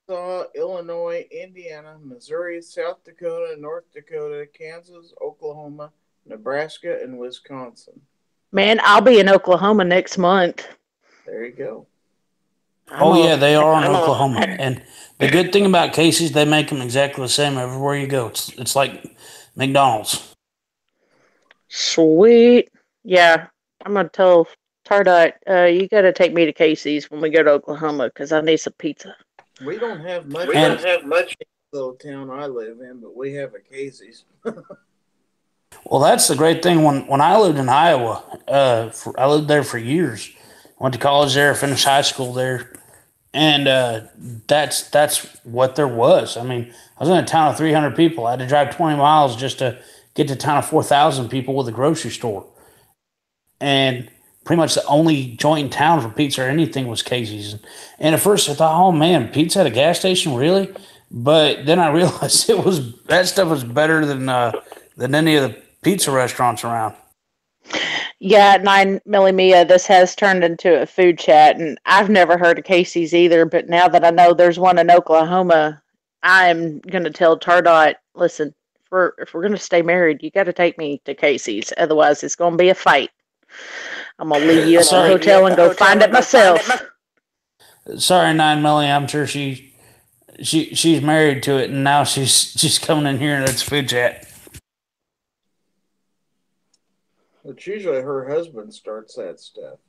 Arkansas, Illinois, Indiana, Missouri, South Dakota, North Dakota, Kansas, Oklahoma, Nebraska, and Wisconsin. Man, I'll be in Oklahoma next month. There you go. Yeah, they are in Oklahoma. And the good thing about Casey's, they make them exactly the same everywhere you go. It's like McDonald's. Sweet. Yeah, I'm gonna tell Tardot, you gotta take me to Casey's when we go to Oklahoma because I need some pizza. We don't have much. We don't have much in the little town I live in, but we have a Casey's. Well, that's the great thing. When I lived in Iowa, I lived there for years. Went to college there, finished high school there, and that's what there was. I mean, I was in a town of 300 people. I had to drive 20 miles just to get to a town of 4,000 people with a grocery store, and pretty much the only joint in town for pizza or anything was Casey's. And at first I thought, oh man, pizza at a gas station, really? But then I realized that stuff was better than any of the pizza restaurants around. Yeah, 9 Millimia, this has turned into a food chat, and I've never heard of Casey's either, but now that I know there's one in Oklahoma, I'm going to tell Tardot, listen, if we're going to stay married, you got to take me to Casey's. Otherwise, it's going to be a fight. I'm going to leave you at the hotel and go find it myself. Sorry, 9 Millie. I'm sure she's married to it, and now she's coming in here and it's food chat. It's usually her husband starts that stuff.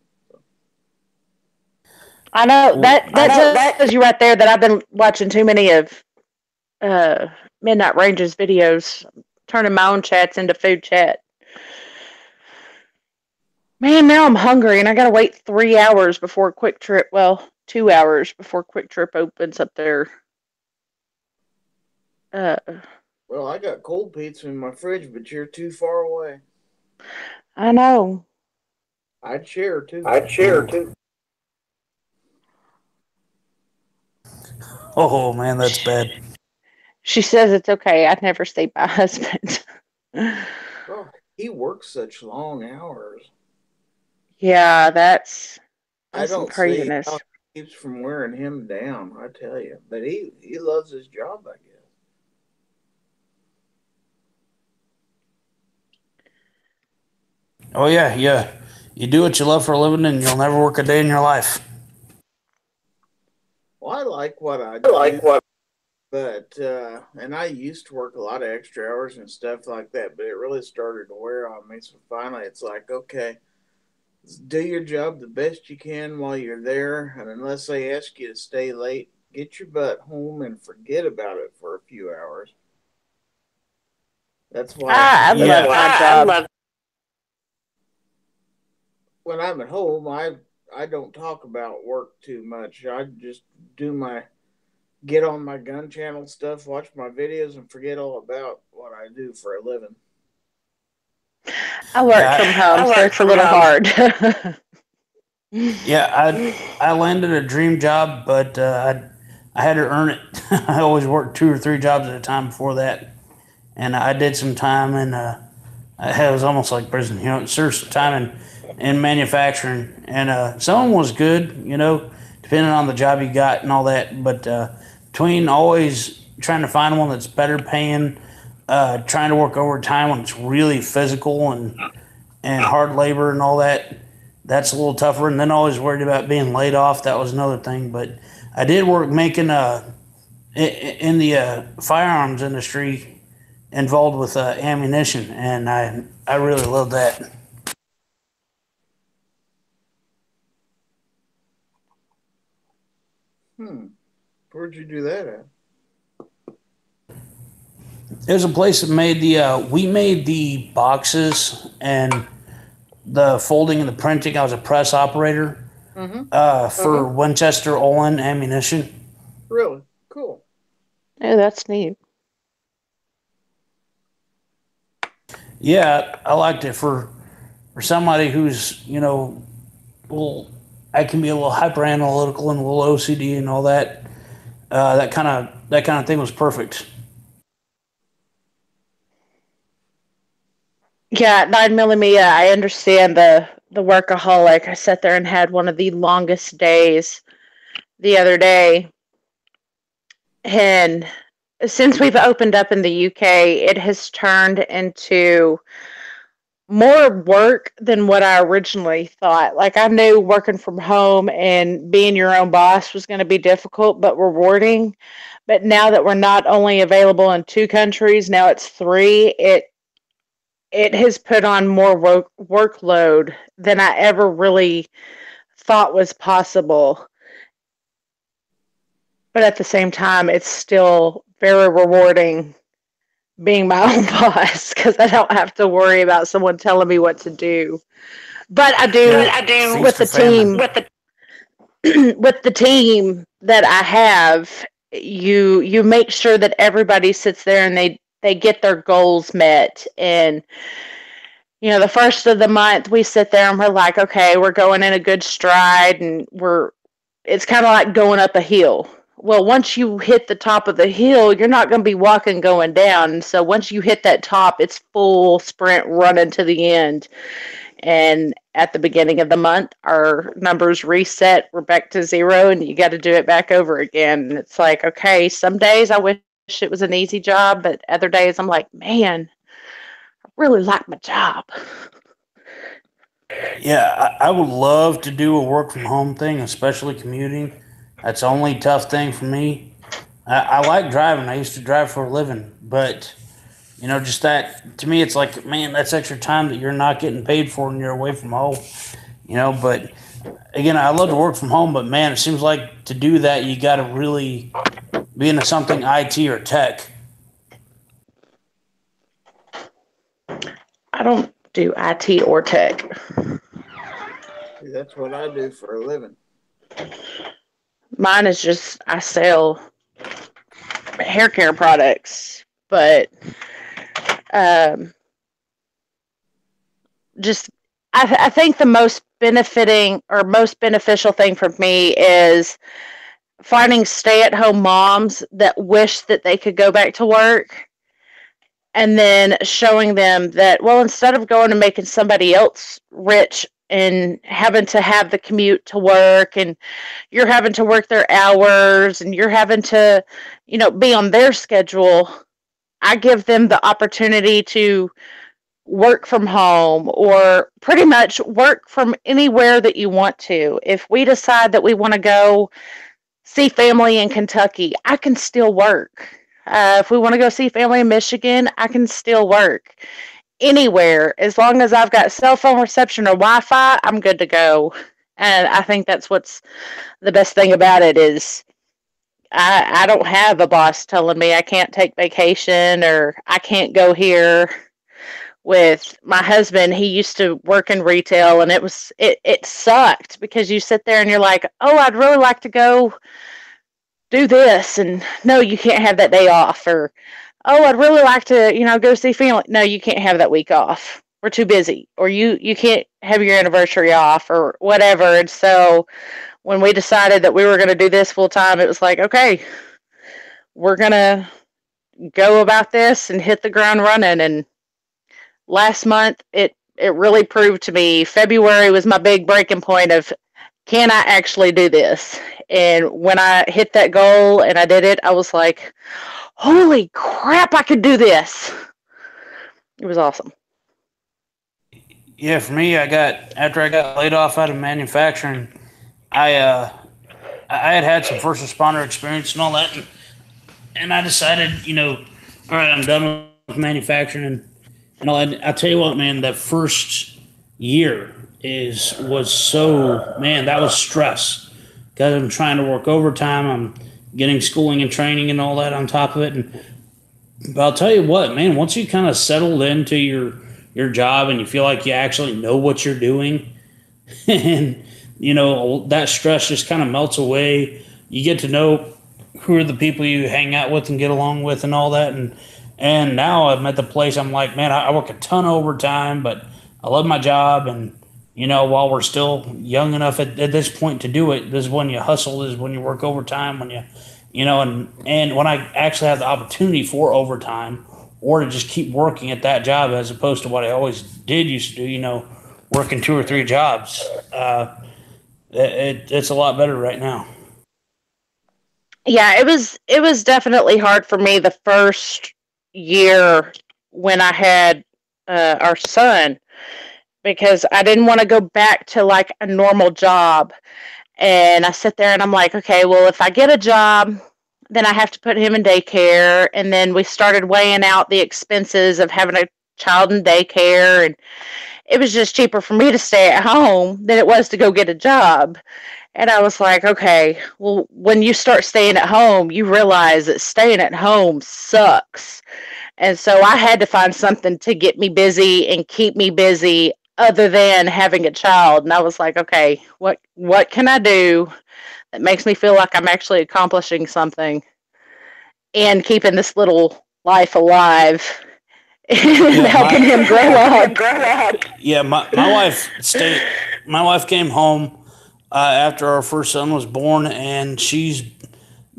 I know that tells you right there that I've been watching too many of Midnight Range's videos, turning my own chats into food chat. Man, now I'm hungry and I gotta wait 3 hours before Quick Trip. Well, 2 hours before Quick Trip opens up there. Well, I got cold pizza in my fridge, but you're too far away. I know. I'd share too. Oh man, that's bad. She says it's okay. I'd never stay by my husband. Oh, he works such long hours. Yeah, that's I don't craziness. see how it keeps from wearing him down, I tell you. But he loves his job, I guess. Oh yeah. You do what you love for a living, and you'll never work a day in your life. Well, I like what I do. But, and I used to work a lot of extra hours and stuff like that, but it really started to wear on me. So finally, it's like, okay, do your job the best you can while you're there. And unless they ask you to stay late, get your butt home and forget about it for a few hours. That's why I love my job. When I'm at home, I don't talk about work too much. I just get on my gun channel stuff, watch my videos, and forget all about what I do for a living. I work from home, so it's a little hard. Yeah, I landed a dream job, but I had to earn it. I always worked 2 or 3 jobs at a time before that, and I did some time in it was almost like prison. It served some time in manufacturing, and some of them was good. Depending on the job you got and all that. But between always trying to find one that's better paying, trying to work overtime when it's really physical and hard labor and all that, that's a little tougher. And then always worried about being laid off. That was another thing. But I did work making in the firearms industry involved with ammunition, and I really love that. Where'd you do that at? There's a place that made we made the boxes and the folding and the printing. I was a press operator for Winchester Olin ammunition. Really? Cool. Oh, that's neat. Yeah, I liked it for somebody who's well, I can be a little hyper analytical and a little OCD and all that. That kind of thing was perfect. Yeah, 9 millimeter. I understand the workaholic. I sat there and had one of the longest days the other day, and since we've opened up in the UK, it has turned into more work than what I originally thought. Like, I knew working from home and being your own boss was going to be difficult but rewarding. But now that we're not only available in 2 countries, now it's 3, it has put on more workload than I ever really thought was possible. But at the same time, it's still very rewarding being my own boss because I don't have to worry about someone telling me what to do. But I Yeah, do with feast or the famine. team with the team that I have. You make sure that everybody sits there and they get their goals met. And the first of the month we sit there and we're like, okay, we're going in a good stride, and it's kind of like going up a hill. Well, once you hit the top of the hill, you're not going to be walking going down. So once you hit that top, it's full sprint running to the end. And at the beginning of the month, our numbers reset. We're back to 0, and you got to do it back over again. And it's like, okay, some days I wish it was an easy job, but other days I'm like, man, I really like my job. Yeah, I would love to do a work from home thing, especially commuting. That's the only tough thing for me. I like driving. I used to drive for a living, but just that to me, it's like, man, that's extra time that you're not getting paid for when you're away from home. But again, I love to work from home, but man, it seems like to do that, you got to really be into something IT or tech. I don't do IT or tech. See, that's what I do for a living. Mine is just I sell hair care products, but um, just I think the most benefiting or most beneficial thing for me is finding stay-at-home moms that wish that they could go back to work, and then showing them that, well, instead of going and making somebody else rich and having to have the commute to work, and you're having to work their hours, and you're having to be on their schedule, I give them the opportunity to work from home or pretty much work from anywhere that you want to. If we decide that we want to go see family in Kentucky, I can still work. If we want to go see family in Michigan, I can still work. Anywhere, as long as I've got cell phone reception or Wi-Fi, I'm good to go. And I think that's what's the best thing about it is I don't have a boss telling me I can't take vacation or I can't go here. With my husband, he used to work in retail, and it sucked because you sit there and you're like, oh, I'd really like to go do this, and no, you can't have that day off. Or, oh, I'd really like to go see family. No, you can't have that week off. we're too busy, or you can't have your anniversary off or whatever. And so when we decided that we were going to do this full time, it was like, okay, we're going to go about this and hit the ground running. And last month, it really proved to me. February was my big breaking point of, can I actually do this? And when I hit that goal and I did it, I was like, holy crap, I could do this. It was awesome. Yeah, for me, after I got laid off out of manufacturing, I had some first responder experience and all that, and I decided, all right, I'm done with manufacturing and all that. I tell you what, man, that first year was so, man, that was stress because I'm trying to work overtime. I'm getting schooling and training and all that on top of it. But I'll tell you what, man, once you kind of settled into your job and you feel like you actually know what you're doing, and that stress just kind of melts away. You get to know who are the people you hang out with and get along with and all that. And now I'm at the place I'm like, man, I work a ton of overtime, but I love my job. And while we're still young enough at this point to do it, this is when you hustle. This is when you work overtime. When and when I actually have the opportunity for overtime, or to just keep working at that job as opposed to what I always used to do, working 2 or 3 jobs. It's a lot better right now. Yeah, it was definitely hard for me the first year when I had our son, because I didn't want to go back to like a normal job. And I sit there and I'm like, okay, well, if I get a job, then I have to put him in daycare. And then we started weighing out the expenses of having a child in daycare. And it was just cheaper for me to stay at home than it was to go get a job. And I was like, okay, well, when you start staying at home, you realize that staying at home sucks. And so I had to find something to get me busy and keep me busy other than having a child. And I was like, okay, what can I do that makes me feel like I'm actually accomplishing something and keeping this little life alive and helping him grow up. Yeah, my wife came home after our first son was born, and she's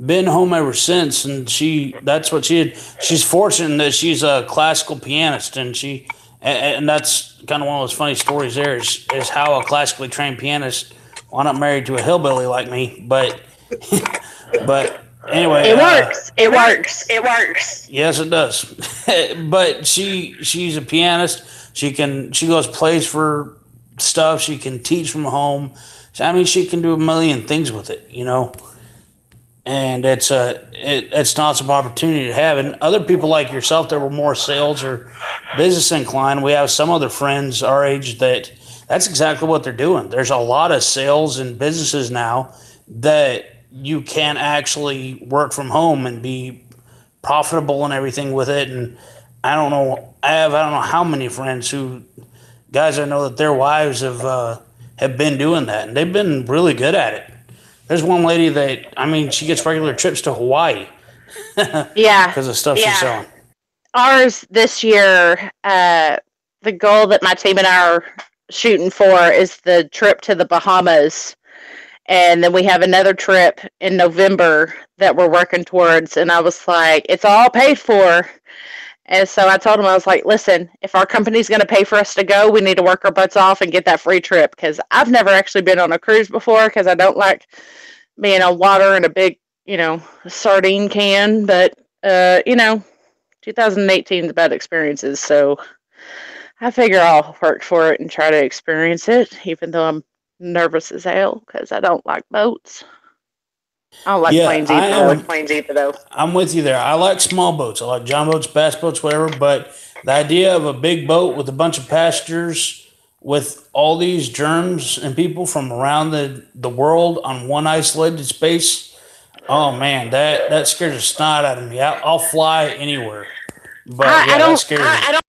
been home ever since. And that's what she did. She's fortunate that she's a classical pianist, and that's kind of one of those funny stories there is how a classically trained pianist wound up married to a hillbilly like me. But anyway, it works. Yes, it does. But she's a pianist. She goes plays for stuff. She can teach from home. I mean, she can do a million things with it, and it's an awesome opportunity to have. And other people like yourself that were more sales or business inclined, we have some other friends our age that's exactly what they're doing. There's a lot of sales and businesses now that you can actually work from home and be profitable and everything with it. And I don't know how many friends guys I know that their wives have been doing that, and they've been really good at it. There's one lady that, she gets regular trips to Hawaii. Yeah. Because of stuff she's selling. Ours this year, the goal that my team and I are shooting for is the trip to the Bahamas. And then we have another trip in November that we're working towards. And I was like, it's all paid for. And so I told him, I was like, listen, if our company's going to pay for us to go, we need to work our butts off and get that free trip. Because I've never actually been on a cruise before, because I don't like being on water in a big, sardine can. But, 2018 is about experiences. So I figure I'll work for it and try to experience it, even though I'm nervous as hell because I don't like boats. I don't like planes either, though. I'm with you there. I like small boats. I like John boats, bass boats, whatever. But the idea of a big boat with a bunch of passengers with all these germs and people from around the world on one isolated space, oh, man, that scares the snot out of me. I'll fly anywhere. But that scares me.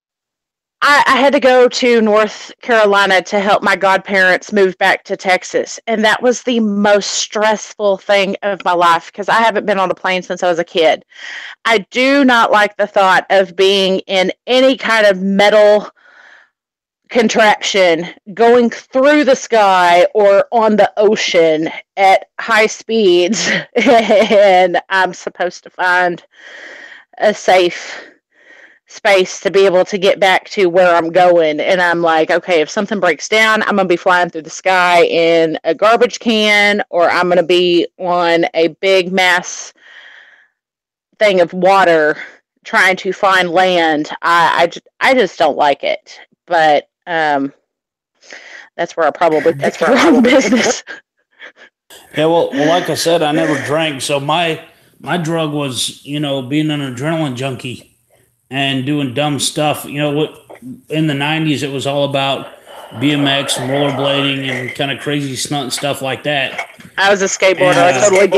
I had to go to North Carolina to help my godparents move back to Texas. And that was the most stressful thing of my life because I haven't been on a plane since I was a kid. I do not like the thought of being in any kind of metal contraption going through the sky or on the ocean at high speeds, and I'm supposed to find a safe space to be able to get back to where I'm going. And I'm like, okay, if something breaks down, I'm going to be flying through the sky in a garbage can, or I'm going to be on a big mass thing of water trying to find land. I just don't like it. But that's where I probably picked the wrong business. Yeah, well, like I said, I never drank, so my drug was, being an adrenaline junkie and doing dumb stuff. What in the '90s it was all about BMX and rollerblading and kind of crazy stunt stuff like that. I was a skateboarder. I totally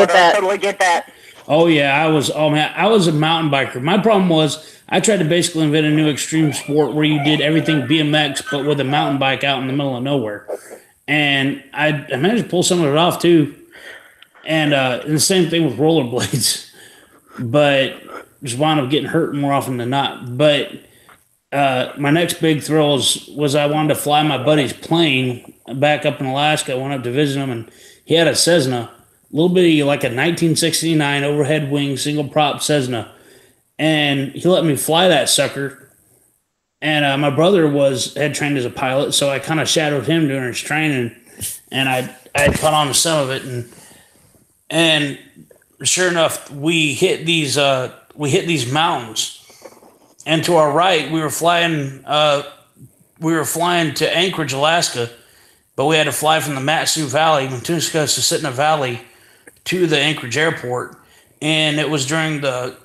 get that. Oh yeah, I was. Oh man, I was a mountain biker. My problem was I tried to basically invent a new extreme sport where you did everything BMX but with a mountain bike out in the middle of nowhere, and I managed to pull some of it off too. And the same thing with rollerblades, but just wound up getting hurt more often than not. But my next big thrill was I wanted to fly my buddy's plane back up in Alaska. I went up to visit him, and he had a Cessna, a little bitty, like a 1969 overhead wing single prop Cessna, and he let me fly that sucker. And my brother had trained as a pilot, so I kind of shadowed him during his training, and I had caught on to some of it, and sure enough, we hit these mountains, and to our right, we were flying to Anchorage, Alaska, but we had to fly from the Matsu Valley, Matuska-Susitna Valley, to the Anchorage airport, and it was during the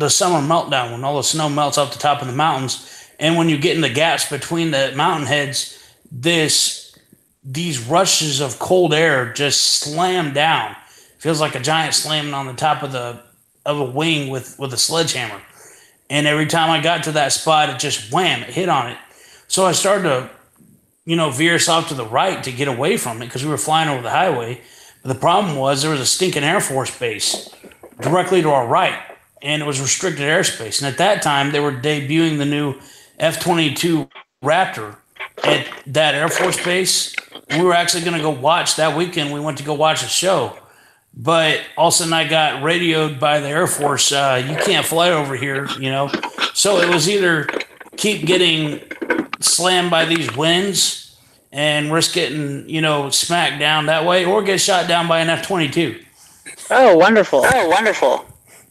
summer meltdown when all the snow melts off the top of the mountains, and when you get in the gaps between the mountain heads, these rushes of cold air just slam down. Feels like a giant slamming on the top of a wing with a sledgehammer. And every time I got to that spot, it just wham, it hit on it. So I started to, veer us off to the right to get away from it because we were flying over the highway. But the problem was there was a stinking Air Force base directly to our right, and it was restricted airspace. And at that time, they were debuting the new F-22 Raptor at that Air Force base. And we were actually going to go watch that weekend. We went to go watch a show. But all of a sudden I got radioed by the Air Force, you can't fly over here, So it was either keep getting slammed by these winds and risk getting, smacked down that way, or get shot down by an F-22. Oh, wonderful.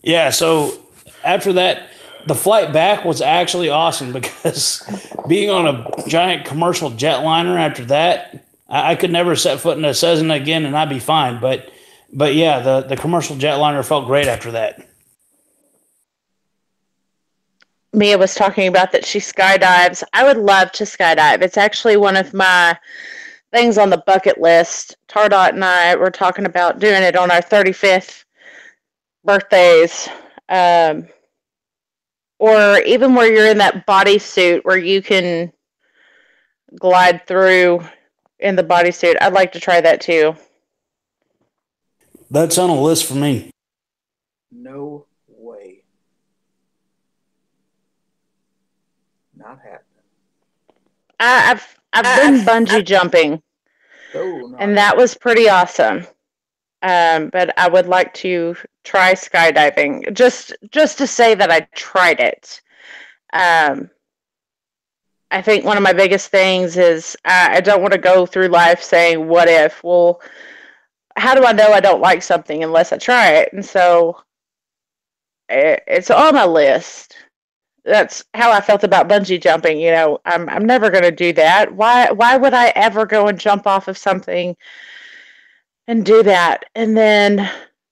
Yeah, so after that, the flight back was actually awesome because being on a giant commercial jetliner after that, I could never set foot in a Cessna again and I'd be fine, But yeah, the commercial jetliner felt great after that. Mia was talking about that she skydives. I would love to skydive. It's actually one of my things on the bucket list. Tardot and I were talking about doing it on our 35th birthdays. Or even where you're in that bodysuit where you can glide through in the bodysuit. I'd like to try that too. That's on a list for me. No way. Not happening. I've been bungee jumping, and that was pretty awesome. But I would like to try skydiving just to say that I tried it. I think one of my biggest things is I don't want to go through life saying, what if? Well, how do I know I don't like something unless I try it? And so it's on my list. That's how I felt about bungee jumping. I'm never going to do that. Why would I ever go and jump off of something and do that? And then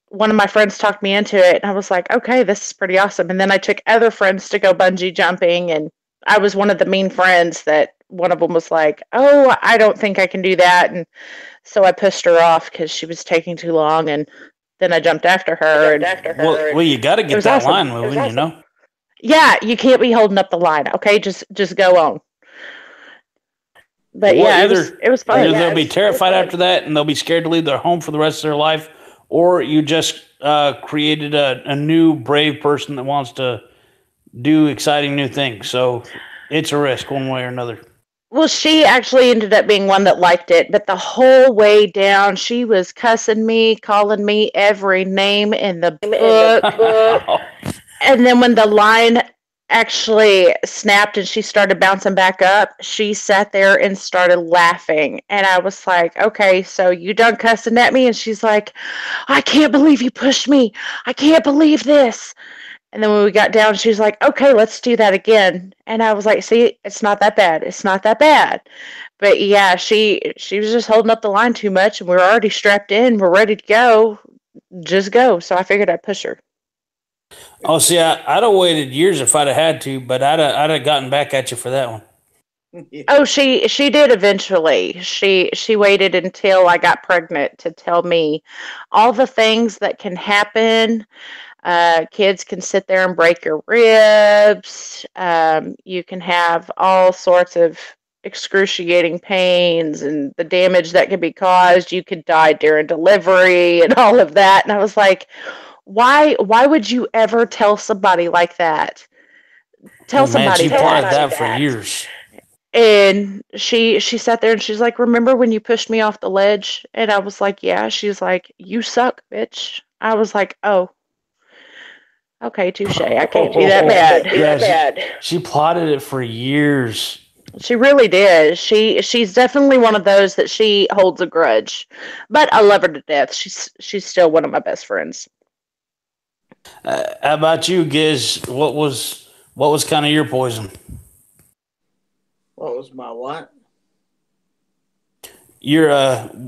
one of my friends talked me into it, and I was like, okay, this is pretty awesome. And then I took other friends to go bungee jumping, and I was one of the mean friends that one of them was like, oh, I don't think I can do that. And so I pushed her off because she was taking too long, and then I jumped after her. Well, you got to get that line moving, Yeah, you can't be holding up the line. Okay, just go on. But it was fun. Either they'll be terrified after that, and they'll be scared to leave their home for the rest of their life, or you just created a new brave person that wants to do exciting new things. So it's a risk one way or another. Well, she actually ended up being one that liked it, but the whole way down, she was cussing me, calling me every name in the book. And then when the line actually snapped and she started bouncing back up, she sat there and started laughing. And I was like, okay, so you done cussing at me? And she's like, I can't believe you pushed me. I can't believe this. And then when we got down, she was like, okay, let's do that again. And I was like, see, it's not that bad. It's not that bad. But yeah, she was just holding up the line too much and we were already strapped in. We're ready to go. Just go. So I figured I'd push her. Oh, see, I'd have waited years if I'd have had to, but I'd have gotten back at you for that one. Yeah. Oh, she did eventually. She waited until I got pregnant to tell me all the things that can happen. Kids can sit there and break your ribs. You can have all sorts of excruciating pains and the damage that can be caused. You could die during delivery and all of that. And I was like, why would you ever tell somebody like that? Tell Oh man, somebody she plotted that. that for years. And she sat there and she's like, remember when you pushed me off the ledge? And I was like, yeah. She's like, you suck, bitch. I was like, oh, okay, touche. I can't be that bad. Yeah, she plotted it for years. She really did. She's definitely one of those that she holds a grudge, but I love her to death. She's still one of my best friends. How about you, Giz? What was kind of your poison? What was my what? Your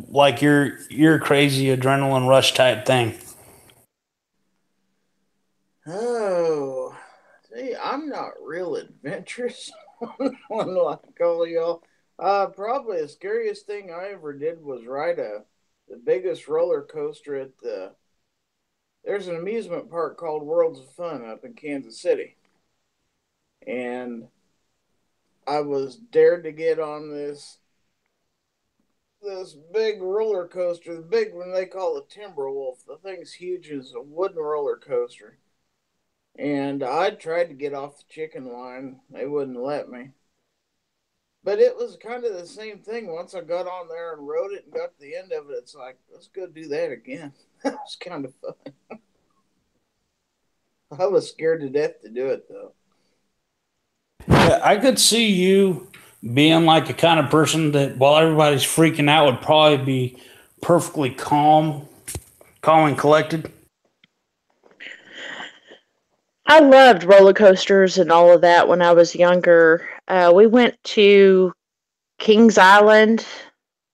like your crazy adrenaline rush type thing. Oh, see, I'm not real adventurous like all y'all. Probably the scariest thing I ever did was ride the biggest roller coaster at the. There's an amusement park called Worlds of Fun up in Kansas City, and I was dared to get on this big roller coaster, the big one they call it Timberwolf. The thing's huge, it's a wooden roller coaster. And I tried to get off the chicken line. They wouldn't let me. But it was kind of the same thing. Once I got on there and rode it and got to the end of it, it's like, let's go do that again. That was kind of fun. I was scared to death to do it, though. Yeah, I could see you being like a kind of person that while everybody's freaking out would probably be perfectly calm and collected. I loved roller coasters and all of that when I was younger. We went to Kings Island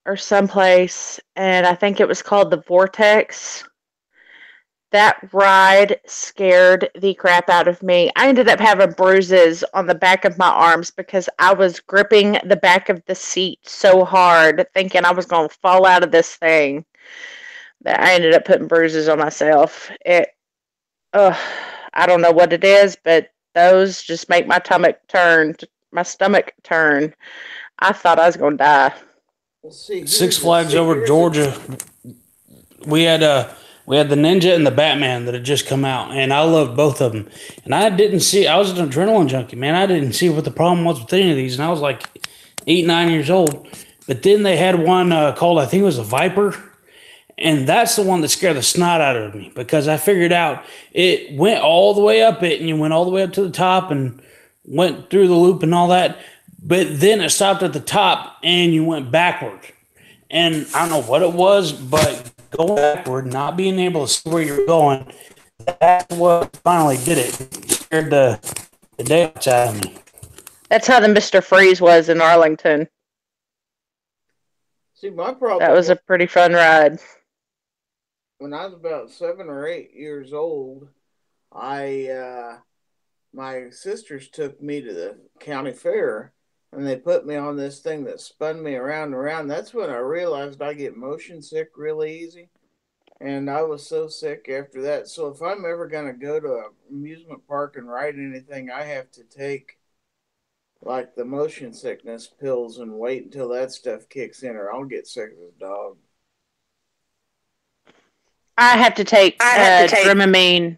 or someplace, and I think it was called the Vortex. That ride scared the crap out of me. I ended up having bruises on the back of my arms because I was gripping the back of the seat so hard, thinking I was going to fall out of this thing, that I ended up putting bruises on myself. Ugh, I don't know what it is, but those just make my stomach turn. I thought I was going to die. Let's see, Six Flags over Georgia, we had we had the Ninja and the Batman that had just come out, and I loved both of them. And I didn't see. I was an adrenaline junkie, man. I didn't see what the problem was with any of these, and I was like 8, 9 years old. But then they had one called, I think it was a Viper, and that's the one that scared the snot out of me because I figured out it went all the way up it, and you went all the way up to the top and went through the loop and all that. But then it stopped at the top, and you went backward. And I don't know what it was, but going backward, not being able to see where you're going, that's what finally did it. It scared the daylights out of me. That's how the Mr. Freeze was in Arlington. See, my That problem was a pretty fun ride. when I was about 7 or 8 years old, my sisters took me to the county fair, and they put me on this thing that spun me around and around. That's when I realized I get motion sick really easy, and I was so sick after that. So if I'm ever gonna go to an amusement park and ride anything, I have to take like the motion sickness pills and wait until that stuff kicks in, or I'll get sick as a dog. I have to take Dramamine.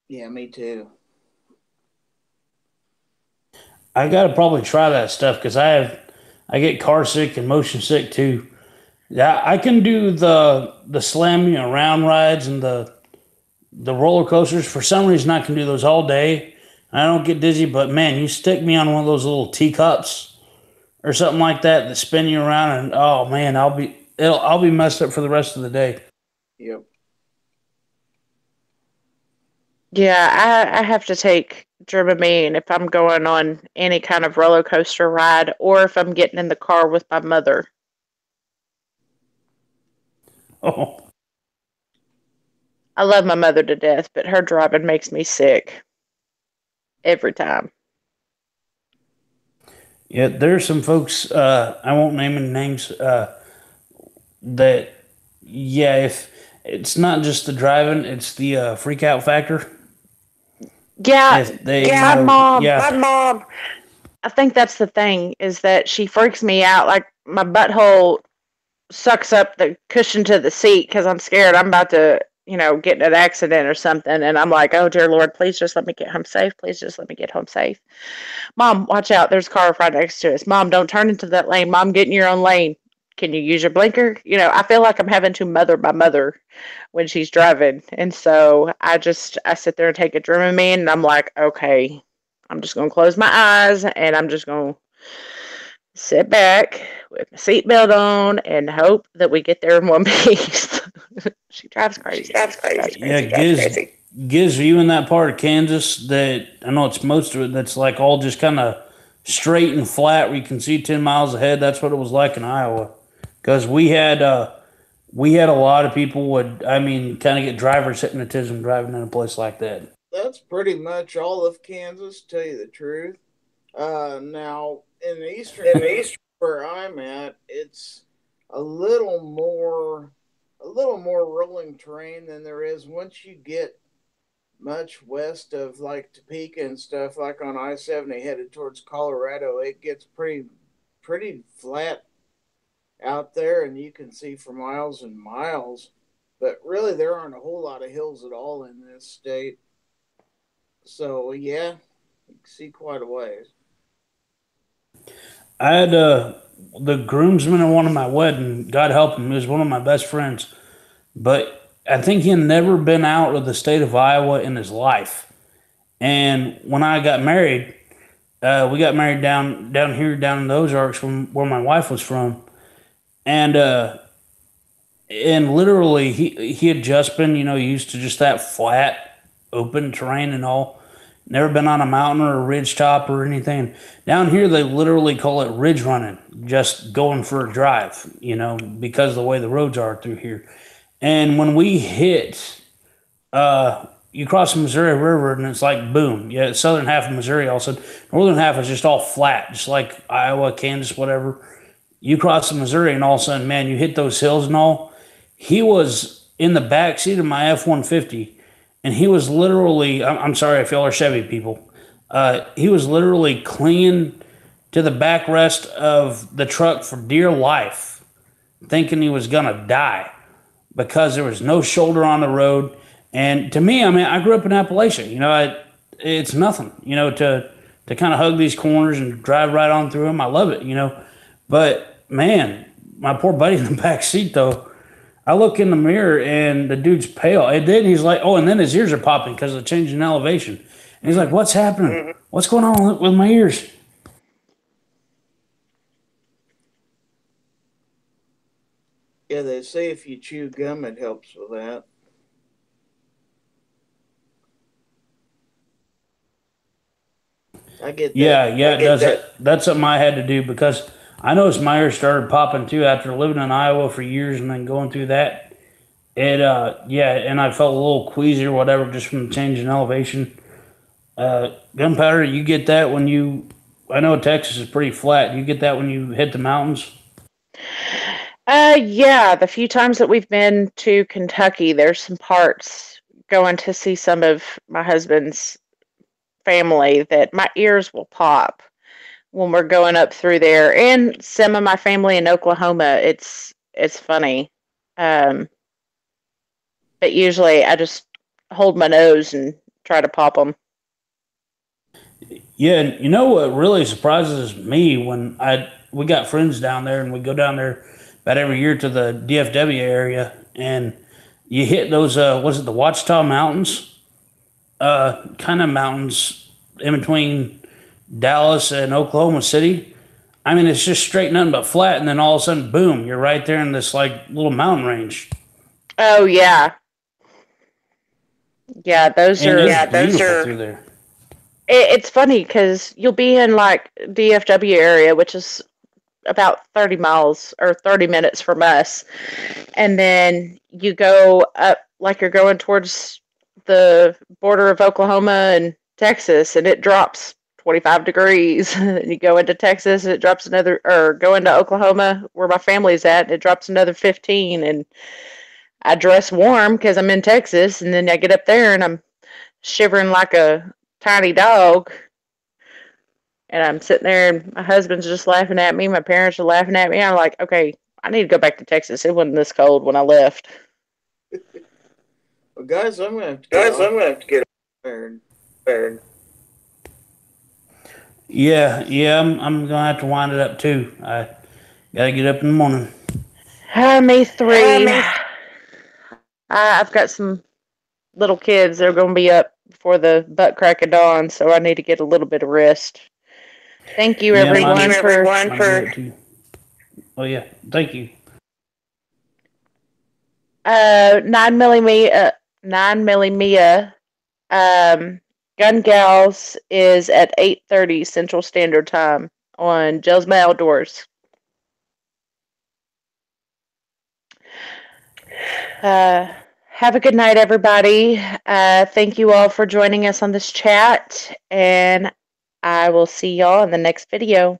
Yeah, me too. I gotta probably try that stuff because I get car sick and motion sick too. Yeah, I can do the slamming around rides and the roller coasters. For some reason, I can do those all day. I don't get dizzy, but man, you stick me on one of those little teacups or something like that that spin you around, and oh man, I'll be messed up for the rest of the day. Yep. Yeah, I have to take Dramamine if I'm going on any kind of roller coaster ride or if I'm getting in the car with my mother. Oh, I love my mother to death, but her driving makes me sick every time. yeah, there's some folks. I won't name any names. That yeah, if it's not just the driving, it's the freak out factor. Yeah, If they, my yeah, mom. I think that's the thing is that she freaks me out. Like my butthole sucks up the cushion to the seat because I'm scared I'm about to, get in an accident or something. And I'm like, oh dear Lord, please just let me get home safe. Please just let me get home safe. Mom, watch out. There's a car right next to us. Mom, don't turn into that lane. Mom, get in your own lane. Can you use your blinker? I feel like I'm having to mother my mother when she's driving. And so I sit there and take a Dramamine and I'm like, okay, I'm just going to close my eyes and I'm just going to sit back with my seatbelt on and hope that we get there in one piece. She drives crazy. yeah. Gives you in that part of Kansas that I know it's most of it. That's like all just kind of straight and flat where you can see 10 miles ahead. That's what it was like in Iowa because we had a lot of people would kind of get driver's hypnotism driving in a place like that. That's pretty much all of Kansas, to tell you the truth. Now, in the east where I'm at, it's a a little more rolling terrain than there is once you get much west of like Topeka and stuff, like on I-70 headed towards Colorado. It gets pretty flat out there, and you can see for miles and miles. But really, there aren't a whole lot of hills at all in this state. So yeah, you can see quite a ways. I had the groomsman at one of my wedding. God help him, he was one of my best friends. But I think he had never been out of the state of Iowa in his life. And when I got married, we got married down here, down in the Ozarks, from where my wife was from, and literally he had just been used to just that flat, open terrain and all. Never been on a mountain or a ridge top or anything. Down here, they literally call it ridge running, just going for a drive, because of the way the roads are through here. And when we hit, you cross the Missouri River and it's like boom. Yeah, southern half of Missouri all of a sudden. Northern half is just all flat, just like Iowa, Kansas, whatever. You cross the Missouri and all of a sudden, man, you hit those hills and all. He was in the back seat of my F-150 and he was literally, I'm sorry if y'all are Chevy people, he was literally clinging to the backrest of the truck for dear life, thinking he was going to die because there was no shoulder on the road. And to me, I grew up in Appalachia. It's nothing, to kind of hug these corners and drive right on through them. I love it, But man, my poor buddy in the back seat, though, I look in the mirror and the dude's pale. And then he's like, oh, and then his ears are popping because of the change in elevation. And he's like, what's happening? What's going on with my ears? Yeah, they say if you chew gum, it helps with that. I get that. Yeah, it does. That's something I had to do because I noticed my ears started popping too after living in Iowa for years and then going through that. And I felt a little queasy or whatever just from the change in elevation. Gunpowder, you get that when you, I know Texas is pretty flat. You get that when you hit the mountains? Yeah, the few times that we've been to Kentucky, there's some parts going to see some of my husband's family that my ears will pop when we're going up through there, and some of my family in Oklahoma. It's funny, um, but usually I just hold my nose and try to pop them. Yeah, and you know what really surprises me when we got friends down there and we go down there about every year to the DFW area and you hit those was it the Watchtower Mountains? Kind of mountains in between Dallas and Oklahoma City. I mean, it's just straight nothing but flat, and then all of a sudden, boom, you're right there in this like little mountain range. Oh yeah, yeah. Those And are. it's beautiful through there. It's funny because you'll be in like DFW area, which is about 30 miles or 30 minutes from us, and then you go up like you're going towards the border of Oklahoma and Texas, and it drops 25 degrees. And you go into Texas, and it drops another, or go into Oklahoma where my family's at, and it drops another 15. And I dress warm because I'm in Texas, and then I get up there and I'm shivering like a tiny dog. And I'm sitting there, and my husband's just laughing at me. My parents are laughing at me. I'm like, okay, I need to go back to Texas. It wasn't this cold when I left. Well, guys, I'm gonna have to get off. Yeah, I'm gonna have to wind it up too. I gotta get up in the morning. Me three. I've got some little kids. They're going to be up before the butt crack of dawn, so I need to get a little bit of rest. Thank you, everyone, for. Oh yeah, thank you. 9mm. Gun Gals is at 8:30 Central Standard Time on Jelsma Outdoors. Have a good night, everybody. Thank you all for joining us on this chat, and I will see y'all in the next video.